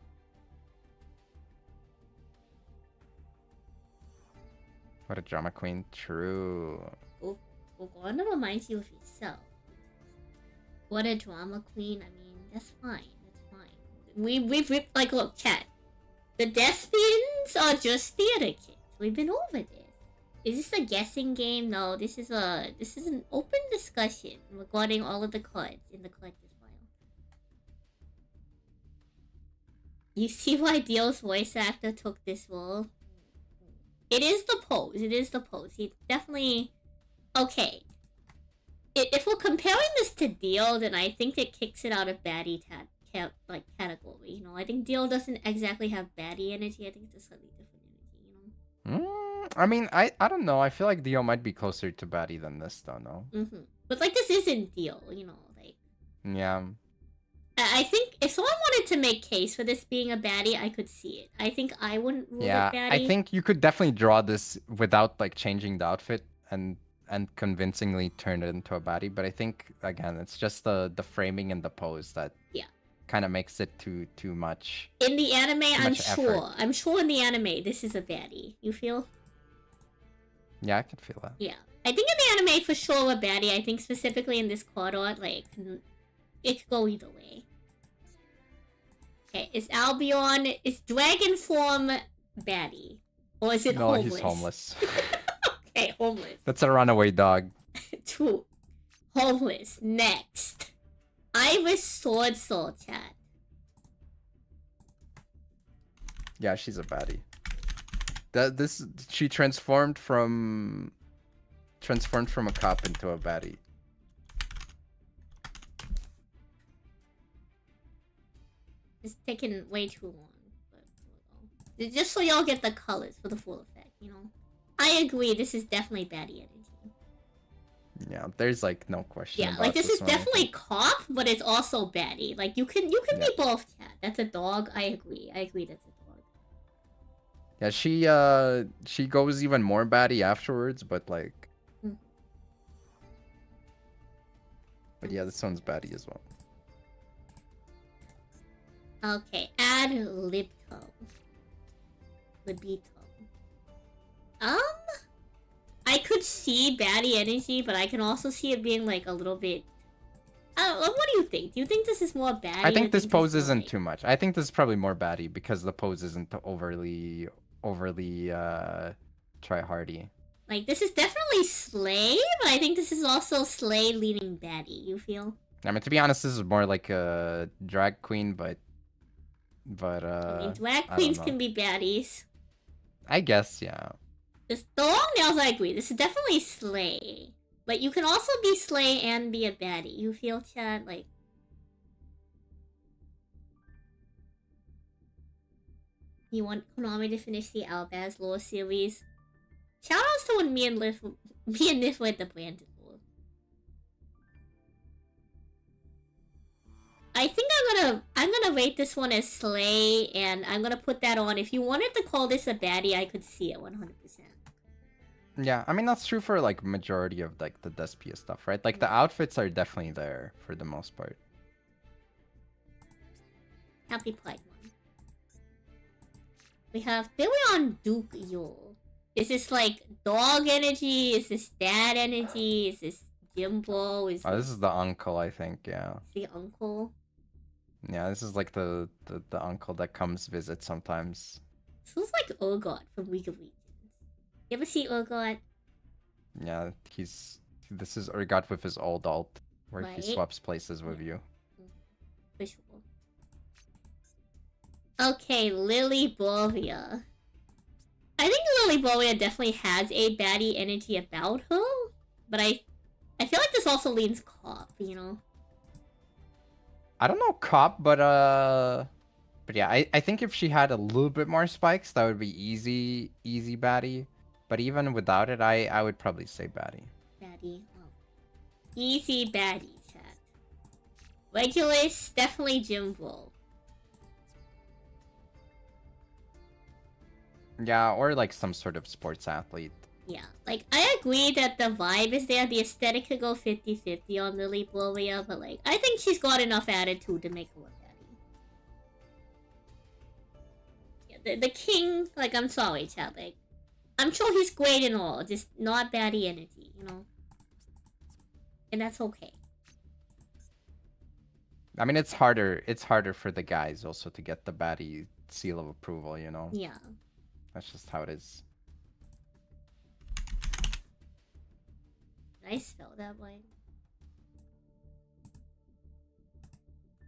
What a drama queen. True. Uganda reminds you of yourself. What a drama queen. I mean, that's fine. That's fine. We've like, look, chat. The Despians are just theater kids. We've been over this. Is this a guessing game? No, this is an open discussion regarding all of the cards in the collector's file. You see why Dio's voice actor took this role? It is the pose. It is the pose. He definitely... Okay. if we're comparing this to Deal, then I think it kicks it out of baddie category. You know, I think Deal doesn't exactly have baddie energy. I think it's a slightly different energy. You know. I mean, I don't know. I feel like Dio might be closer to baddie than this, though. No. But like this isn't Deal. You know, like. Yeah. I think if someone wanted to make case for this being a baddie, I could see it. I think I wouldn't rule it baddie. I think you could definitely draw this without like changing the outfit and convincingly turn it into a baddie. But I think again, it's just the framing and the pose that kind of makes it too much. In the anime, I'm sure. Effort. I'm sure in the anime, this is a baddie. You feel? Yeah, I can feel that. Yeah, I think in the anime for sure a baddie. I think specifically in this quad art, like it could go either way. Okay, is Albion dragon form baddie, or is it homeless? No, he's homeless. Okay, homeless. That's a runaway dog. 2. Homeless. Next. Iris Sword Soul chat. Yeah, she's a baddie. She transformed from a cop into a baddie. It's taking way too long. But, just so y'all get the colors for the full effect, you know. I agree, this is definitely baddie energy. Yeah, there's like no question. Yeah, about like this is one, definitely cop, but it's also baddie. Like you can be both, chat. That's a dog. I agree that's a dog. Yeah, she goes even more baddie afterwards, but like. But yeah, this one's baddie as well. Okay, add Libito. I could see baddie energy, but I can also see it being like a little bit. What do you think? Do you think this is more baddie? I think this pose isn't too much. I think this is probably more baddie because the pose isn't overly try-hardy. Like this is definitely Slay, but I think this is also Slay leaning baddie. You feel? I mean, to be honest, this is more like a drag queen, but I mean, drag queens can be baddies. I guess, yeah. The long nails, I agree. This is definitely Slay. But you can also be Slay and be a baddie. You feel, chat? Like... You want Konami to finish the Albaz lore series? Shoutouts to when me and Nif went the branded lore. I think I'm gonna rate this one as Slay, and I'm gonna put that on. If you wanted to call this a baddie, I could see it 100%. Yeah, I mean that's true for like majority of like the Despia stuff, right? Like the outfits are definitely there for the most part. Happy Pride Month. We have Billion Duke Yule. Is this like dog energy? Is this dad energy? Is this Jimbo? This is the uncle, I think. Yeah. The uncle. Yeah, this is like the uncle that comes visit sometimes. Feels like Urgot from League of Legends. You ever see Urgot? Yeah, this is Urgot with his old alt, where he swaps places with you. Visual. Okay, Lily Boria. I think Lily Boria definitely has a baddie energy about her, but I feel like this also leans cop, you know? I don't know cop, but yeah, I think if she had a little bit more spikes, that would be easy baddie. But even without it, I would probably say baddie. Baddie. Oh. Easy baddie, chat. Regulus, definitely Jimbo. Yeah, or like some sort of sports athlete. Yeah, like, I agree that the vibe is there. The aesthetic could go 50-50 on Lily Boria, but like, I think she's got enough attitude to make her look baddie. Yeah, the king, like, I'm sorry, chat, like, I'm sure he's great and all, just not baddie energy, you know? And that's okay. I mean, it's harder for the guys also to get the baddie seal of approval, you know? Yeah. That's just how it is. Did I spell that way?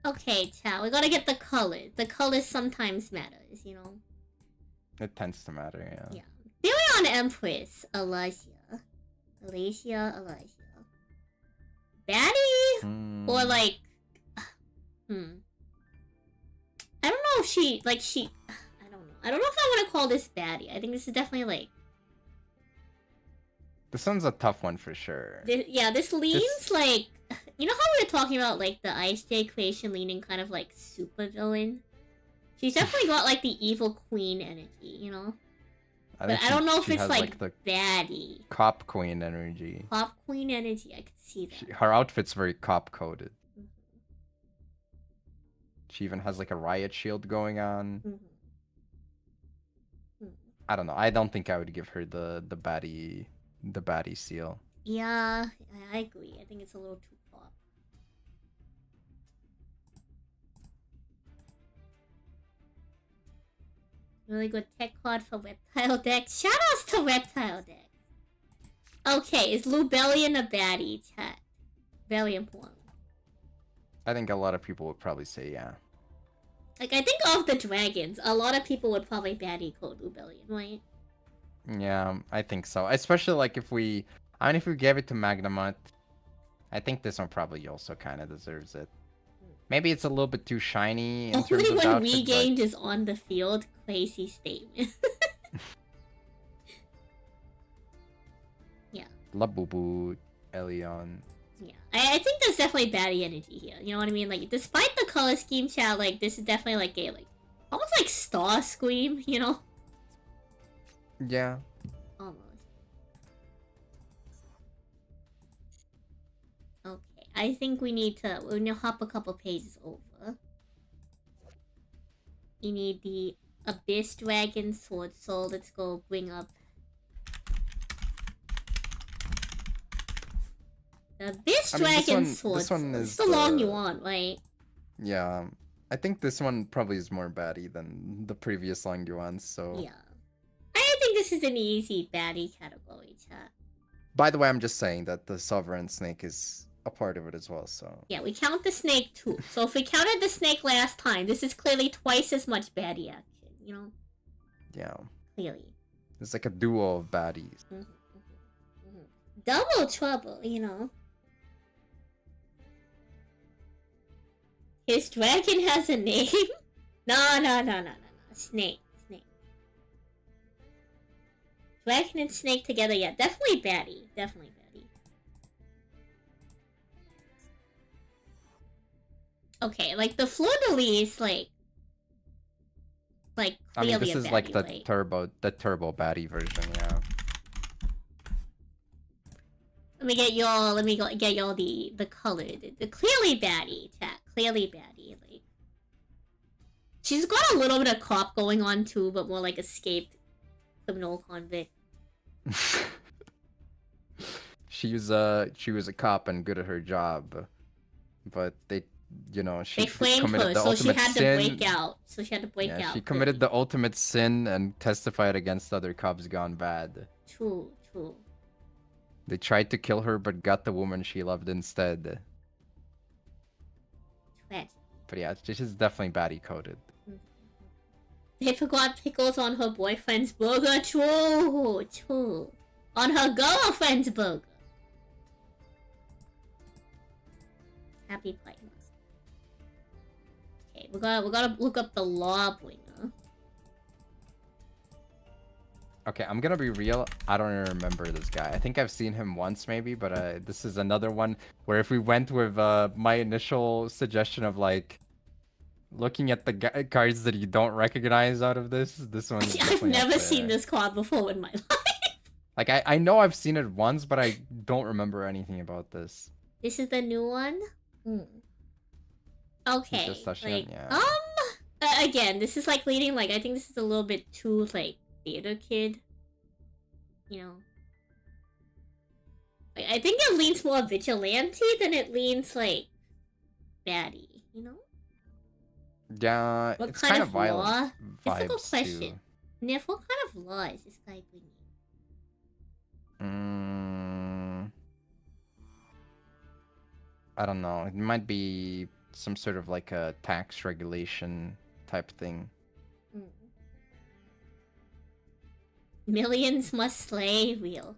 Okay, chat, we gotta get the colors. The colors sometimes matters, you know? It tends to matter, yeah. Yeah. Billion Empress, Alasia. baddie or like, I don't know if she I don't know if I want to call this baddie. I think this is definitely like. This one's a tough one for sure. This leans like, you know how we were talking about like the Ice J creation leaning kind of like super villain. She's definitely got like the evil queen energy, you know. But I don't know if it's like the baddie. Cop queen energy. Cop queen energy, I could see that. Her outfit's very cop coded. She even has like a riot shield going on. I don't know. I don't think I would give her the baddie seal. Yeah, I agree. I think it's a little too pop. Really good tech card for Reptile deck. Shoutouts to Reptile deck. Okay, is Lubellion a baddie, chat? Very important. I think a lot of people would probably say yeah. Like, I think of the dragons, a lot of people would probably baddie code Lubellion, right? Yeah, I think so. Especially like if we gave it to Magnamut, I think this one probably also kind of deserves it. Maybe it's a little bit too shiny in Only terms of when outfit, Regained is on the field, crazy statement. Yeah. Labubu, Elion. Yeah, I think there's definitely baddie energy here. You know what I mean? Like, despite the color scheme, chat, like, this is definitely like a, like, almost like Star Scream, you know? Yeah. Almost. Okay, I think we need to hop a couple pages over. You need the Abyss Dragon Sword Soul. Let's go bring up the Abyss Dragon Sword Soul. It's the long you want, right? Yeah. I think this one probably is more baddie than the previous long yuan, so... Yeah. I think this is an easy baddie category, chat. By the way, I'm just saying that the Sovereign Snake is a part of it as well, so... Yeah, we count the snake too. So if we counted the snake last time, this is clearly twice as much baddie action, you know? Yeah. Clearly. It's like a duo of baddies. Double trouble, you know? His dragon has a name? No. Snake. Dragon and snake together, yeah. Definitely baddie. Okay, like the fleur-de-lis, like clearly I mean, this is baddie, like the right? turbo baddie version, yeah. Let me get y'all the colored, the clearly baddie, chat. Clearly baddie, like. She's got a little bit of cop going on too, but more like escaped criminal convict. She was a cop and good at her job, but they framed committed her, the so she ultimate had sin. to break out. Yeah, she committed the ultimate sin and testified against other cops gone bad. True. They tried to kill her, but got the woman she loved instead. Tragic. But yeah, this is definitely baddie coded. They forgot pickles on her boyfriend's burger. True. On her girlfriend's burger. Happy Pride Month. Okay, we gotta look up the Lawbringer. Okay, I'm gonna be real. I don't even remember this guy. I think I've seen him once maybe, but this is another one where if we went with my initial suggestion of like looking at the cards that you don't recognize out of this one's I've never seen this card before in my life. Like I know I've seen it once, but I don't remember anything about this. This is the new one? Okay. Like, yeah. Again, this is like leading, like, I think this is a little bit too, like, theater kid. You know? Like, I think it leans more vigilante than it leans, like, baddie, you know? Yeah, What it's kind of violent law? Difficult vibes question. too. Nif, what kind of law is this guy bringing? I don't know. It might be some sort of like a tax regulation type thing. Millions must slay real.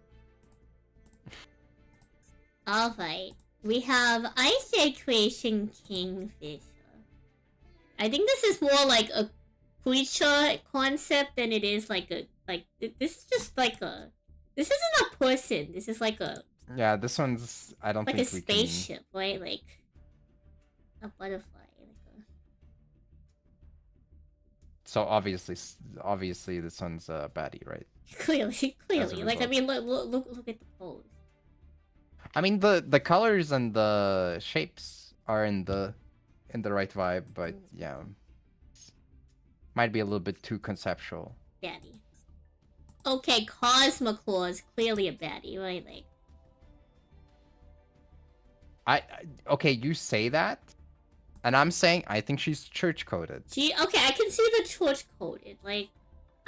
Alright. We have Ice Age Creation Kingfisher. I think this is more like a creature concept than it is like a this is just like a this isn't a person. This is like a Yeah, this one's I don't like a think we spaceship, right? Like a butterfly. So obviously this one's a baddie, right? Clearly. Like I result. mean, look at the pose. I mean the colors and the shapes are in the right vibe, but yeah, might be a little bit too conceptual. Baddie. Okay, Cosmoclaw is clearly a baddie, right? Like Okay, you say that, and I'm saying I think she's church coded. okay, I can see the church coded. Like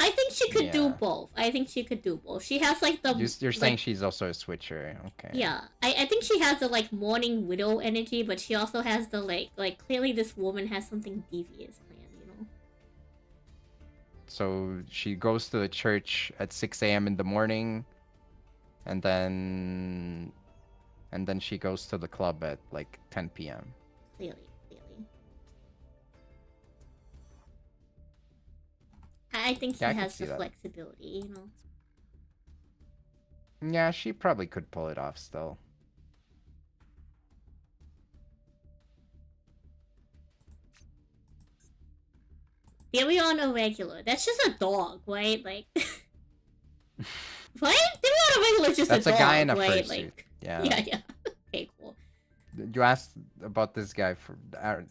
I think she could do Yeah. both. I think she could do both. She has like the You're saying like, she's also a switcher, okay? yeah. I think she has the like morning widow energy, but she also has the like clearly this woman has something devious planned, you know. So she goes to the church at 6 a.m. in the morning, and then she goes to the club at like 10 p.m. Clearly. I think she Yeah, I can has see the that. flexibility, you know. Yeah, she probably could pull it off still. Here we are on a regular. That's just a dog, right? Like, right? Here we are on a regular, just That's a a dog, guy in a right? fursuit. Like, Yeah. yeah. Okay, cool. You asked about this guy for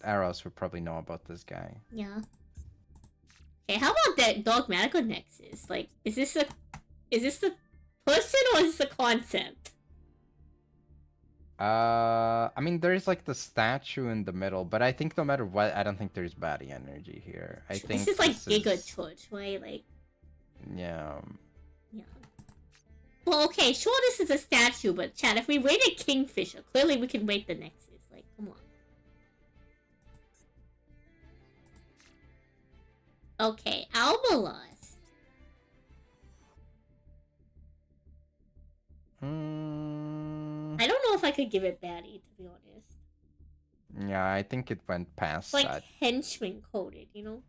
Arrows would probably know about this guy. Yeah. Okay, how about that dogmatical nexus? Like, is this the person or is this a concept? I mean, there's like the statue in the middle, but I think no matter what, I don't think there's baddie energy here. I think this is like Giga Church, right? Like, yeah. yeah. Well, okay, sure, this is a statue, but Chad, if we rate a Kingfisher, clearly we can rate the nexus. Like, come on. Okay, Albalos. I don't know if I could give it baddie, to be honest. Yeah, I think it went past It's like that. henchman coded, you know?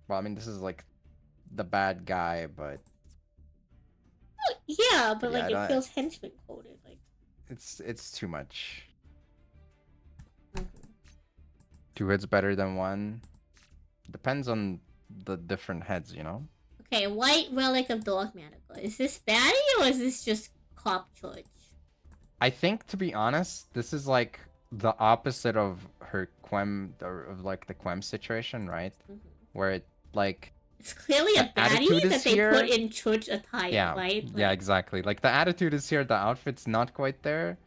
Well, I mean, this is like the bad guy, but Yeah, but Yeah, like it feels henchman coded. Like it's too much. Mhm. 2 heads better than 1. Depends on the different heads, you know? Okay, White Relic of Dogmatical. Is this baddie or is this just cop church? I think, to be honest, this is like the opposite of her Quem, or of like the Quem situation, right? Where it like It's clearly a the attitude baddie is that they here. put in church attire, right? Yeah, Like, exactly. Like the attitude is here, the outfit's not quite there.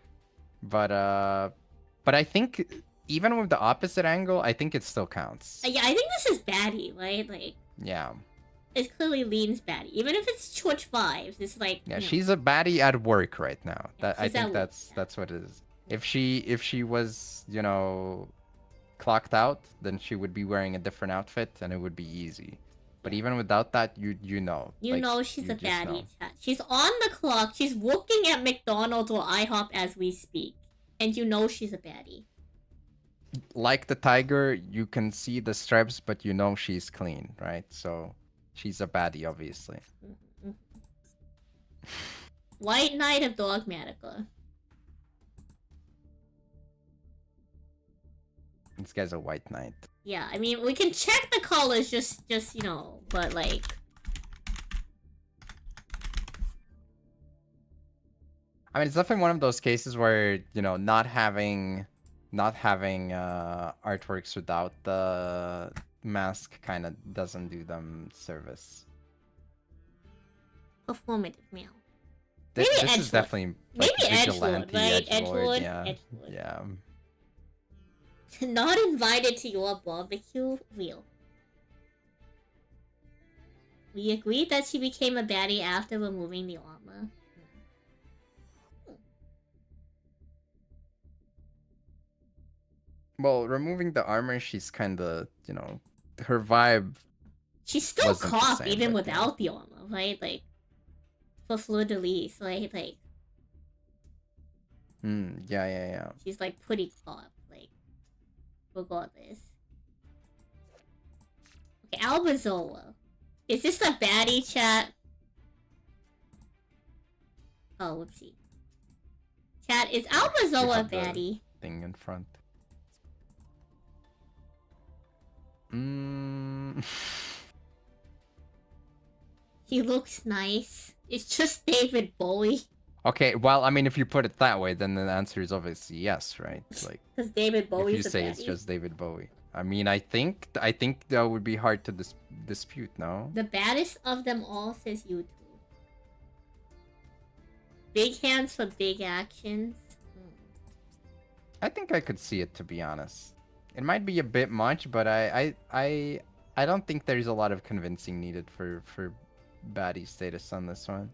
But I think even with the opposite angle, I think it still counts. yeah, I think this is baddie, right? Like, Yeah. it clearly leans baddie. Even if it's church vibes, it's like Yeah, you know, she's a baddie at work right now. Yeah, That I she's at think work, that's what it is. If she was, you know, clocked out, then she would be wearing a different outfit and it would be easy. But even without that, you know. You like, know she's you a just baddie. know. Chat. She's on the clock. She's working at McDonald's or IHOP as we speak. And you know she's a baddie. Like the tiger, you can see the stripes, but you know she's clean, right? So she's a baddie, obviously. White Knight of Dogmatica. This guy's a white knight. Yeah, I mean, we can check the colors just you know, but like... I mean, it's definitely one of those cases where, you know, not having artworks without the mask kind of doesn't do them service. Performative meow. This Maybe is definitely Maybe Edgelord, vigilante, right? edgelord, Edgelord. yeah. Not invited to your barbecue? Real. We agreed that she became a baddie after removing the armor. Well, removing the armor, she's kind of, you know, her vibe. She's still wasn't the cop same, even but, without the armor, right? Like, for Fleur de Lis, right? Like, Yeah. She's like pretty caught, like regardless. Okay, Albazola. Is this a baddie, chat? Oh, whoopsie. Chat, is You Albazola a have the baddie? thing in front. Mm. He looks nice. It's just David Bowie. Okay, well, I mean, if you put it that way, then the answer is obviously yes, right? Like, Because David if Bowie's you a say baddie. it's just David Bowie. I mean, I think that would be hard to dispute, no? The baddest of them all, says YouTube. Big hands for big actions. I think I could see it, to be honest. It might be a bit much, but I don't think there's a lot of convincing needed for baddie status on this one.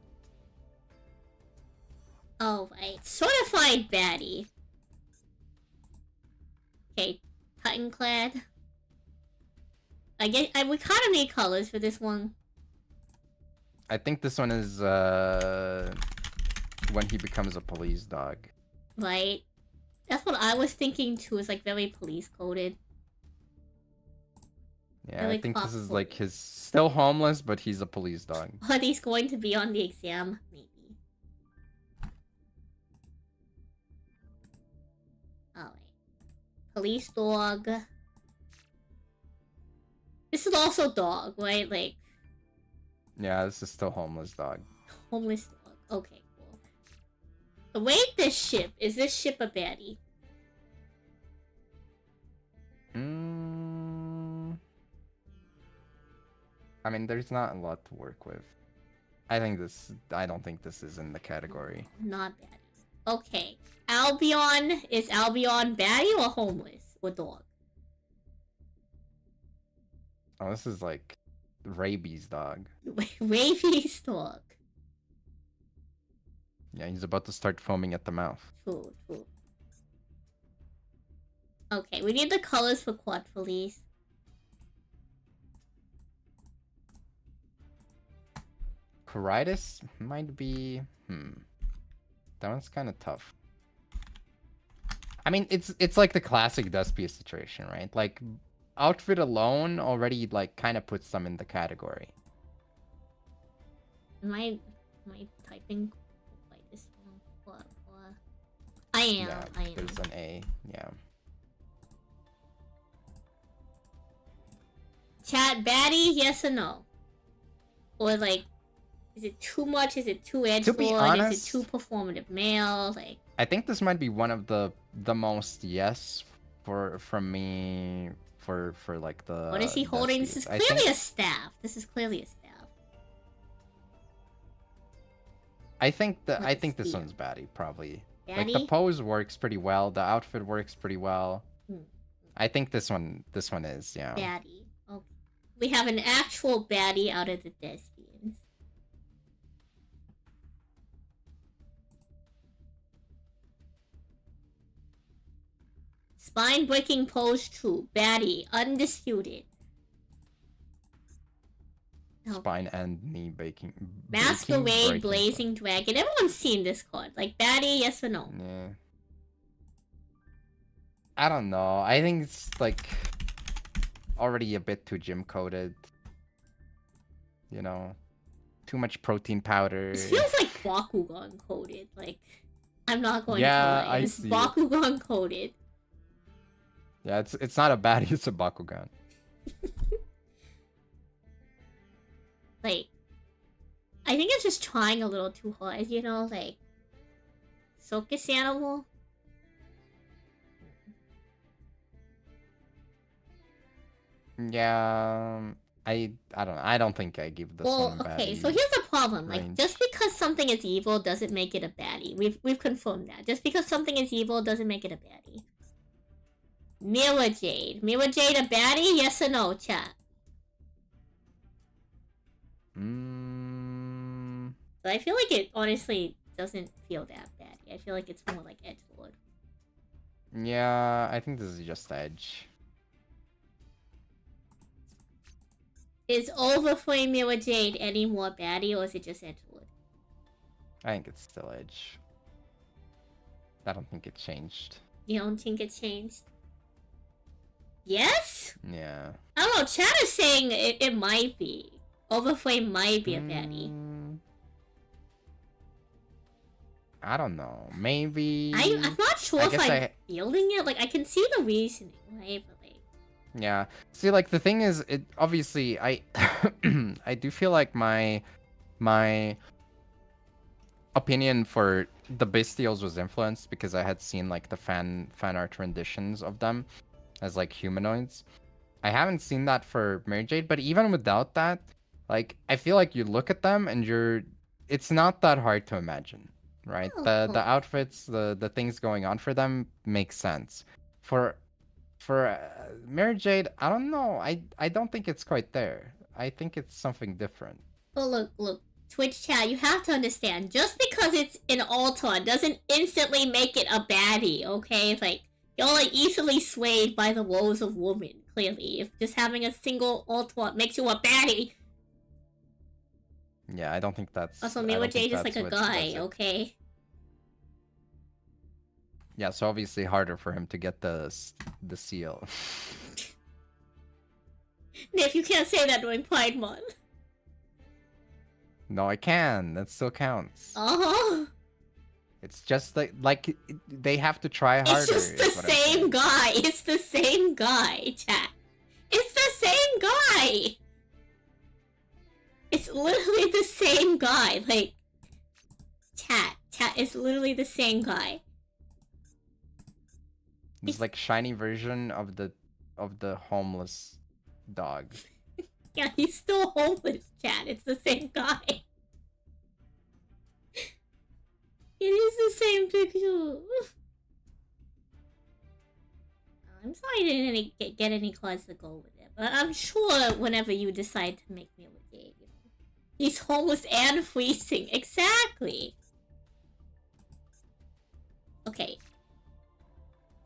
Oh, right. Certified baddie. Okay, Titanclad. We kind of need colors for this one. I think this one is when he becomes a police dog. Right? That's what I was thinking too, is like very police coded. Yeah, Really I think this is thoughtful. like his still homeless, but he's a police dog. But he's going to be on the exam, maybe. Alright. Police dog. This is also dog, right? Like, Yeah, this is still homeless dog. homeless dog. Okay, cool. Wait, this ship. Is this ship a baddie? I mean, there's not a lot to work with. I don't think this is in the category. Not baddie. Okay. Albion. Is Albion baddie or homeless? Or dog? Oh, this is like rabies dog. Rabies dog. Yeah, he's about to start foaming at the mouth. True. Okay, we need the colors for quad police. Coritis might be... That one's kind of tough. I mean, it's like the classic Despia situation, right? Like, outfit alone already, like, kind of puts them in the category. Am I typing like this one? What? I am. Yeah, I am. there's an A. Yeah. Chat baddie, yes or no? Or like, is it too much? Is it too edgelord? be Is honest- it too performative male? Like, I think this might be one of the most yes from me for like the... what is he holding? This is Despies. I clearly think- a staff. This is clearly a staff. I think What is this here? one's baddie, probably. Like, the Baddie? pose works pretty well. The outfit works pretty well. Hmm. I think this one is, yeah. Baddie. Okay. We have an actual baddie out of the Thespians. Spine breaking pose true. Baddie. Undisputed. No. Spine and knee baking. Masquerade breaking, Blazing Dragon. Everyone's seen this card. Like, baddie, yes or no? Yeah. I don't know. I think it's like already a bit too gym coded. You know, too much protein powder. This feels like Bakugan coded. Like, I'm not going Yeah, to lie. I It's see it. Bakugan coded. Yeah, it's not a baddie, it's a Bakugan. Like, I think it's just trying a little too hard, you know? Like, Circus Animal? Yeah, I don't know. I don't think I give this Well, one a okay, baddie. so here's the problem. Like, range. just because something is evil doesn't make it a baddie. We've confirmed that. Just because something is evil doesn't make it a baddie. Mirror Jade. Mirror Jade a baddie? Yes or no, chat? But I feel like it honestly doesn't feel that baddie. I feel like it's more like edgelord. Yeah, I think this is just Edge. Is Overflame Mirror Jade any more baddie, or is it just edgelord? I think it's still Edge. I don't think it changed. You don't think it changed? Yes? Yeah. I don't know, chat is saying it might be. Overflame might be a baddie. I don't know. Maybe. I'm not sure I if guess I'm feeling it. Like, I can see the reasoning, right? But, like... Yeah. See, like, the thing is, it obviously, I I do feel like my opinion for the Bestials was influenced because I had seen, like, the fan art renditions of them as, like, humanoids. I haven't seen that for Mary Jade, but even without that, like, I feel like you look at them and it's not that hard to imagine, right? Oh, The outfits, the things going on for them make sense. For Mary Jade, I don't know. I don't think it's quite there. I think it's something different. Well, look, Twitch chat, you have to understand, just because it's an Alton doesn't instantly make it a baddie, okay? Like, y'all are easily swayed by the woes of woman, clearly. If just having a single Alton makes you a baddie. Yeah, I don't think that's... Also, I Miwa don't think Jade is like that's a what guy, does it. okay? Yeah, so obviously harder for him to get the seal. If you can't say that during Pride Month. No, I can. That still counts. Uh-huh. It's just like they have to try harder. It's just the same guy. It's the same guy, chat. It's the same guy. It's literally the same guy. Like, chat, it's literally the same guy. It's like shiny version of the homeless dog. Yeah, he's still homeless, chat. It's the same guy. It is the same picture. I'm sorry I didn't get any cards to go with it, but I'm sure whenever you decide to make me a Jade, you know, he's homeless and freezing. Exactly. Okay.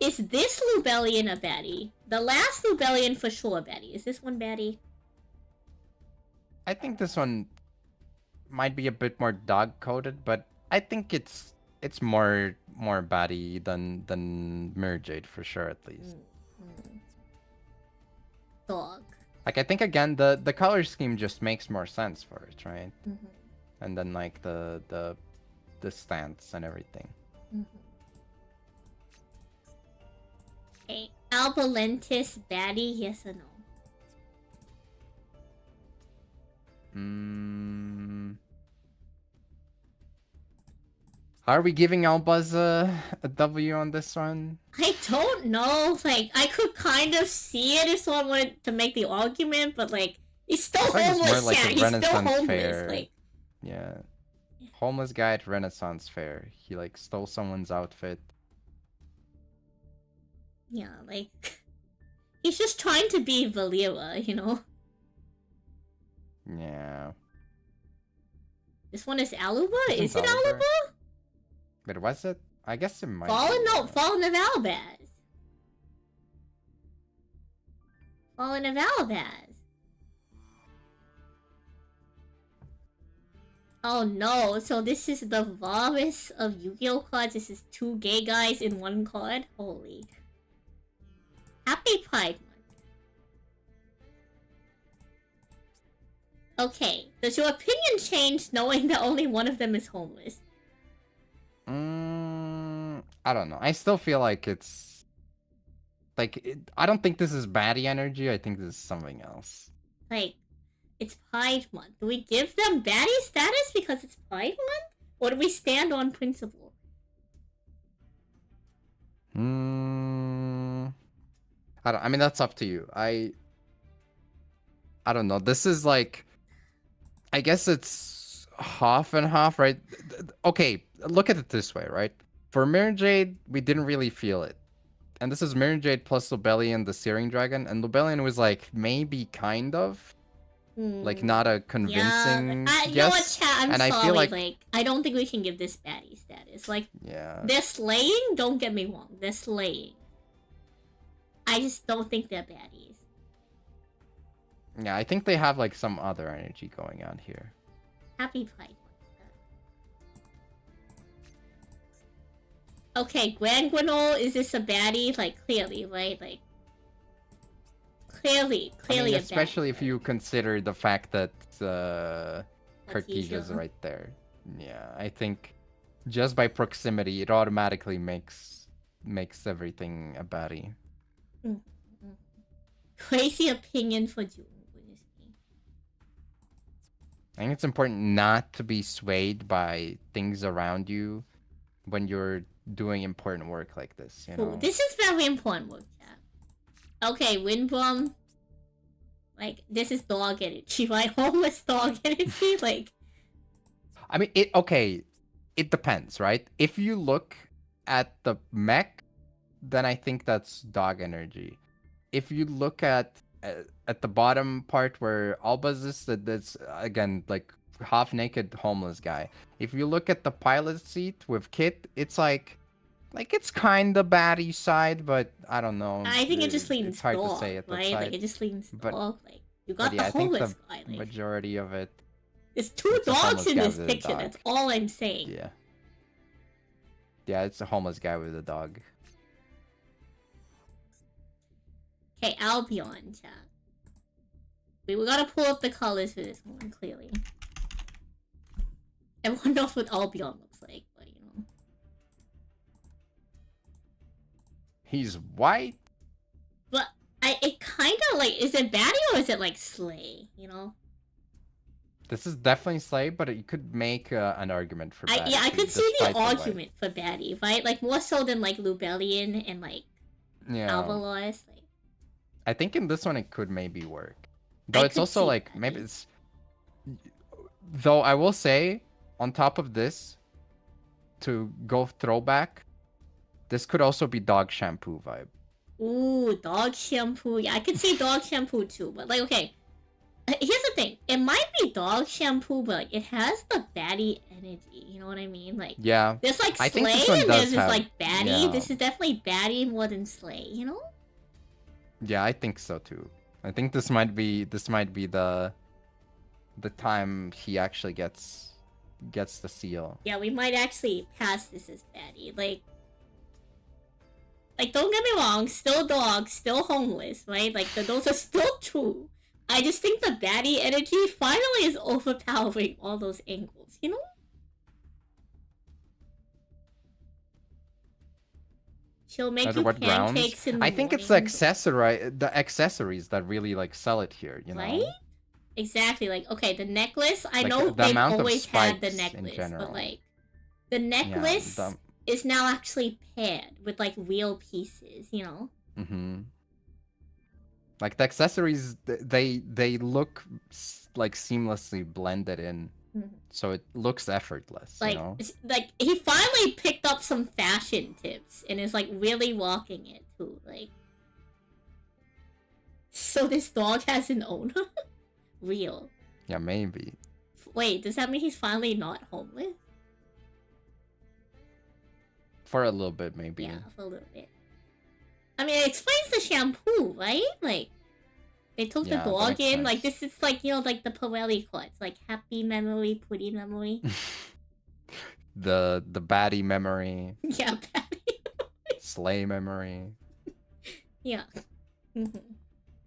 Is this Lubellion a baddie? The last Lubellion for sure a baddie. Is this one baddie? I think this one might be a bit more dog-coded, but I think it's more baddie than Mirror Jade for sure, at least. Dog. Like, I think again the color scheme just makes more sense for it, right? Mm-hmm. And then like the stance and everything. Mm-hmm. Okay, Albalentis baddie, yes or no? Are we giving Albaz a W on this one? I don't know. Like, I could kind of see it if someone wanted to make the argument, but like, he's still homeless. More like yeah, a he's still Renaissance homeless. fair. Like, yeah, homeless guy at Renaissance fair. He like stole someone's outfit. yeah, like he's just trying to be Valera, you know. Yeah. This one is Aluba. Is it Aluber. Aluba? But was it? I guess it might. Fallen? be. No, Fallen of Albaz. Fallen of Albaz. Oh no, so this is the Varus of Yu-Gi-Oh cards. This is two gay guys in one card? Holy. Happy Pride Month. Okay, does your opinion change knowing that only one of them is homeless? I don't know. I still feel like it's like I don't think this is baddie energy. I think this is something else. Like, it's Pride Month. Do we give them baddie status because it's Pride Month? Or do we stand on principle? I mean, that's up to you. I don't know. This is like, I guess it's half and half, right? Okay, look at it this way, right? For Mirror Jade, we didn't really feel it. And this is Mirror Jade plus Lubellion, the Searing Dragon. And Lubellion was like, maybe kind of. Like, not a convincing you know what, guess. chat? I'm and sorry. I feel like, I don't think we can give this baddie status. Like, yeah. they're slaying, don't get me wrong. They're slaying. I just don't think they're baddies. Yeah, I think they have like some other energy going on here. Happy Pride Month. Okay, Grand Granola, is this a baddie? Like, clearly, right? Like, clearly I mean, a especially baddie, if you consider the fact that Cartesia. Cartesia's right there. Yeah, I think just by proximity, it automatically makes everything a baddie. Crazy opinion for June. Goodness me. I think it's important not to be swayed by things around you when you're doing important work like this, you Cool. know? This is very important work, chat. Okay, Windbrum. Like, this is dog energy, right? Homeless dog energy, like... I mean, it depends, right? If you look at the mech, then I think that's dog energy. If you look at the bottom part where Albaz is, that's again like half naked homeless guy. If you look at the pilot seat with Kit, it's like it's kind of baddie side, but I don't know. I think it just leans It's hard dog, to say at that right? side. Like, it just leans but dog. Like, you but got yeah, the I think homeless the guy. Like, majority of it. there's two it's a dogs homeless in guy this with a picture. dog. That's all I'm saying. Yeah. Yeah, it's a homeless guy with a dog. Okay, Albion, chat. We gotta pull up the colors for this one, clearly. Everyone knows what Albion looks like, but you know. He's white. But it kind of like, is it baddie or is it like slay? You know. This is definitely Slay, but you could make an argument for baddie. I could see despite the argument for baddie, right? Like more so than like Lubellion and like Albalos. Like, I think in this one it could maybe work. Though it's also like baddie. maybe it's. Though I will say, on top of this, to go throwback, this could also be dog shampoo vibe. Ooh, dog shampoo. Yeah, I could see dog shampoo too. But like, okay. Here's the thing. It might be dog shampoo, but like, it has the baddie energy. You know what I mean? Like, yeah, there's like I think slay this one and does there's just have, like baddie. yeah. This is definitely baddie more than slay. You know? Yeah, I think so too. I think this might be the time he actually gets the seal. Yeah, we might actually pass this as baddie. Like, don't get me wrong. Still dog, still homeless, right? Like, those are still true. I just think the baddie energy finally is overpowering all those angles, you know? She'll make you pancakes in the I think it's the accessories that really like sell it here, you know? Right? Exactly. Like, okay, the necklace. I Like, know the they've amount of always had the spikes in necklace, general. but like, the necklace is now actually paired with like real pieces, you know? Mm-hmm. Like the accessories, they look like seamlessly blended in, so it looks effortless. Like, you know? like he finally picked up some fashion tips and is like really walking it too. Like, so this dog has an owner. Real. Yeah, maybe. Wait, does that mean he's finally not homeless? For a little bit, maybe. Yeah, for a little bit. I mean, it explains the shampoo, right? Like, they took the dog in. Like, this is like, you know, like the Pirelli quotes. Like, happy memory, pretty memory. the baddie memory. Yeah, baddie. Slay memory. Yeah.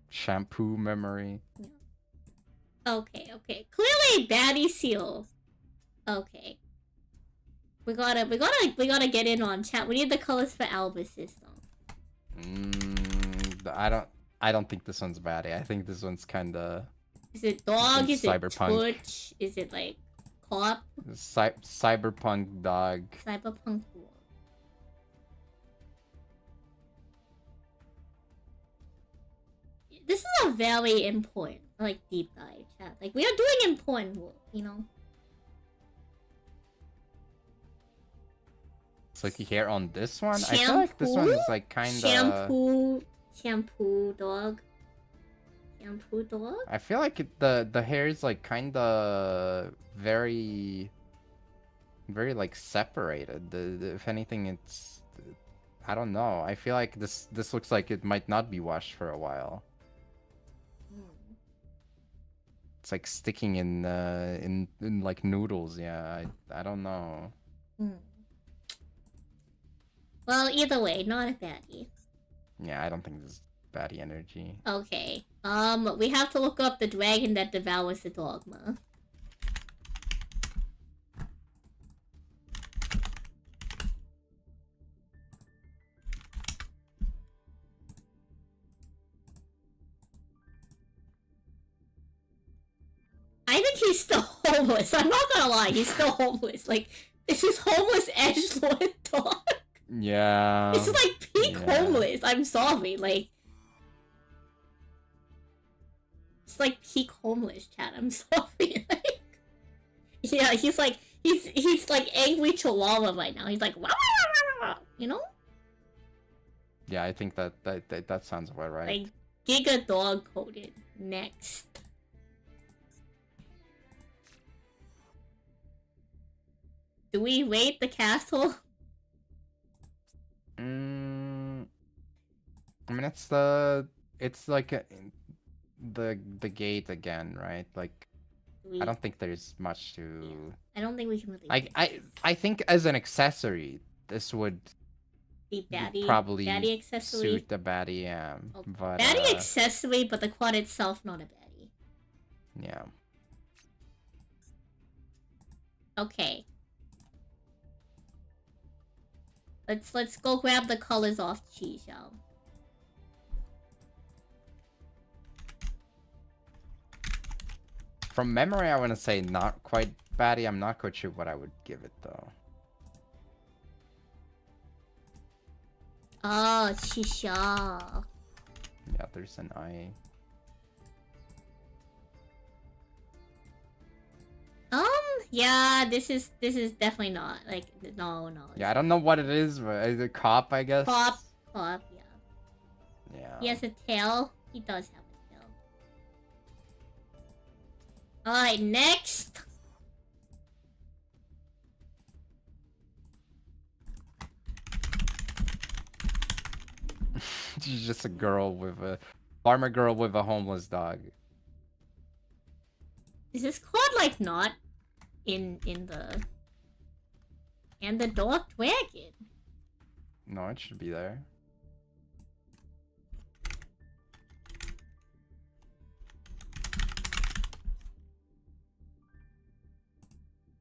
Shampoo memory. Yeah. Okay. Clearly, baddie seal. Okay. We gotta get in on chat. We need the colors for Albus system. I don't think this one's baddie. I think this one's kinda. Is it dog? Is cyberpunk. it twitch? Is it like cop? Cyberpunk dog. Cyberpunk dog. This is a very important, like, deep dive chat. Like, we are doing important work, you know? It's like hair on this one. Shampoo? I feel like this one is like kind of shampoo dog. Shampoo dog. I feel like the hair is like kind of very like separated. If anything, it's I don't know. I feel like this looks like it might not be washed for a while. It's like sticking in like noodles. Yeah, I don't know. Well, either way, not a baddie. Yeah, I don't think this is baddie energy. Okay. We have to look up the dragon that devours the dogma. I think he's still homeless. I'm not gonna lie, he's still homeless. Like, this is homeless edgelord dog. Yeah. This is like peak yeah. homeless. I'm sorry, like. It's like peak homeless, chat. I'm sorry. Like, yeah, he's like angry chihuahua right now. He's like, wah, wah, wah, wah, you know? Yeah, I think that sounds about right. Like giga dog coded. Next. Do we rate the castle? I mean, it's like the gate again, right? Like, I don't think there's much to. Yeah, I don't think we can really. I think as an accessory, this would be baddie, probably baddie accessory. Suit the baddie, yeah. Okay. But baddie accessory, but the quad itself not a baddie. Yeah. Okay. Let's go grab the colors off Chi-Xiao. From memory, I want to say not quite baddie. I'm not quite sure what I would give it though. Oh, Chi-Xiao. Yeah, there's an eye. Yeah, this is definitely not like no. Yeah, I don't know what it is, but is it cop? I guess. Cop, yeah. Yeah. He has a tail. He does have a tail. All right, next. She's just a girl with a farmer girl with a homeless dog. Is this called like not in the and the dog dragon? No, it should be there.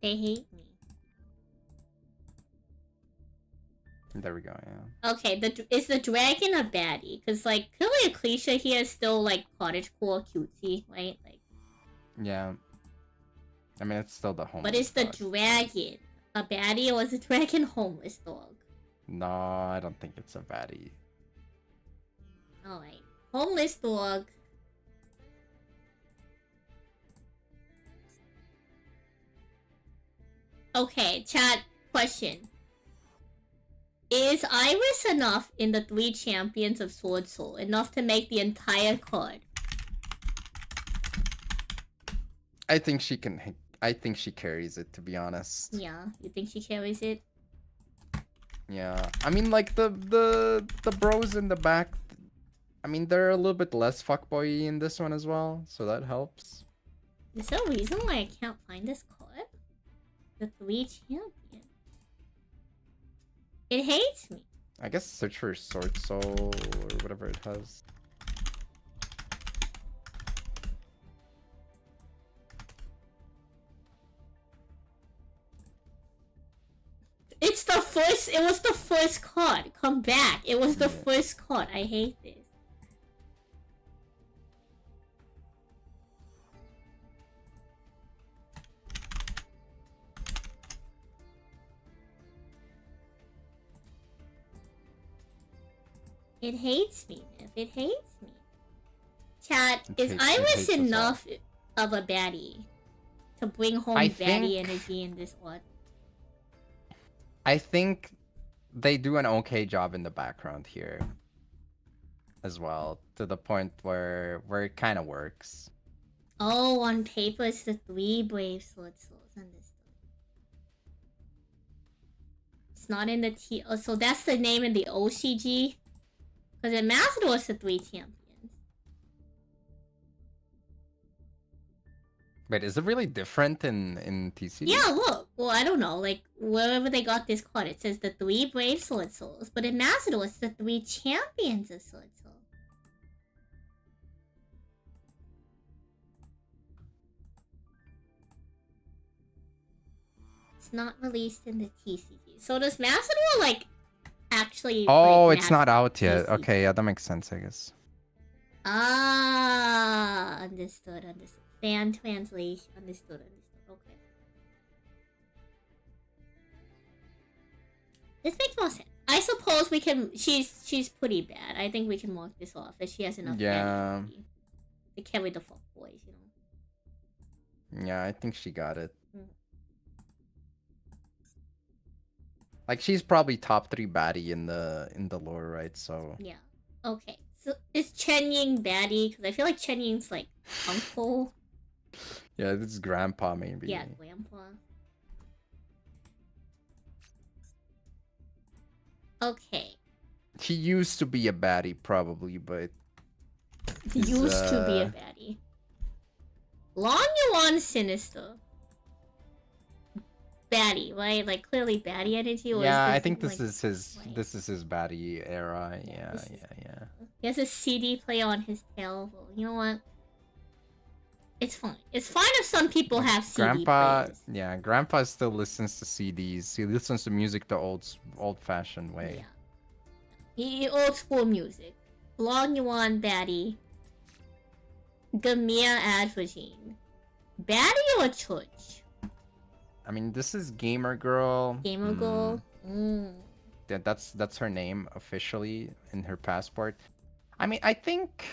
They hate me. There we go. Yeah. Okay, is the dragon a baddie? Cause like clearly Ecclesia here is still like cottagecore cutesy, right? Like. Yeah. I mean, it's still the homeless. But is the dog. dragon a baddie or is the dragon homeless dog? No, I don't think it's a baddie. Alright. Homeless dog. Okay, chat, question. Is Iris enough in the 3 champions of Sword Soul enough to make the entire card? I think she can. I think she carries it, to be honest. Yeah, you think she carries it? Yeah, I mean, like the bros in the back. I mean, they're a little bit less fuckboy in this one as well, so that helps. Is there a reason why I can't find this card? The 3 champions. It hates me. I guess search for Sword Soul or whatever it has. It's the first. It was the first card. Come back. It was the first card. I hate this. It hates me, Niv. It hates me. Chat, is Iris enough of a baddie to bring home baddie energy in this one? I think they do an okay job in the background here as well, to the point where it kind of works. Oh, on paper it's the 3 Brave Sword Souls. Understood. It's not in the T. Oh, so that's the name in the OCG? Because in Master was the 3 champions. Wait, is it really different in TCD? Yeah, look. Well, I don't know. Like, wherever they got this card, it says the 3 brave sword souls. But in Macedon, it's the 3 champions of sword soul. It's not released in the TCG. So does Macedon, like, actually... Oh, like, it's not out yet. TCG? Okay, yeah, that makes sense, I guess. Ah, understood. Fan translation. Understood. Okay. This makes more sense. I suppose we can. She's pretty bad. I think we can mark this off that she has enough. Yeah. To carry the fuck boys, you know. Yeah, I think she got it. Mm. Like she's probably top 3 baddie in the lore, right? So Yeah. Okay. So is Chen Ying baddie? Because I feel like Chen Ying's like uncle. yeah, this is grandpa maybe. Yeah, grandpa. Okay. He used to be a baddie probably, but he's, Used to be a baddie. Long Yuan Sinister. Baddie, right? Like clearly baddie energy. Or yeah, is I think like, this is like, his baddie era. Yeah. He has a CD player on his tail. Well, you know what? It's fine. It's fine if some people have CD Grandpa, players. yeah, Grandpa still listens to CDs. He listens to music the old-fashioned way. Yeah. He old school music. Long Yuan baddie. Gamia Advogine. Baddie or church? I mean, this is Gamer Girl. Gamer Girl. That's her name officially in her passport. I mean, I think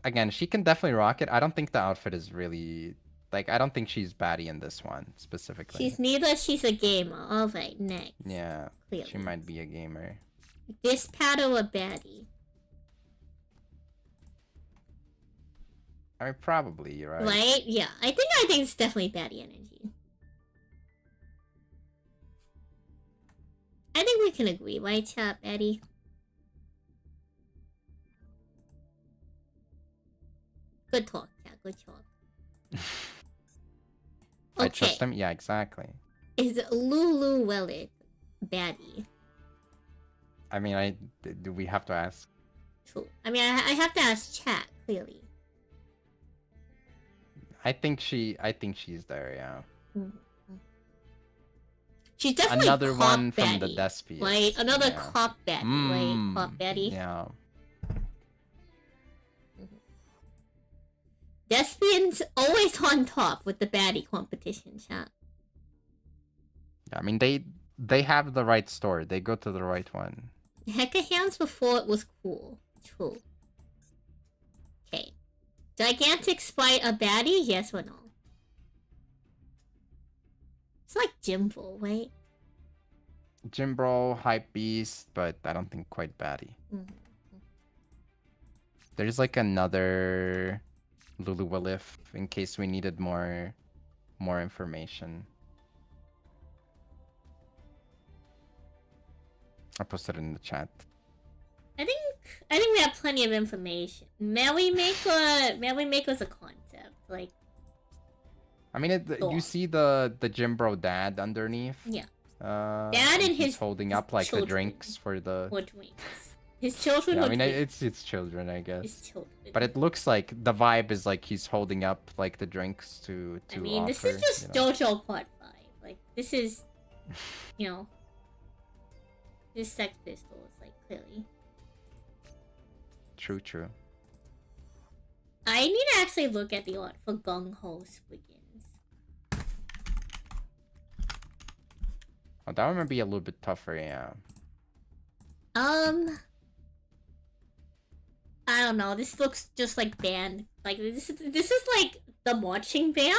again, she can definitely rock it. I don't think the outfit is really like I don't think she's baddie in this one specifically. She's neither. She's a gamer. All right, next. Yeah, clearly. she might be a gamer. This paddle a baddie. I mean, probably right. Right? Yeah, I think it's definitely baddie energy. I think we can agree, right, chat, baddie? Good talk, chat. Good talk. I trust him. Yeah, exactly. Is Lulu Wellet baddie? I mean, do we have to ask? True. I mean, I have to ask chat clearly. I think she's there. Yeah. She's definitely another cop one baddie, from the Despian. right? Another yeah. cop baddie, right? Cop baddie. Yeah. Despian's always on top with the baddie competition, chat. I mean, they have the right store. They go to the right one. Hecka Hands before it was cool. True. Okay. Gigantic Sprite a baddie? Yes or no? It's like Jimbo, right? Jimbro, Hype Beast, but I don't think quite baddie. There's like another Lulu Walif in case we needed more information. I posted it in the chat. I think we have plenty of information. Merry Maker's a concept. Like, I mean, you see the Jimbro dad underneath. Yeah. Dad and his holding up like children. the drinks for the. Or drinks. His children. Yeah, I look mean, like it's children, I guess. his children. But it looks like the vibe is like he's holding up like the drinks to. I mean, offer, this is just JoJo Part 5. Like, this is, you know, this Sex Pistols, like, clearly. True. I need to actually look at the art for Gung Ho Spriggins. Oh, that one might be a little bit tougher, yeah. I don't know. This looks just like band. Like this is like the marching band.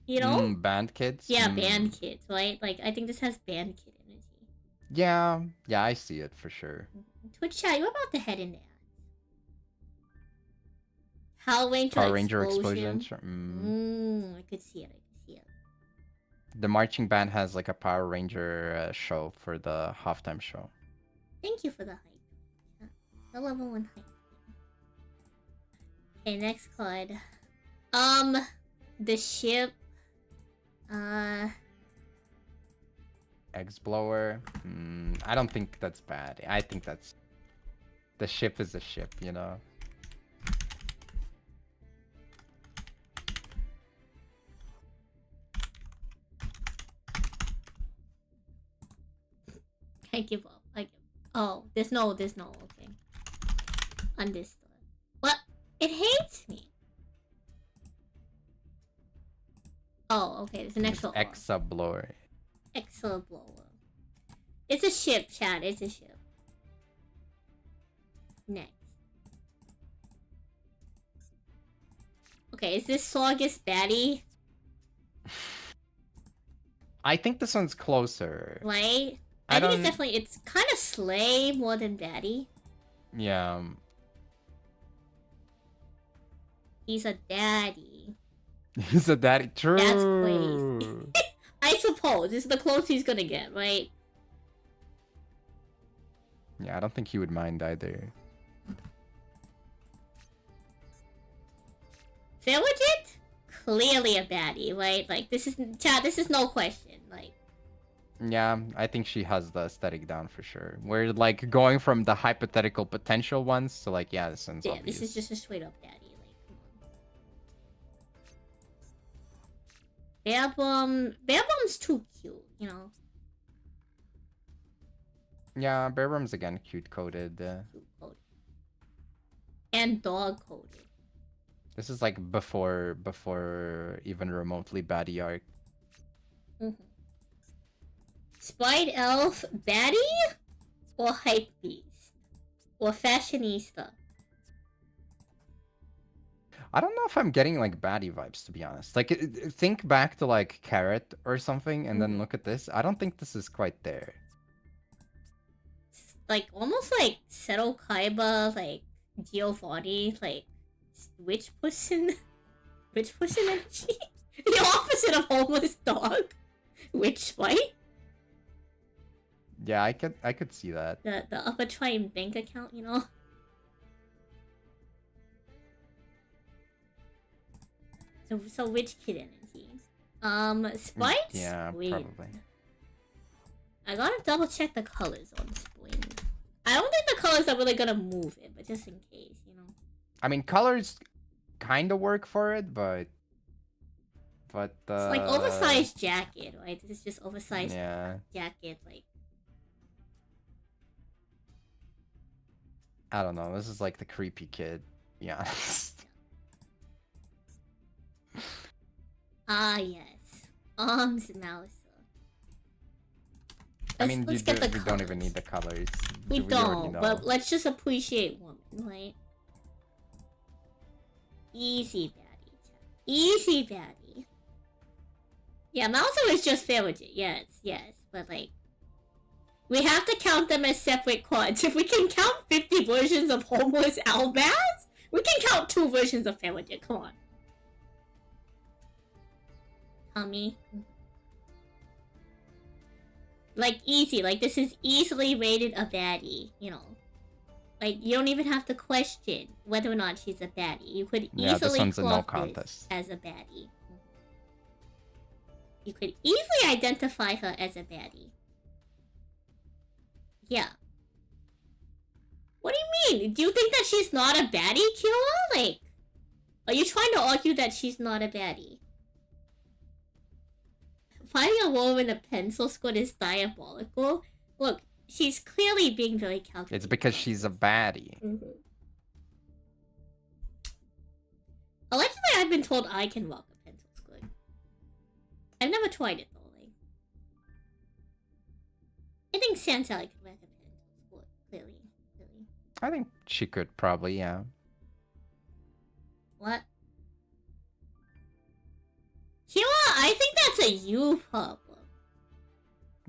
You know? Band kids? Yeah, band kids, right? Like I think this has band kid energy. Yeah, I see it for sure. Twitch chat, you're about to head in there. Power Ranger Explosion. Sure. I could see it. The marching band has like a Power Ranger show for the halftime show. Thank you for the hype. The level 1 hype. Okay, next card. The ship. Eggs blower. I don't think that's bad. I think that's... The ship is a ship, you know? I give up. Oh, there's no. Okay. Understood. What? It hates me. Oh, okay. There's an extra. Exa blower. Extra blower. It's a ship, Chad. It's a ship. Next. Okay, is this Saugus baddie? I think this one's closer. Right? I think it's kind of slay more than baddie. Yeah. He's a daddy. He's a daddy. True. That's crazy. I suppose. This is the closest he's gonna get, right? Yeah, I don't think he would mind either. Fairlegit? Clearly a baddie, right? Like, this is... Chad, this is no question. Like... Yeah, I think she has the aesthetic down for sure. We're like going from the hypothetical potential ones to like, yeah, this one's obvious. This is just a straight up daddy. Like, come on. Bear Bum's too cute, you know? Yeah, Bear Bum's again cute coded. Cute coded. And dog coded. This is like before even remotely baddie arc. Spide Elf baddie? Or hype beast? Or fashionista? I don't know if I'm getting like baddie vibes, to be honest. Like, think back to like Carrot or something, and then look at this. I don't think this is quite there. Like, almost like Seto Kaiba, like Giovanni, like witch person energy. The opposite of homeless dog. Witch spite. Yeah, I could see that. The upper triangle bank account, you know. So which kid energy? Spite? Yeah, Squid. probably. I gotta double check the colors on Squid. I don't think the colors are really gonna move it, but just in case, you know. I mean, colors kind of work for it, but it's like oversized jacket, right? This is just oversized jacket, like. I don't know. This is like the creepy kid. Yeah. Ah yes, arms and mouse. I mean, we don't even need the colors. We don't, but let's just appreciate woman, right? Easy baddie. Easy baddie. Yeah, Mouser is just fair with it. Yes, but like... We have to count them as separate quads. If we can count 50 versions of Homeless Albaz, we can count 2 versions of fair with it. Come on. Tommy. Like, easy. Like, this is easily rated a baddie, you know. Like, you don't even have to question whether or not she's a baddie. You could easily clock this as a baddie. You could easily identify her as a baddie. Yeah. What do you mean? Do you think that she's not a baddie, Kira? Like, are you trying to argue that she's not a baddie? Finding a woman with a pencil squid is diabolical. Look, she's clearly being very calculated. It's because she's a baddie. Allegedly, I've been told I can rock a pencil squid. I've never tried it though. Like, I think Santali could rock a pencil squid. Clearly. I think she could probably, yeah. What? Kira, I think that's a you problem.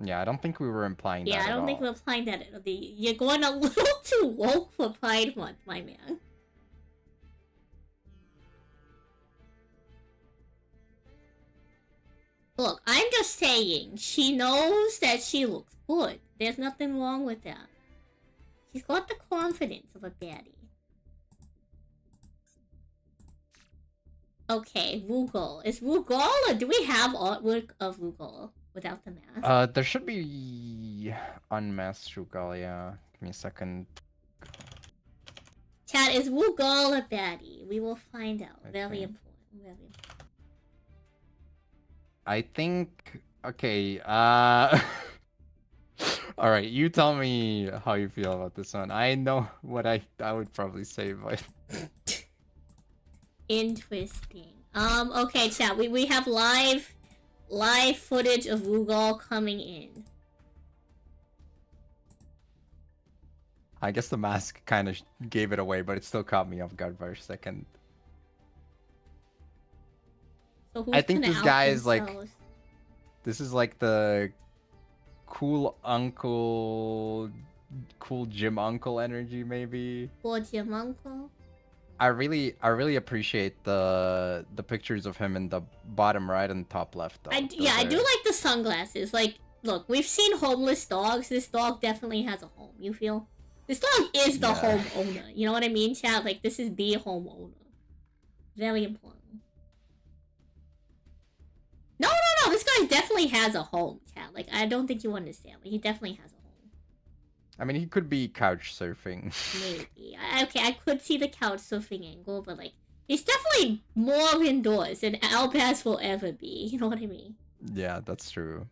Yeah, I don't think we were implying that. Yeah, I don't think we're implying that at all. You're going a little too woke for Pride Month, my man. Look, I'm just saying, she knows that she looks good. There's nothing wrong with that. She's got the confidence of a baddie. Okay, Woogle. Is Woogle, or do we have artwork of Woogle without the mask? There should be unmasked Rugal, yeah. Give me a second. Chat, is Woogle a baddie? We will find out. Okay. Very important. Very important. I think okay, alright, you tell me how you feel about this one. I know what I would probably say, but Interesting. Okay, chat. We have live footage of Woogle coming in. I guess the mask kind of gave it away, but it still caught me off guard for a second. So who's I think gonna this out guy is like themselves? this is like the cool uncle, cool gym uncle energy maybe. For Jim Uncle? I really appreciate the pictures of him in the bottom right and top left though. I do like the sunglasses. Like, look, we've seen homeless dogs. This dog definitely has a home. You feel? This dog is the Yeah. homeowner. You know what I mean, chat? Like, this is the homeowner. Very important. No. This guy definitely has a home, chat. Like, I don't think you understand. Like, he definitely has a home. I mean, he could be couch surfing. Maybe. Okay, I could see the couch surfing angle, but, like, he's definitely more indoors than Albaz will ever be. You know what I mean? Yeah, that's true.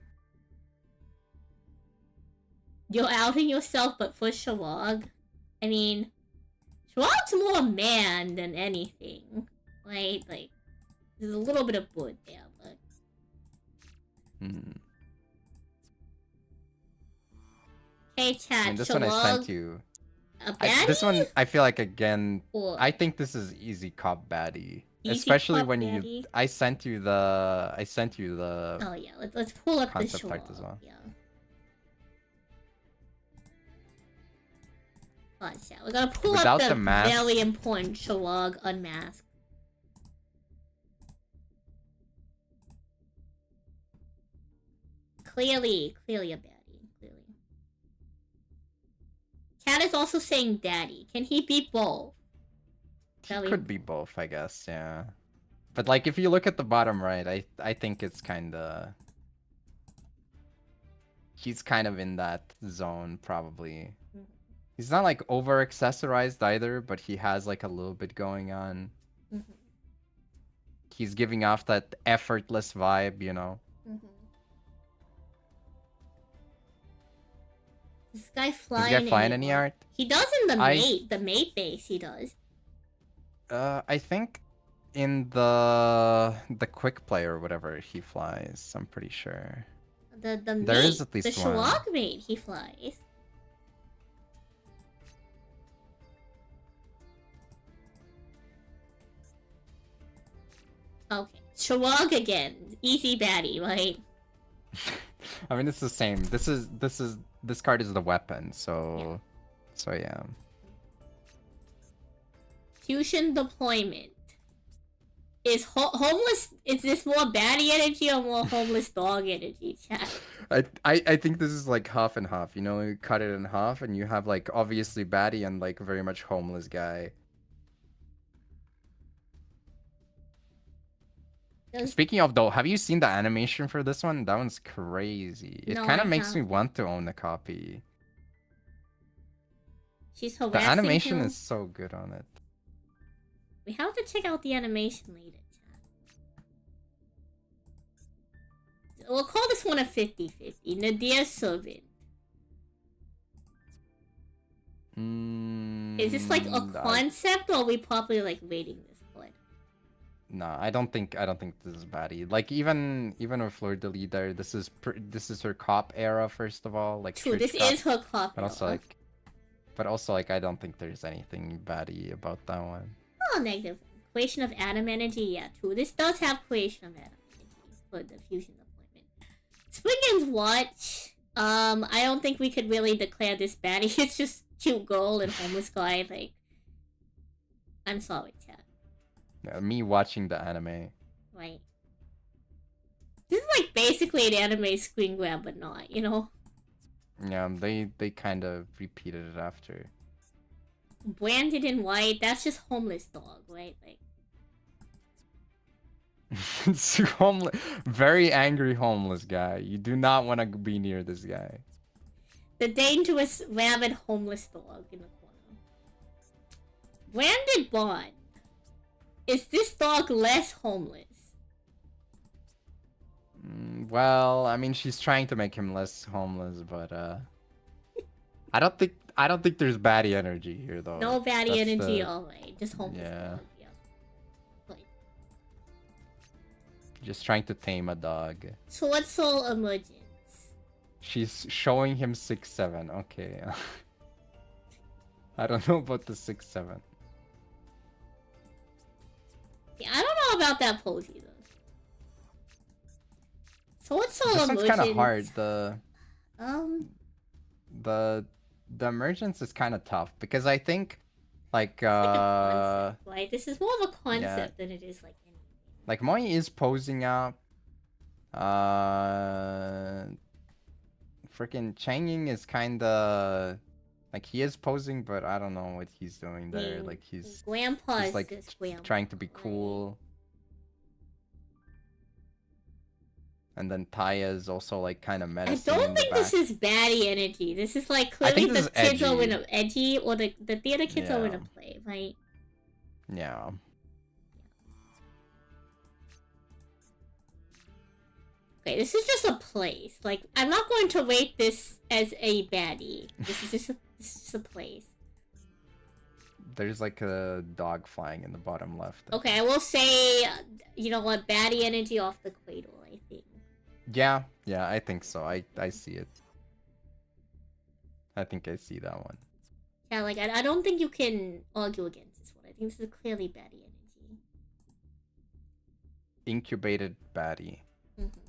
You're outing yourself, but for Shalog? I mean, Shalog's more man than anything. Right? Like, there's a little bit of wood there, but... Hmm. Hey, chat, I mean, this Shalog, one I sent you. a baddie? This one, I feel like again, Or I think this is easy cop baddie. Easy Especially cop when baddie? I sent you the Oh yeah, let's pull up the concept Shalog. art as well. Yeah. Oh, yeah, we're gonna pull Without up the the mask- very important Shalog unmasked. Clearly a baddie. Clearly. Cat is also saying daddy. Can he be both? Very- Could be both, I guess, yeah. But like if you look at the bottom right, I think it's kinda he's kind of in that zone probably. Mhm. He's not like over accessorized either, but he has like a little bit going on. Mhm. He's giving off that effortless vibe, you know. Mhm. This guy flying. Does he flying any anymore? art? He does in the I- mate base. He does. I think in the quick play or whatever he flies, I'm pretty sure. The There mate, is at the least one. Shalog mate. He flies. Okay, Shalog again. Easy baddie, right? I mean it's the same. This card is the weapon, so yeah. Fusion deployment. Is homeless? Is this more baddie energy or more homeless dog energy, chat? I think this is like half and half. You know, you cut it in half, and you have like obviously baddie and like very much homeless guy. Speaking of though, have you seen the animation for this one? That one's crazy. It No, kind I of makes me haven't. want to own a copy. She's The harassing animation him. is so good on it. We have to check out the animation later, chat. We'll call this one a 50-50. Nadir Servant. Is this like a Mm, concept, or are we probably like rating this one? No, I don't think this is baddie. Like even with Fleur de Lis there, this is her cop era first of all. Like True, church this cop, is her cop. but also like I don't think there's anything baddie about that one. Oh, negative. Creation of atom energy, yeah, true. This does have creation of atom energy for the fusion deployment. Springen's Watch. I don't think we could really declare this baddie. It's just cute girl and homeless guy. Like, I'm sorry, chat. Yeah, me watching the anime. Right. This is like basically an anime screen grab, but not, you know? Yeah, they kind of repeated it after. Branded in white, that's just homeless dog, right? Like, It's homeless, very angry homeless guy. You do not want to be near this guy. The dangerous rabid homeless dog in the corner. Branded Bond. Is this dog less homeless? Well, I mean, she's trying to make him less homeless, but I don't think there's baddie energy here though. No baddie That's energy, the- alright. Just homeless Yeah. dog, yeah. Right. Just trying to tame a dog. Sword Soul Emergence. She's showing him 6'7". Okay. I don't know about the 6'7". Yeah, I don't know about that pose either. Sword Soul This Emergence. one's kind of hard. The emergence is kind of tough because I think like It's like a concept, right? This is more of a concept than it is like anything. like Moi is posing up. Freaking Changying is kind of like he is posing, but I don't know what he's doing there. Like he's Grandpa's like just grandpa, trying to be right? cool. And then Taya is also like kind of I menacing. in don't the think back. this is baddie energy. This is like I clearly think this the is kids are edgy. in a edgy, or the theater kids are in a Yeah. play, right? Yeah. Okay, this is just a place. Like, I'm not going to rate this as a baddie. This is just a place. There's like a dog flying in the bottom left. Okay, I will say, you know what, baddie energy off the cradle, I think. Yeah, I think so. I see it. I think I see that one. Yeah, like, I don't think you can argue against this one. I think this is clearly baddie energy. Incubated baddie. Mm-hmm.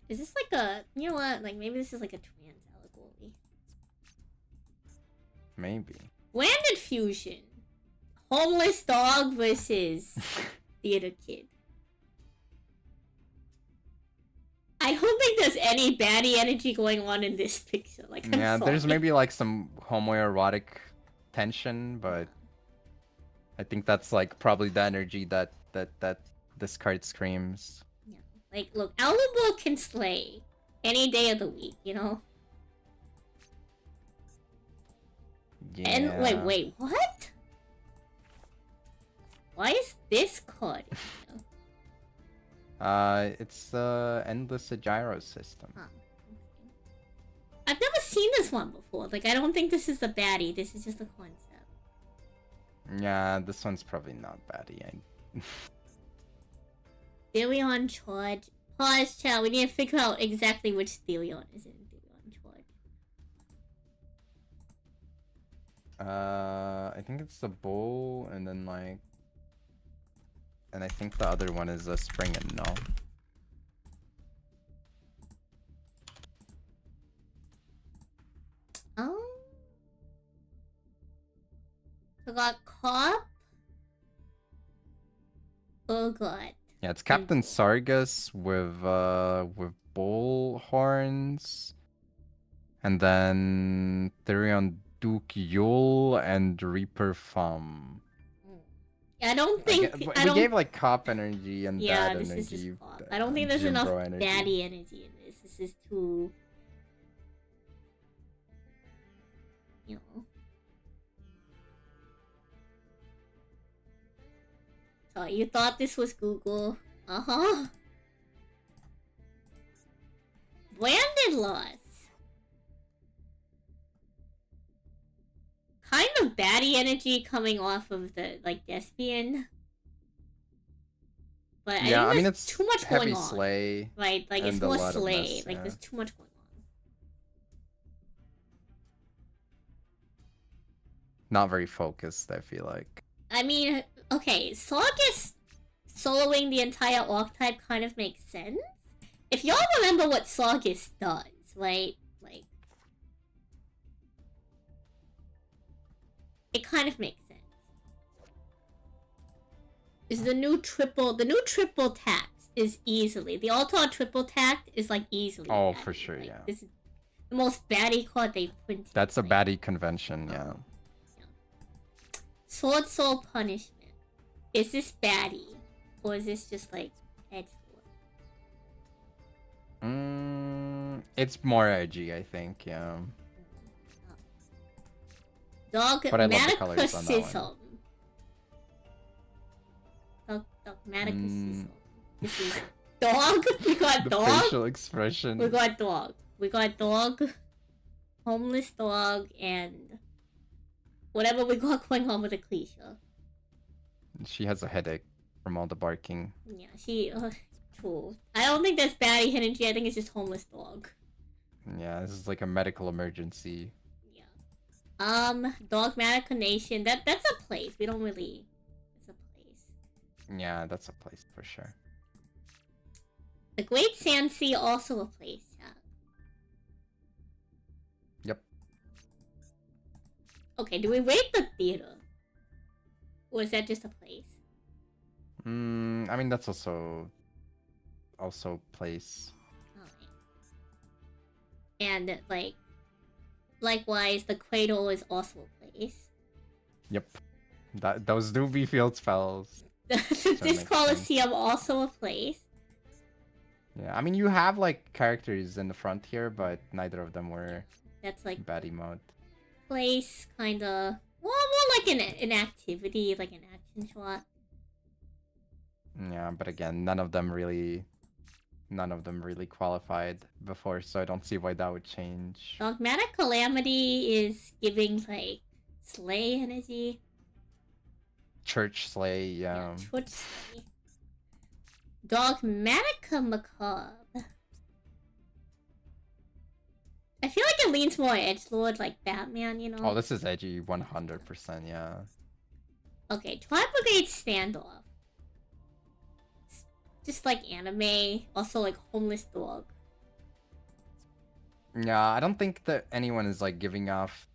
Is this like a, you know what, like, maybe this is like a trans allegory. Maybe. Landed fusion. Homeless dog versus theater kid. I don't think there's any baddie energy going on in this picture. Like, I'm Yeah, there's sorry. maybe like some homoerotic tension, but I think that's like probably the energy that this card screams. Yeah. Like, look, Alubo can slay any day of the week, you know? Yeah. And wait, what? Why is this card in here? It's the endless gyro system. Huh. Okay. I've never seen this one before. Like, I don't think this is the baddie. This is just a concept. Yeah, this one's probably not baddie. Therion charge. Pause, chat. We need to figure out exactly which Therion is in Therion charge. I think it's the bull, and then like, and I think the other one is a spring and no. I got cop. Oh god. Yeah, it's Captain Sargus with bull horns, and then Therion Duke Yule and Reaper Fum. I don't think We I don't. gave like cop energy and Yeah, dad this energy. is just cop. I don't think there's Jim enough Bro energy. baddie energy in this. This is too, you know. So you thought this was Google? Uh-huh. Branded loss. Kind of baddie energy coming off of the, like, Despian. But Yeah, I mean there's it's too much heavy going on. slay. Right, like, it's and a more lot of slay. mess, Like, yeah. there's too much going on. Not very focused, I feel like. I mean, okay, Sargus soloing the entire archetype kind of makes sense. If y'all remember what Sargus does, right? Like, it kind of makes sense. Is the new triple tact is easily, the Altar triple tact is like easily Oh, baddie, for sure, like, yeah. This is the most baddie card they've printed. That's a like, baddie convention, yeah. Sword Soul Punishment. Is this baddie? Or is this just like edgelord? It's more edgy, I think. Yeah. But I love the colors on that one. Dogmaticum. This is dog. We got The dog. facial expression. We got dog. We got dog. Homeless dog and whatever we got going on with Ecclesia. She has a headache from all the barking. Yeah, she. True. I don't think that's baddie energy. I think it's just homeless dog. Yeah, this is like a medical emergency. Yeah. Dogmatica Nation. That's a place. We don't really. It's a place. Yeah, that's a place for sure. The Great Sand Sea also a place. Yeah. Yep. Okay. Do we rate the theater? Or is that just a place? I mean that's also place. Okay. And like, likewise, the Cradle is also a place. Yep. Those do be field spells. This Coliseum also a place. Yeah, I mean you have like characters in the front here, but neither of them were That's like baddie mode. place, kinda. Well, more like an activity, like an action shot. Yeah, but again, none of them really qualified before, so I don't see why that would change. Dogmatic Calamity is giving like slay energy. Church slay, yeah. Church slay. Dogmatica Macabre. I feel like it leans more edgelord, like Batman, you know? Oh, this is edgy 100%, yeah. Okay, Tri-Brigade Standoff. Just like anime, also like homeless dog. Yeah, I don't think that anyone is like giving off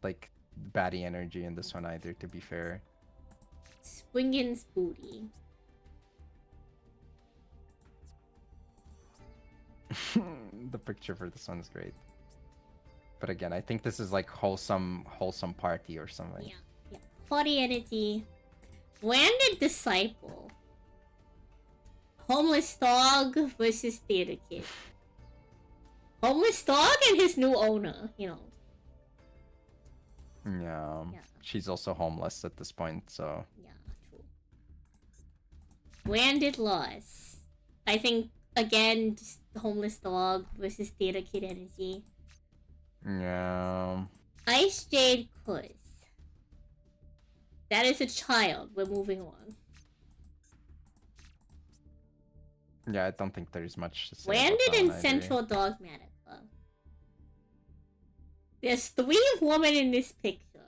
like baddie energy in this one either, to be fair. Springin's Booty. The picture for this one's great. But again, I think this is like wholesome party or something. Yeah. Party energy. Branded Disciple. Homeless dog versus theater kid. Homeless dog and his new owner, you know. Yeah. She's also homeless at this point, so. Yeah, true. Branded Loss. I think, again, just homeless dog versus theater kid energy. Yeah. Ice Jade Kuss. That is a child. We're moving on. Yeah, I don't think there's much to say. Landed in Central Dogmatica. There's 3 women in this picture.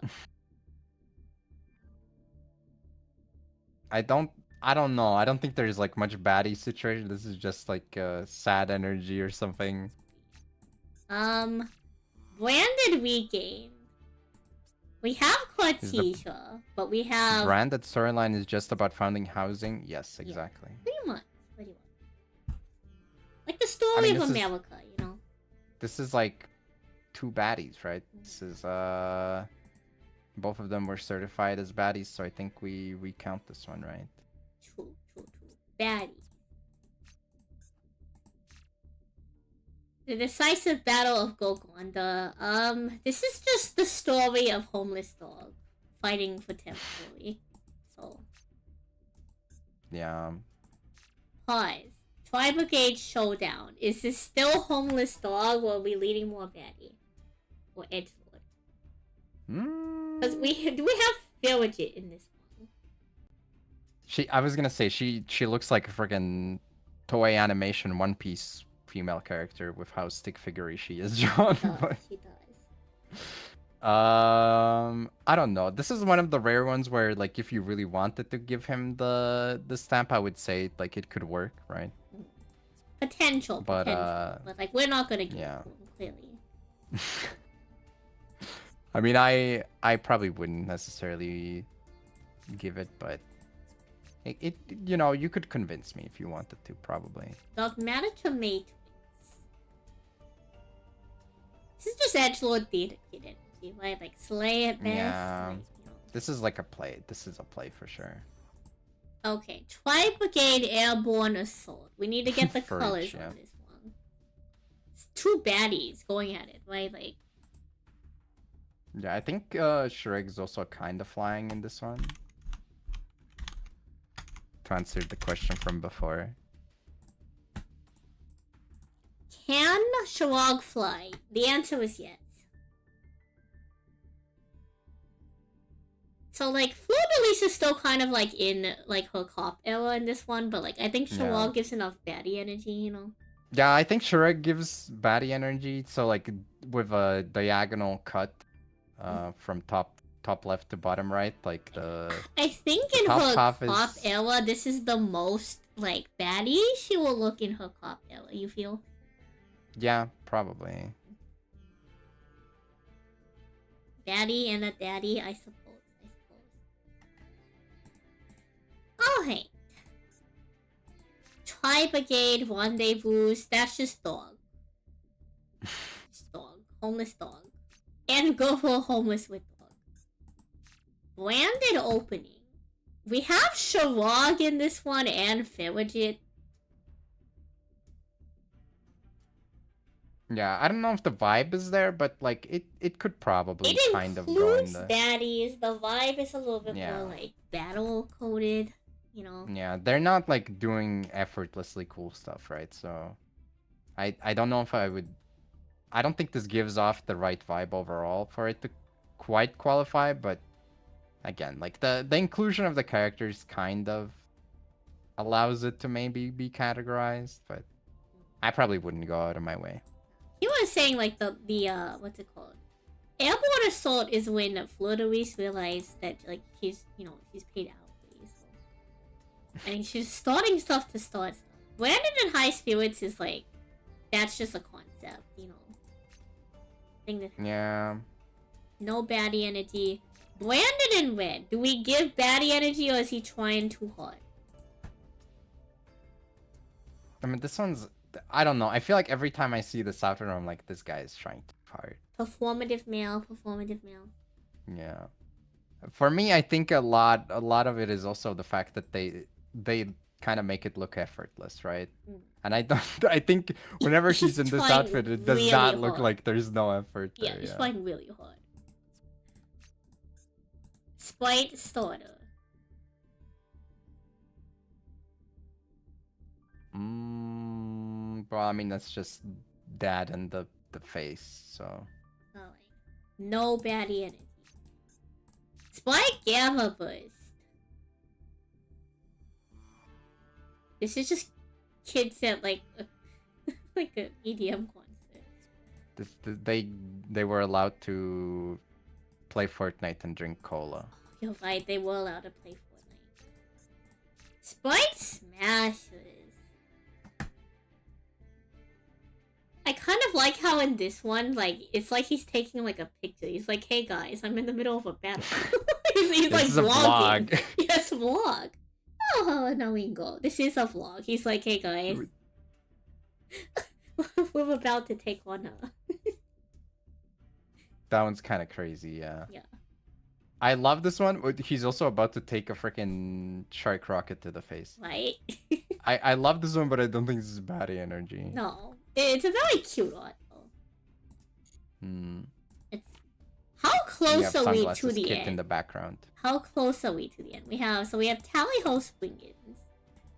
I don't know. I don't think there's like much baddie situation. This is just like sad energy or something. Branded Regain. We have Cortesia, but we have... Branded storyline is just about finding housing? Yes, exactly. Yeah, pretty much. Like the story of America, you know? This is like 2 baddies, right? This is, both of them were certified as baddies, so I think we count this one, right? True. Baddie. The decisive battle of Gogonda. This is just the story of homeless dog fighting for territory. So. Yeah. Pause. Tri-Brigade Showdown. Is this still homeless dog, or are we leading more baddie? Or edgelord? Because do we have Villagit in this one? I was gonna say she looks like a friggin' Toei Animation One Piece female character with how stick figure she is drawn. She does. I don't know. This is one of the rare ones where, like, if you really wanted to give him the stamp, I would say like it could work, right? Potential, but like we're not gonna give it to him, clearly. I mean, I probably wouldn't necessarily give it, but it you know, you could convince me if you wanted to, probably. Dogmatica Matrix. This is just edgelord theater kid energy, right? Like slay at best. Yeah. Like, you know. This is like a play. This is a play for sure. Okay, Tri-Brigade Airborne Assault. We need to get the For colors each, yeah. on this one. It's two baddies going at it, right? Like, Yeah, I think Shrek's also kind of flying in this one. To answer the question from before. can Sharog fly? The answer is yes. So, like, Fleur de Lis is still kind of, like, in, like, her cop era in this one, but, like, I think Sharog gives enough baddie energy, you know? Yeah, I think Shrek gives baddie energy. So like with a diagonal cut, from top left to bottom right, like the I think in top her half cop is- era, this is the most, like, baddie she will look in her cop era, you feel? yeah, probably. Baddie and a daddy, I suppose. Alright. Tri-Brigade Rendezvous, that's just dog. Just dog. Homeless dog. And go for homeless with dog. Branded opening. We have Sharog in this one and Farragut. Yeah, I don't know if the vibe is there, but like it could probably It kind of go in includes the baddies. The vibe is a little bit Yeah. more like battle coded, you know. Yeah, they're not like doing effortlessly cool stuff, right? So I don't know if I don't think this gives off the right vibe overall for it to quite qualify, but again, like the inclusion of the characters kind of allows it to maybe be categorized, but I probably wouldn't go out of my way. He was saying like the what's it called? Airborne assault is when Fleur de Lis realized that like she's paid out, so. And she's starting stuff to start stuff. Brandon and high spirits is like that's just a concept, you know. Thing that Yeah. no baddie energy. Brandon in red. Do we give baddie energy or is he trying too hard? I mean, this one's I don't know. I feel like every time I see this outfit, I'm like, this guy is trying too hard. Performative male, performative male. Yeah. For me, I think a lot of it is also the fact that they kind of make it look effortless, right? Mm. And I think whenever He's she's in this trying outfit, it does really not look hard. like there's no effort Yeah, there. he's Yeah. trying really hard. Sprite starter. Well, I mean that's just that and the face. So Alright. No baddie energy. Spike Gamma Burst. This is just kids at like a, like an EDM concert. they were allowed to play Fortnite and drink cola. You're right, they were allowed to play Fortnite. Spike Smashers. I kind of like how in this one, like, it's like he's taking like a picture. He's like, hey guys, I'm in the middle of a battle. he's This like is a vlogging. vlog. Yes, vlog. Oh, no, Ingo. This is a vlog. He's like, hey guys. We're about to take on her. That one's kind of crazy, yeah. Yeah. I love this one. But he's also about to take a freaking shark rocket to the face. Right? I love this one, but I don't think this is baddie energy. No. It's a very cute art, though. Hmm. It's... How You close have are we sunglasses to the kit end? in the background. How close are we to the end? We have Tally Ho Springins.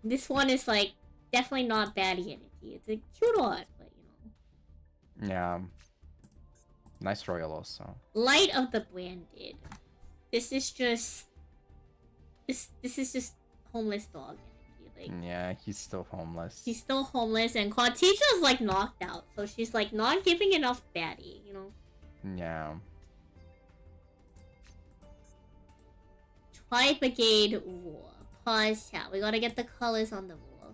This one is like definitely not baddie energy. It's a cute art, but you know. Yeah. Nice royal also. Light of the Branded. This is just this is just homeless dog energy. Like Yeah, he's still homeless. he's still homeless and Quantija's like knocked out, so she's like not giving enough baddie, you know. Yeah. Tri-Brigade War. Pause chat. We gotta get the colors on the war.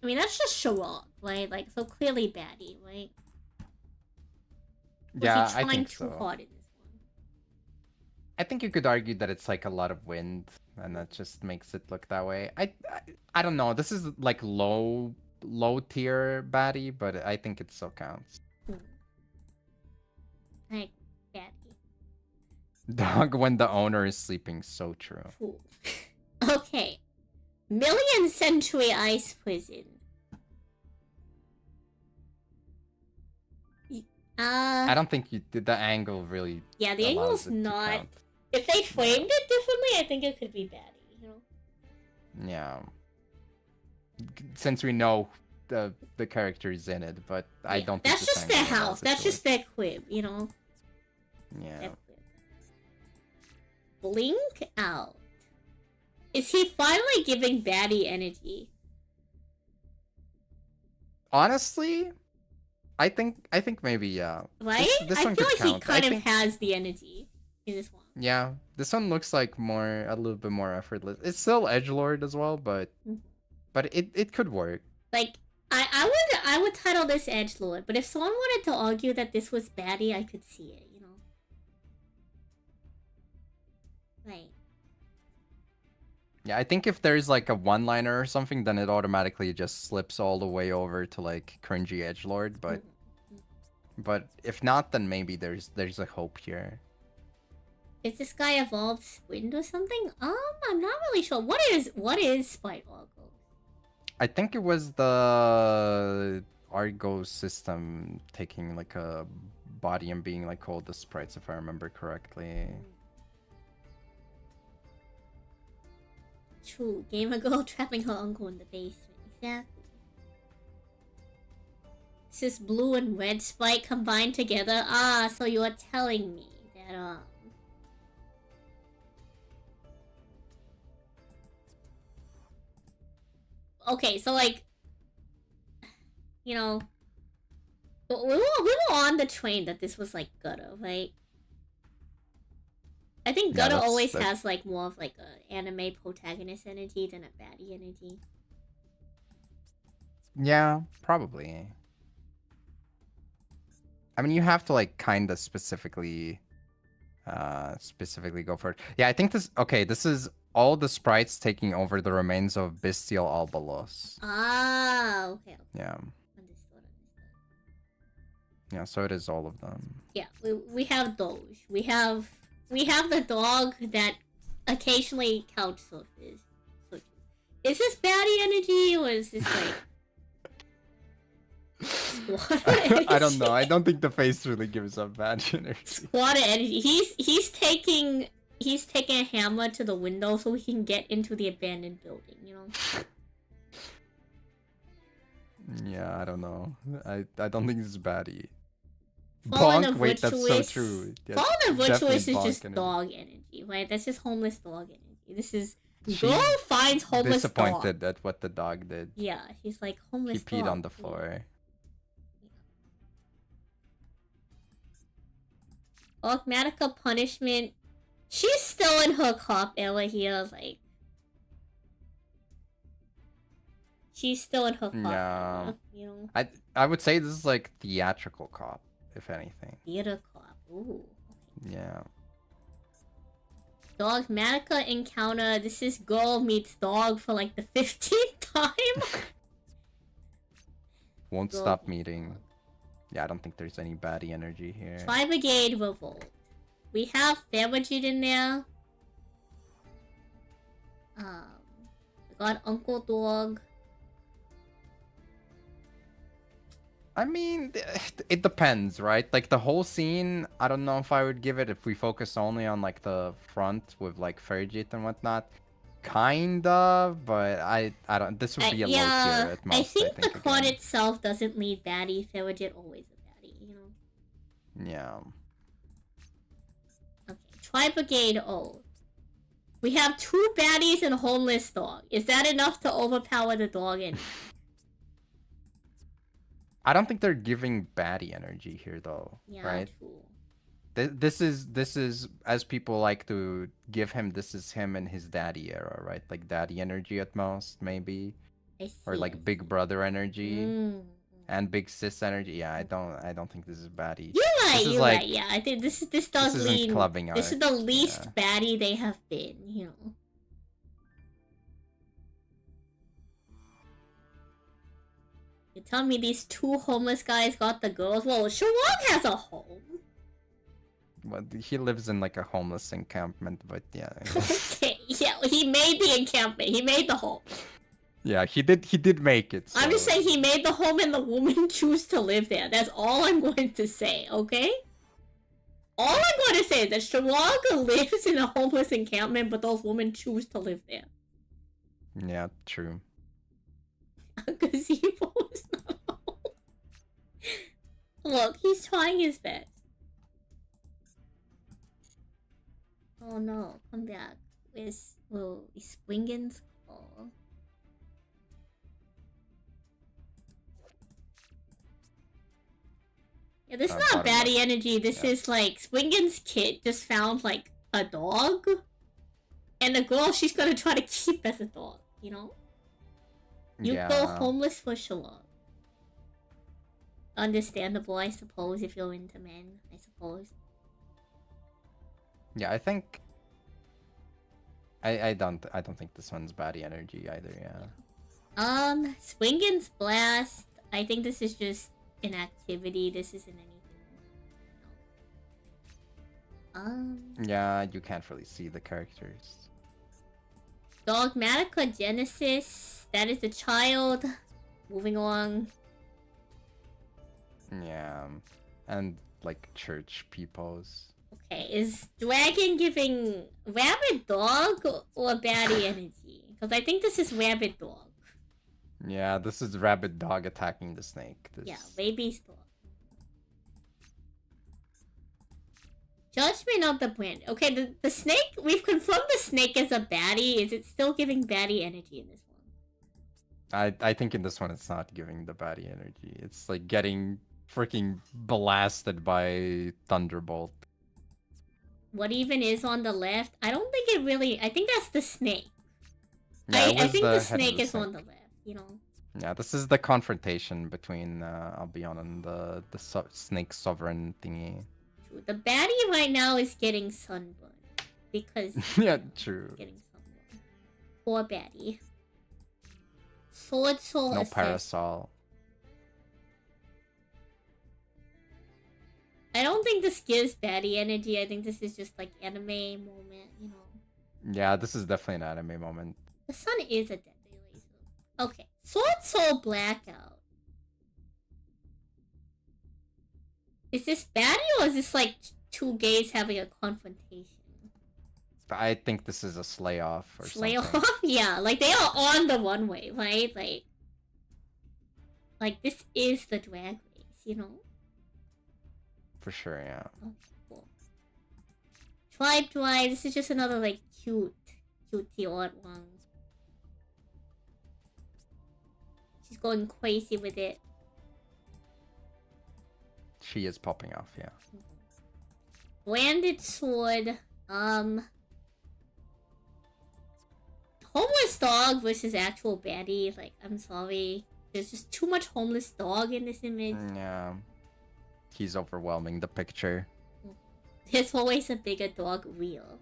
I mean, that's just Sharog, right? Like, so clearly baddie, right? Was Yeah, he I trying think too so. hard in this one? I think you could argue that it's like a lot of wind and that just makes it look that way. I don't know. This is like low tier baddie, but I think it still counts. Like, baddie. Dog when the owner is sleeping, so true. Cool. Okay. Million Century Ice Prison. I don't think you did the angle really. Yeah, the allows angle's it to not. count. If they framed it differently, I think it could be baddie. You know. Yeah. Since we know the characters in it, but I Yeah, don't think that's this just their angle allows house. it That's to just their crib. You know. work. Yeah. Their crib. Blink out. Is he finally giving baddie energy? Honestly, I think maybe yeah. Right? This I one feel could like he count. kind I of think, has the energy in this one. yeah, this one looks like a little bit more effortless. It's still edgelord as well, but it could work. Like, I would title this edgelord, but if someone wanted to argue that this was baddie, I could see it, you know. Right. Yeah, I think if there's like a one-liner or something, then it automatically just slips all the way over to like cringy edgelord. But if not, then maybe there's a hope here. Is this guy evolved wind or something? I'm not really sure. What is Spite Argo? I think it was the Argo system taking like a body and being like called the sprites, if I remember correctly. True. Gamer girl trapping her uncle in the basement. Exactly. This is blue and red Spite combined together. Ah, so you are telling me that okay, so like, you know, we were on the train that this was like gutter, right? I think Yeah, gutter that's- always that's- has like more of like a anime protagonist energy than a baddie energy. Yeah, probably. I mean, you have to like kind of specifically go for it. Yeah, I think this is all the sprites taking over the remains of Bestial Albalos. Ah, okay. Yeah. Understood. Yeah, so it is all of them. Yeah, we have Doge. We have the dog that occasionally couch surfers. Is this baddie energy or is this like squatter energy? I don't know. I don't think the face really gives up bad energy. Squatter energy. He's taking a hammer to the window so he can get into the abandoned building, you know? Yeah, I don't know. I don't think this is baddie. Fallen Bonk? of Wait, that's so Virtuous- true. Yeah, Fallen of definitely Virtuous is bonk just energy. dog energy, right? That's just homeless dog energy. This is She's girl finds homeless disappointed dog. at what the dog did. Yeah, she's like He homeless peed dog. on the floor. Automatica punishment. She's still in her cop era here, like. She's still in her cop Yeah. era, you know? I would say this is like theatrical cop, if anything. Theater cop. Ooh. Yeah. Dogmatica encounter. This is girl meets dog for like the 15th time. Won't Girl stop meets meeting. dog. Yeah, I don't think there's any baddie energy here. Tri Brigade Revolt. We have Thermogid in there. We got Uncle Dog. I mean, it depends, right? Like the whole scene, I don't know if I would give it if we focus only on like the front with like Fergit and whatnot. Kind of, but I don't. This would be a low tier at most. I think the quad again. itself doesn't lead baddie. Thermogid always a baddie, you know? Yeah. Okay, Tri Brigade O. We have 2 baddies and homeless dog. Is that enough to overpower the dog energy? I don't think they're giving baddie energy here though, Yeah, right? true. This is as people like to give him. This is him in his daddy era, right? Like daddy energy at most, maybe, I see. or like big brother energy Mm. and big sis energy. Yeah, I don't think this is baddie. You're right. This is You're like- right. Yeah, I think this does This isn't lean. clubbing This is arc, the least yeah. baddie they have been. You know. You tell me these two homeless guys got the girls? Well, Sherlock has a home. Well, he lives in like a homeless encampment, but yeah. Okay, yeah, he made the encampment. He made the home. Yeah, he did make it. I'm just so- saying he made the home and the woman choose to live there. That's all I'm going to say, okay? All I'm going to say is that Sherlock lives in a homeless encampment, but those women choose to live there. Yeah, true. A gazebo is not a home. Look, he's trying his best. Oh no, come back. Is Springen's call? Yeah, this is not bottom baddie energy. This Yeah. is like Springen's kid just found like a dog, and the girl she's gonna try to keep as a dog. You know, you Yeah. go homeless for Shalom. Understandable, I suppose, if you're into men. I suppose. Yeah, I think. I don't think this one's baddie energy either. Yeah. Springen's blast. I think this is just an activity. This isn't anything. Yeah, you can't really see the characters. Dogmatica Genesis. That is the child. Moving along. Yeah, and like church peoples. Okay, is Dragon giving Rabbit Dog or Baddie Energy? Because I think this is Rabbit Dog. Yeah, this is rabid dog attacking the snake. This... Yeah, Baby's Dog. Judgment of the Brand. Okay, the snake, we've confirmed the snake is a baddie. Is it still giving baddie energy in this one? I think in this one it's not giving the baddie energy. It's like getting freaking blasted by Thunderbolt. What even is on the left? I don't think it really... I think that's the snake. Yeah, it I was think the head of snake is snake. on the left, you know? Yeah, this is the confrontation between Albion and the snake sovereign thingy. True. The baddie right now is getting sunburned. Because... Yeah, true. Getting sunburned. Poor baddie. Sword Soul No assist. parasol. I don't think this gives baddie energy. I think this is just like anime moment, you know. Yeah, this is definitely an anime moment. The sun is a deadly laser. Okay. Sword Soul Blackout. Is this baddie or is this like two gays having a confrontation? I think this is a slay off or Slay something. off? Yeah, like they are on the runway, right? Like this is the drag race, you know? For sure, yeah. Oh, cool. Tribe Drive, this is just another like cutie odd one. She's going crazy with it. She is popping off, yeah. Branded Sword, homeless dog versus actual baddie. Like, I'm sorry. There's just too much homeless dog in this image. Yeah. He's overwhelming the picture. There's always a bigger dog wheel.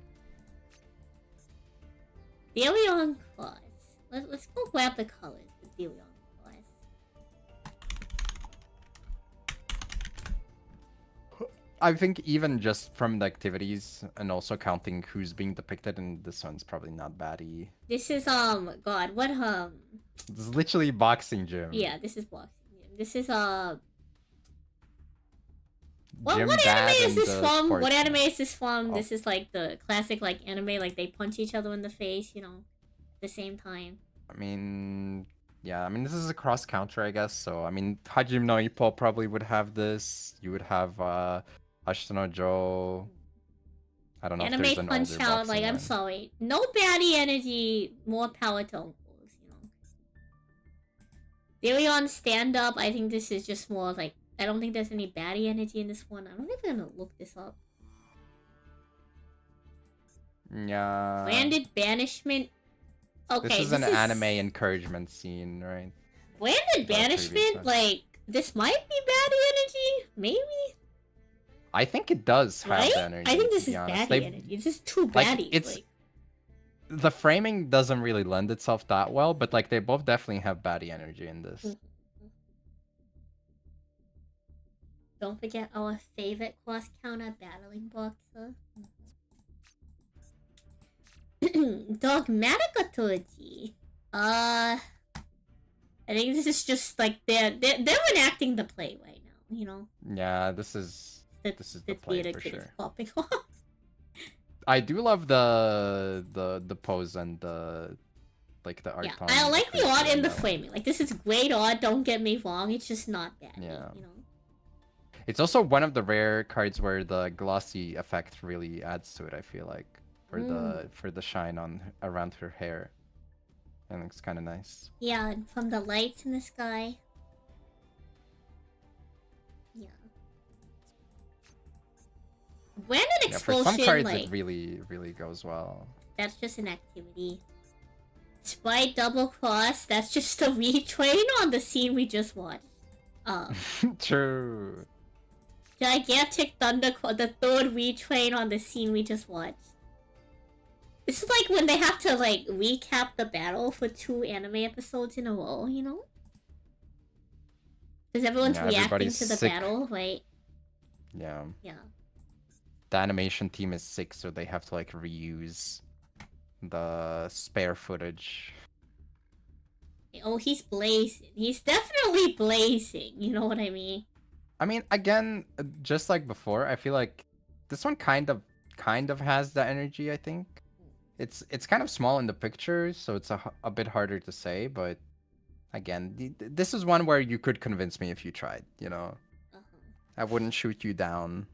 Delion Claws. Let's go grab the colors with Delion Claws. I think even just from the activities and also counting who's being depicted in this one's probably not baddie. This is God, what This is literally boxing gym. yeah, this is boxing. This is Gym what dad anime is and this the from? sports What anime man. is this from? Oh. This is like the classic like anime, like they punch each other in the face, you know, at the same time. I mean, yeah, I mean this is a cross counter, I guess. So I mean, Hajime no Ippo probably would have this. You would have Ashita Joe. I don't know if Anime there's an punch older out, boxing like I'm one. sorry. No baddie energy, more power to uncles, you know. Delion stand up, I think this is just more like I don't think there's any baddie energy in this one. I'm not even gonna look this up. Yeah. Branded banishment. Okay, This is an anime encouragement scene, right? Branded previous banishment, one. like this might be baddie energy, maybe. I think it does have Right? the energy. I think to this be is honest. baddie They've- energy. It's just too like, baddie. it's- like- The framing doesn't really lend itself that well, but like they both definitely have baddie energy in this. Don't forget our favorite cross counter battling boxer. Dogmatic authority. I think this is just like they're enacting the play right now. You know. Yeah, this is the play theater for kid is sure. popping off. I do love the pose and the art. Yeah, on I like the creature art and the that one. framing. Like, this is great art. Don't get me wrong. It's just not bad. Yeah. You know. It's also one of the rare cards where the glossy effect really adds to it. I feel like for the shine on around her hair, it looks kind of nice. Yeah, and from the lights in the sky. Yeah. When an Yeah, for expulsion, some cards like, it really goes well. that's just an activity. Spite double cross, that's just a retrain on the scene we just watched. True. Gigantic thunder, the third retrain on the scene we just watched. This is like when they have to like recap the battle for 2 anime episodes in a row, you know? Because everyone's reacting everybody's to the sick. battle, right? Yeah. Yeah. The animation team is sick, so they have to like reuse the spare footage. Oh, he's blazing. He's definitely blazing. You know what I mean? I mean, again, just like before, I feel like this one kind of has the energy. I think it's kind of small in the picture, so it's a bit harder to say. But again, this is one where you could convince me if you tried. You know, I wouldn't shoot you down.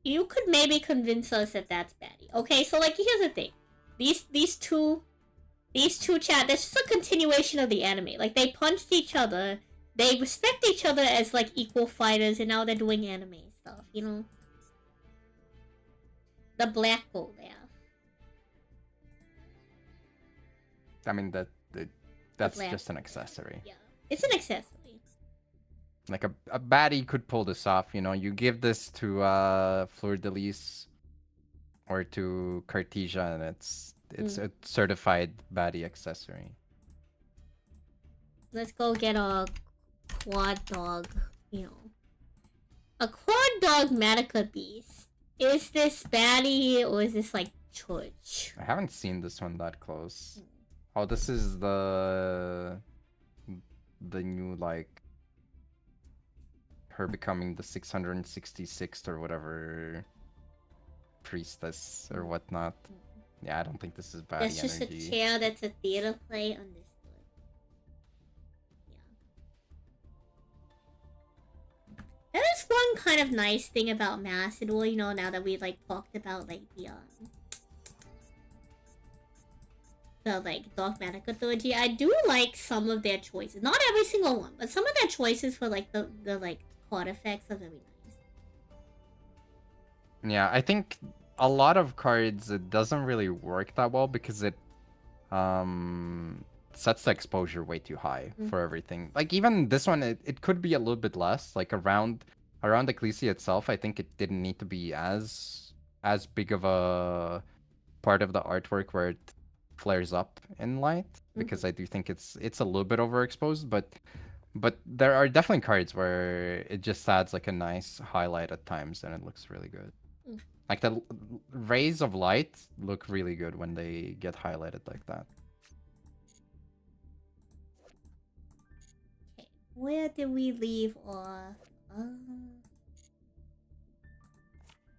You could maybe convince us that that's baddie. Okay, so like here's the thing. These two chat, that's just a continuation of the anime. Like they punched each other, they respect each other as like equal fighters, and now they're doing anime stuff, you know? The black gold laugh. I mean that's just an accessory. Yeah. It's an accessory. Like a baddie could pull this off, you know. You give this to Fleur de Lis or to Cartesia, and it's a certified baddie accessory. Let's go get a quad dog, you know. A quad dog Matica Beast. Is this baddie or is this like church? I haven't seen this one that close. Oh, this is the new like her becoming the 666th or whatever priestess or whatnot. Yeah, I don't think this is baddie That's just energy. a chair that's a theater play. Understood. Yeah. That is one kind of nice thing about Macedor, you know, now that we like talked about like the like dogmatic authority. I do like some of their choices. Not every single one, but some of their choices for like the like card effects are very nice. Yeah, I think a lot of cards it doesn't really work that well because it sets the exposure way too high for everything. Like even this one, it could be a little bit less. Like around Ecclesia itself, I think it didn't need to be as big of a part of the artwork where it flares up in light, because I do think it's a little bit overexposed, but there are definitely cards where it just adds like a nice highlight at times and it looks really good. Like the rays of light look really good when they get highlighted like that. Okay, where did we leave off?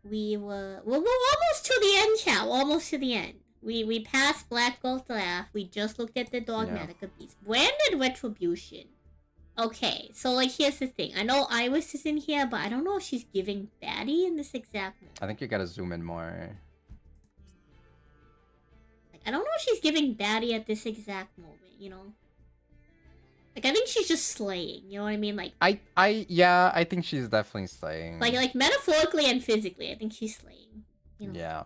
We're almost to the end, chat. We're almost to the end. We passed Black Gold Laugh. We just looked at the Dogmatica Beast. Branded Retribution. Okay, so like here's the thing. I know Iris is in here, but I don't know if she's giving baddie in this exact moment. I think you gotta zoom in more. Like, I don't know if she's giving baddie at this exact moment, you know? Like I think she's just slaying, you know what I mean? Like I think she's definitely slaying. like metaphorically and physically, I think she's slaying. You know? Yeah.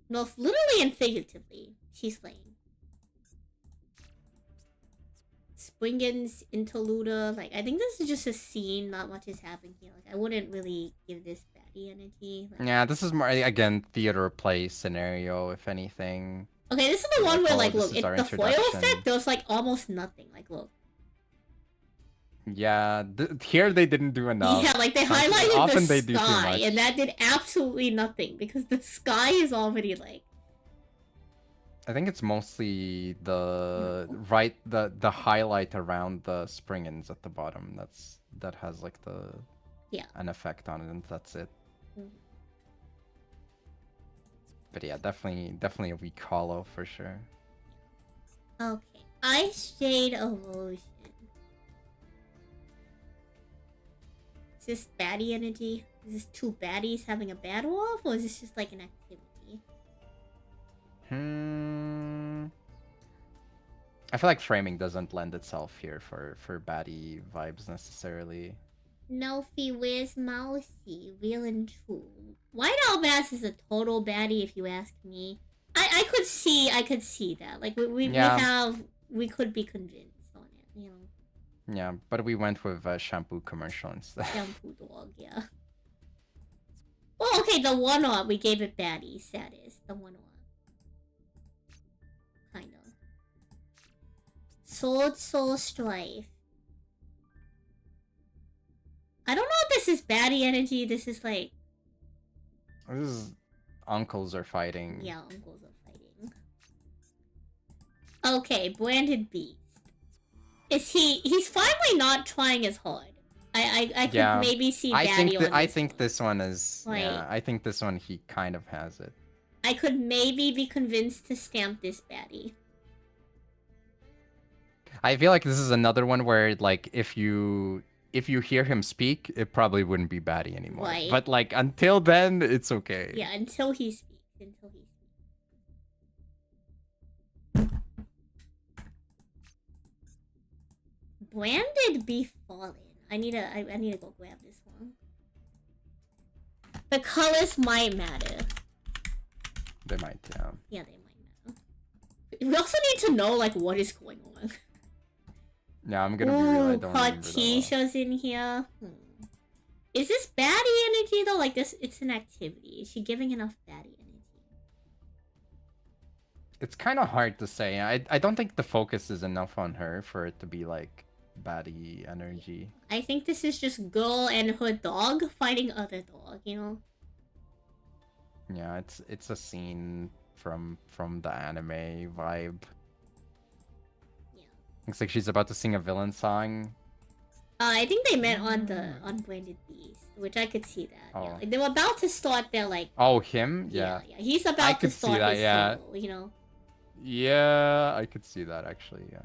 No, literally and figuratively, she's slaying. Springen's interluder, like I think this is just a scene, not much is happening here. Like I wouldn't really give this baddie energy. Like... Yeah, this is more again theater play scenario, if anything. Okay, this is the one where like look, is our the foil introduction. effect, there's like almost nothing. Like look. Yeah, here they didn't do enough. Yeah, like they Sometimes- highlighted often the they do too sky, much. and that did absolutely nothing because the sky is already like. I think it's mostly the No. right the highlight around the spring ends at the bottom. That has like the Yeah. an effect on it, and that's it. Mhm. But yeah, definitely a weak hollow for sure. Okay. Ice Shade Erosion. Is this baddie energy? Is this two baddies having a battle off, or is this just like an activity? I feel like framing doesn't lend itself here for baddie vibes necessarily. Nofi, where's Mousy? Real and true. White Albass is a total baddie if you ask me. I could see that. Like Yeah. we could be convinced on it, you know. Yeah, but we went with a shampoo commercial instead. Shampoo dog, yeah. Well, okay, the one off we gave it baddie status. The one off. Kind of. Sword Soul Strife. I don't know if this is baddie energy. This is like, This is uncles are fighting. yeah, uncles are fighting. Okay, Branded Beast. Is he's finally not trying as hard. I could Yeah, maybe see I baddie think on I this think one. this one is Like- yeah. I think this one he kind of has it. I could maybe be convinced to stamp this baddie. I feel like this is another one where like if you hear him speak, it probably wouldn't be baddie anymore. Right. But like until then, it's okay. Yeah, until he speaks. Branded Beef Fallen. I need to go grab this one. The colors might matter. They might, yeah. Yeah, they might matter. We also need to know like what is going on. Yeah, I'm gonna be real. I Ooh, don't remember that well. Katisha's in here. Is this baddie energy though? Like this, it's an activity. Is she giving enough baddie energy? It's kind of hard to say. I don't think the focus is enough on her for it to be like baddie energy. I think this is just girl and her dog fighting other dog. You know. Yeah, it's a scene from the anime vibe. Yeah. Looks like she's about to sing a villain song. I think they meant on Branded Beast, which I could see that. Oh. Yeah. Like, they were about to start their like. Oh, him? Yeah. Yeah. He's about I to could see start that, his yeah. solo, you know. Yeah, I could see that actually, yeah.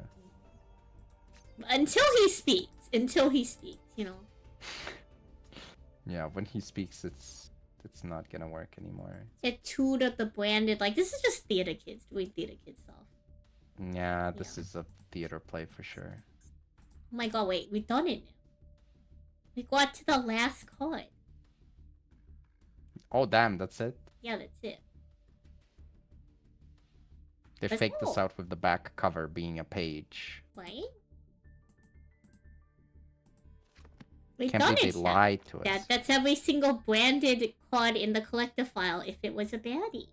Until he speaks, you know. Yeah, when he speaks, it's not gonna work anymore. It tutored the branded, like this is just theater kids doing theater kid stuff. Yeah, this Yeah. is a theater play for sure. Oh my god, wait, we done it now. We got to the last card. Oh damn, that's it. Yeah, that's it. They Let's faked go. this out with the back cover being a page. Right? We Can't done believe it, they chat. lied to us. That's every single branded card in the collector file if it was a baddie.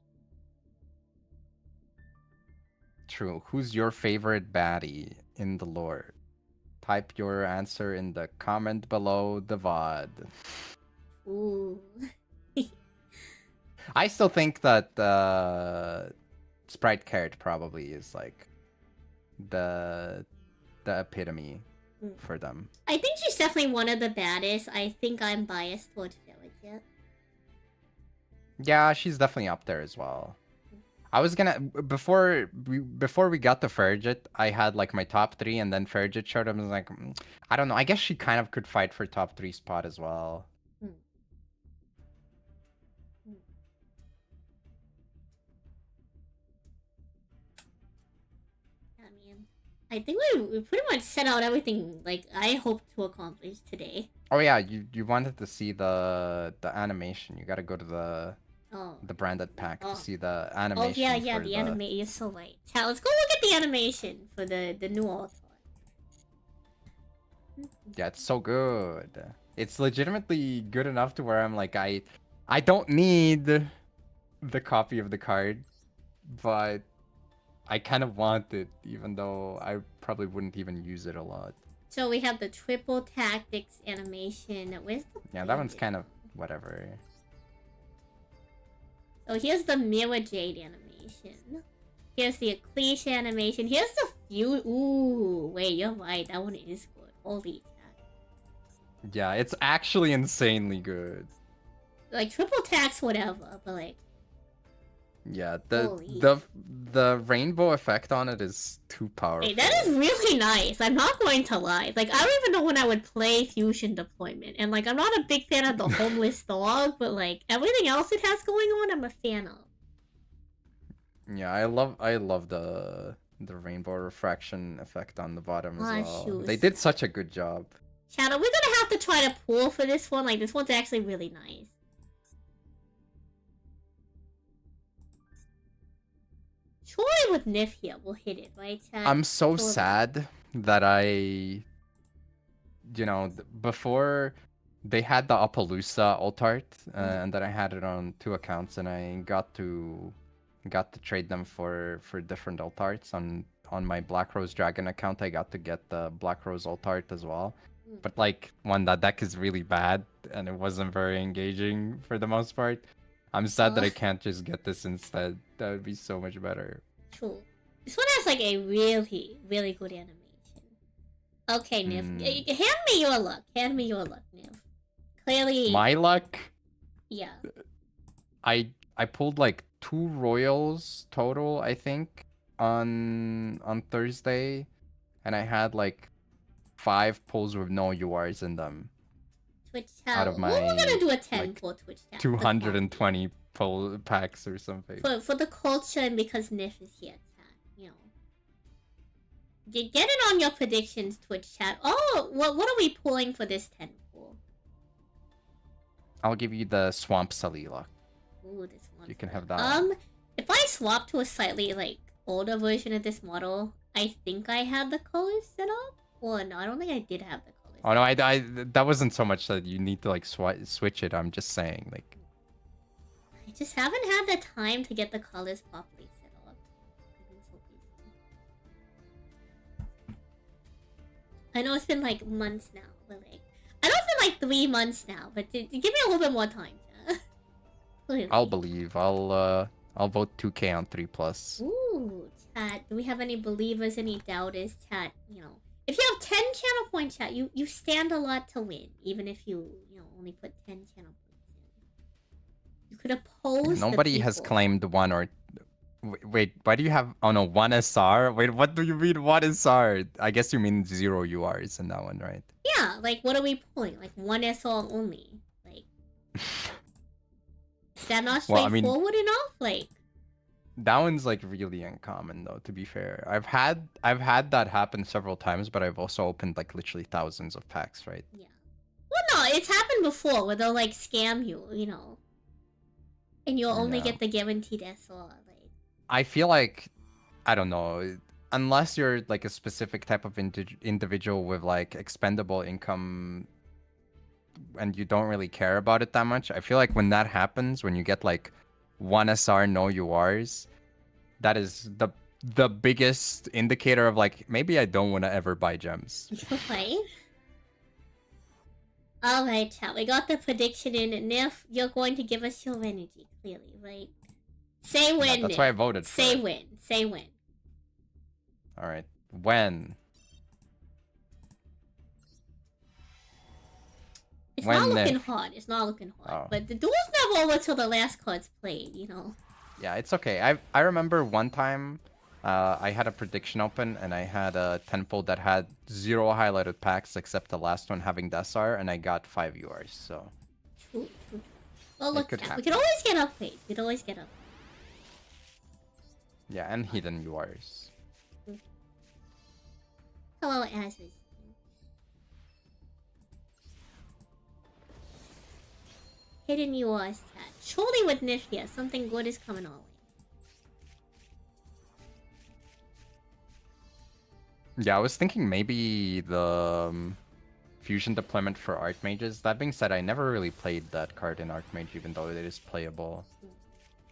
True. Who's your favorite baddie in the lore? Type your answer in the comment below the VOD. Ooh. I still think that Sprite Carrot probably is like the epitome for them. I think she's definitely one of the baddest. I think I'm biased towards Fairy Kit. Yeah, she's definitely up there as well. I was gonna before we got to Fergit, I had like my top 3, and then Fergit showed up and was like, I don't know. I guess she kind of could fight for top 3 spot as well. I mean, I think we pretty much set out everything like I hoped to accomplish today. Oh yeah, you wanted to see the animation. You got to go to the Oh. branded pack Oh. to see the Oh animation. yeah, for the anime. You're so right. Chat, let's go look at the animation for the new Altar. Yeah, it's so good. It's legitimately good enough to where I'm like, I don't need the copy of the card, but I kind of want it, even though I probably wouldn't even use it a lot. So we have the triple tactics animation. Where's the Yeah, that one's bandit? kind of whatever. So here's the mirror jade animation. Here's the Eclipse animation. Here's the few. Ooh, wait, you're right. That one is good. Holy cow. Yeah, it's actually insanely good. Like triple tax, whatever, but like, Yeah, Holy. the rainbow effect on it is too powerful. hey, that is really nice. I'm not going to lie. Like, I don't even know when I would play Fusion Deployment, and like, I'm not a big fan of the homeless dog, but like everything else it has going on, I'm a fan of. Yeah, I love the rainbow refraction effect on the bottom as Ah, well. shoes. They did such a good job. Shadow, we're gonna have to try to pull for this one. Like, this one's actually really nice. Surely with Nif here, we'll hit it, right, chat? I'm so Surely. sad that I, before they had the Appaloosa alt art, and then I had it on 2 accounts, and I got to trade them for different alt arts. On my Black Rose Dragon account, I got to get the Black Rose alt art as well. But like, when that deck is really bad and it wasn't very engaging for the most part, I'm sad that I can't just get this instead. That would be so much better. True. This one has like a really, really good animation. Okay, Nif. Hand me your luck. Hand me your luck, Nif. Clearly. My luck? Yeah. I pulled like 2 royals total, I think, on Thursday, and I had like 5 pulls with no URs in them. Twitch chat. Out of my, we're gonna do a 10 like, for Twitch chat. 220 pull packs or something. For the culture and because Nif is here, chat. You know. Get it on your predictions, Twitch chat. Oh, what are we pulling for this 10 pull? I'll give you the Swamp Salila. Ooh, this one. You can have that. If I swap to a slightly like older version of this model, I think I had the colors set up. Well, no, I don't think I did have the colors. Oh no, I that wasn't so much that you need to like switch it. I'm just saying, like, I just haven't had the time to get the colors properly set up. I've been so busy. I know it's been like months now, but like I know it's been like 3 months now, but give me a little bit more time. Clearly. I'll believe. I'll vote 2K on 3+. Ooh, chat. Do we have any believers, any doubters? Chat, you know. If you have 10 channel points, chat, you stand a lot to win, even if you only put 10 channel points in. You could oppose Nobody has claimed 1 or... Wait, why do you have... Oh no, 1 SR? Wait, what do you mean 1 SR? I guess you mean 0 URs in that one, right? Yeah, like, what are we pulling? Like, 1 SR only. Like... Is that not straightforward enough? Like... That one's like really uncommon though, to be fair. I've had that happen several times, but I've also opened like literally thousands of packs, right? Yeah. Well, no, it's happened before where they'll like scam you, and you'll only get the guaranteed SR. Like, I feel like, I don't know, unless you're like a specific type of individual with like expendable income and you don't really care about it that much, I feel like when that happens, when you get like 1 SR, no URs, that is the biggest indicator of like, maybe I don't want to ever buy gems. right? Alright, chat, we got the prediction in, and Nif, you're going to give us your energy, clearly, right? Say when, Yeah, that's Nif. why I voted for Say it. when. Say when. Alright. When? It's When not looking Nif? hard. It's not looking hard. Oh. But the duel's never over till the last card's played, Yeah, it's okay. I remember one time I had a prediction open and I had a 10-pull that had 0 highlighted packs except the last one having the SR, and I got 5 URs, so... True. Well, look, could chat, we happen. can always get upgrades. We can always get up. Yeah, and hidden URs. Hello, Azes. Hidden URs, chat. Surely with Nif here, something good is coming our way. Yeah, I was thinking maybe the fusion deployment for Archmages. That being said, I never really played that card in Archmage, even though it is playable.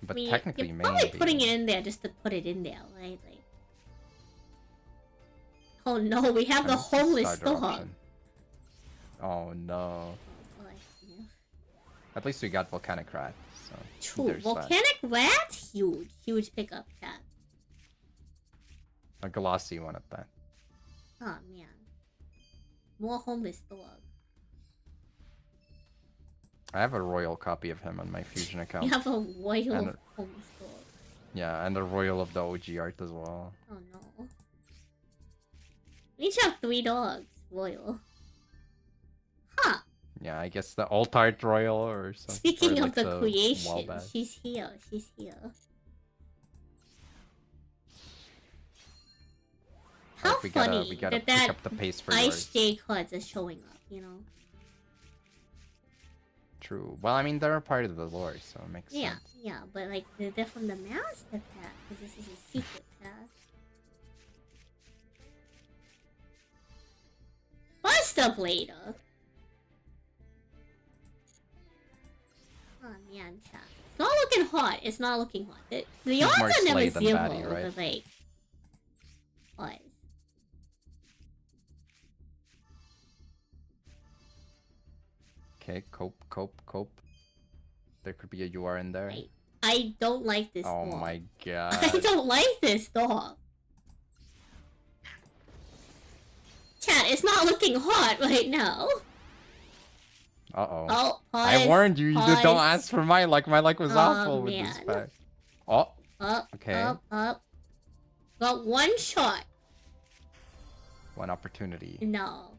But I mean, technically, you're probably maybe. putting it in there just to put it in there, right? Like, Oh no, we have the And homeless starter dog. option. Oh no. Oh, yeah. At least we got volcanic rat. So True. there's that. Volcanic rat? Huge. Huge pickup, chat. A glossy one at that. Oh man. More homeless dog. I have a royal copy of him on my Fusion account. You have a royal And homeless dog. Yeah, and a royal of the OG art as well. Oh no. We each have 3 dogs. Royal. Huh. Yeah, I guess the alt art royal or something. Speaking or of the creation, wombat. she's here. She's here. How we funny gotta that pick up the pace for Ice yours. J cards are showing up, you know? True. Well, I mean, they're a part of the lore, so it makes Yeah, sense. yeah, but like they're from the master pack, because this is a secret pack. Buster Blader! Oh man, chat. It's not looking hot. It's not looking hot. The He's odds more are never Slay than zero, Batty, right? but like... What? Okay, cope. There could be a UR in there. I don't like this Oh dog. my I god. don't like this dog. Chat, it's not looking hot right now. Uh-oh. Oh, pause, I warned you, pause. don't ask for mine. Like, my luck was Oh, awful with this man. pack. Oh, Up, okay. up. Got one shot. One opportunity. No.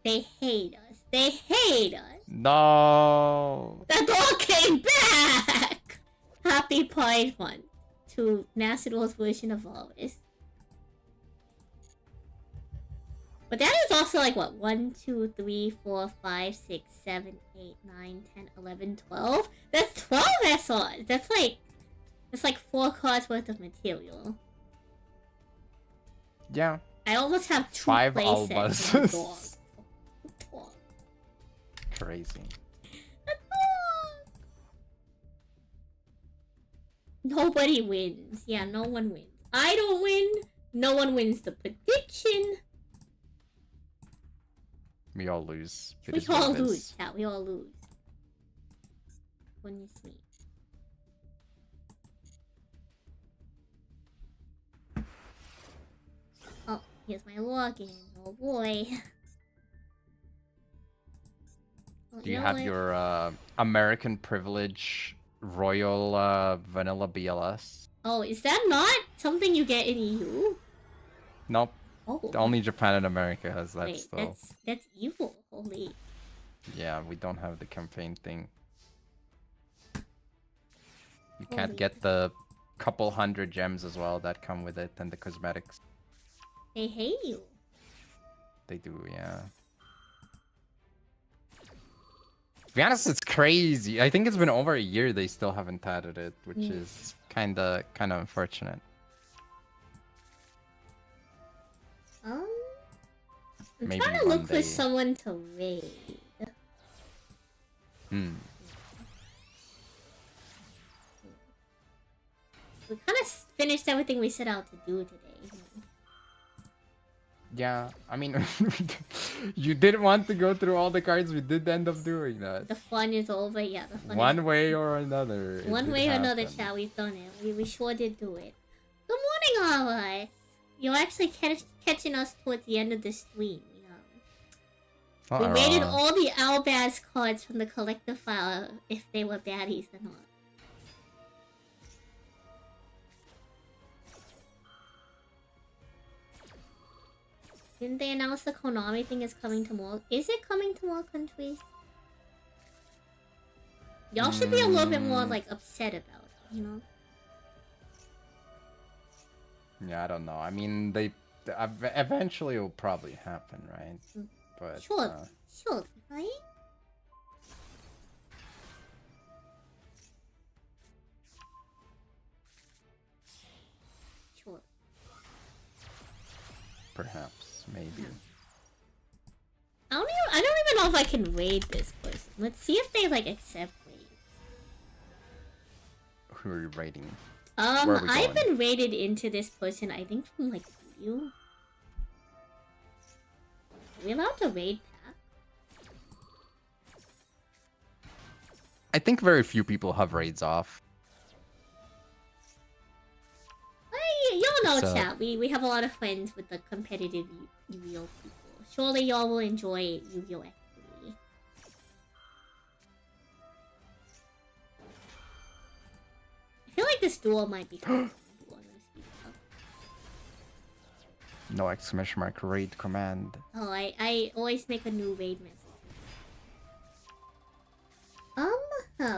They hate us. They hate us. No. The dog came back! Happy Pride Month to National's version of Always. But that is also like what? 1, 2, 3, 4, 5, 6, 7, 8, 9, 10, 11, 12? That's 12 SRs! That's like 4 cards worth of material. Yeah. I almost have 2 5 playsets of the dog. Albas. Crazy. Nobody wins. Yeah, no one wins. I don't win. No one wins the prediction. We all lose. It We is what all it is. lose. Yeah, we all lose. Goodness me. Oh, here's my login. Oh boy. Oh, Do you know have what? your American privilege royal vanilla BLS? Oh, is that not something you get in EU? Nope. Oh. Only Japan and America has that Wait, still. that's evil. Holy. Yeah, we don't have the campaign thing. You can't Holy. get the couple hundred gems as well that come with it and the cosmetics. They hate you. They do, yeah. To be honest, it's crazy. I think it's been over a year they still haven't added it, which is kinda unfortunate. I'm Maybe trying to one look for day. someone to raid. Hmm. We kind of finished everything we set out to do today. Yeah, I mean, you didn't want to go through all the cards. We did end up doing that. The fun is over. Yeah, the fun One is way or another. it One did way or another, happen. chat, we've done it. We sure did do it. Good morning, all of us. You're actually catching us towards the end of the stream. We rated all the Albaz cards from the collector file if they were baddies or not. Didn't they announce the Konami thing is coming to more? Is it coming to more countries? Y'all should be a little bit more like upset about it, you know? Yeah, I don't know. I mean, eventually it will probably happen, right? But Sure, sure, right? Sure. perhaps, maybe. I don't even know if I can raid this person. Let's see if they like accept raid. Who are you rating? Where are we I've going? been raided into this person, I think from like you. Are we allowed to raid pack? I think very few people have raids off. Y'all know, So- chat. We have a lot of friends with the competitive Yu-Gi-Oh people. Surely y'all will enjoy Yu-Gi-Oh activity. I feel like this duel might be fun. No exclamation mark raid command. Oh, I always make a new raid message.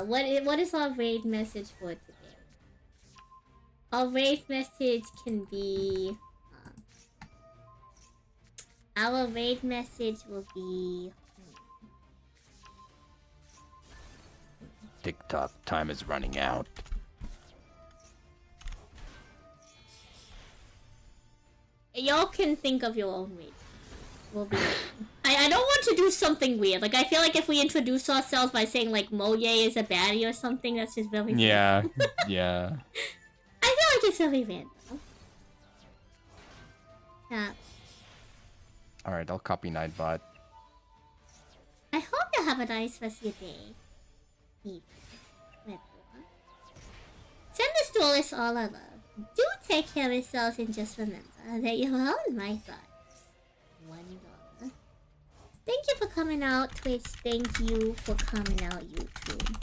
What is our raid message for today? Our raid message can be... our raid message will be... TikTok time is running out. Y'all can think of your own raid. We'll be... I don't want to do something weird. Like, I feel like if we introduce ourselves by saying, like, Moye is a baddie or something, that's just really... Yeah, yeah. I feel like it's really random. Yeah. Alright, I'll copy Nightbot. I hope you have a nice rest of your day. Evening. Whatever. Send the duelists all our love. Do take care of yourselves and just remember that you're all in my thoughts. $1. Thank you for coming out, Twitch. Thank you for coming out, YouTube.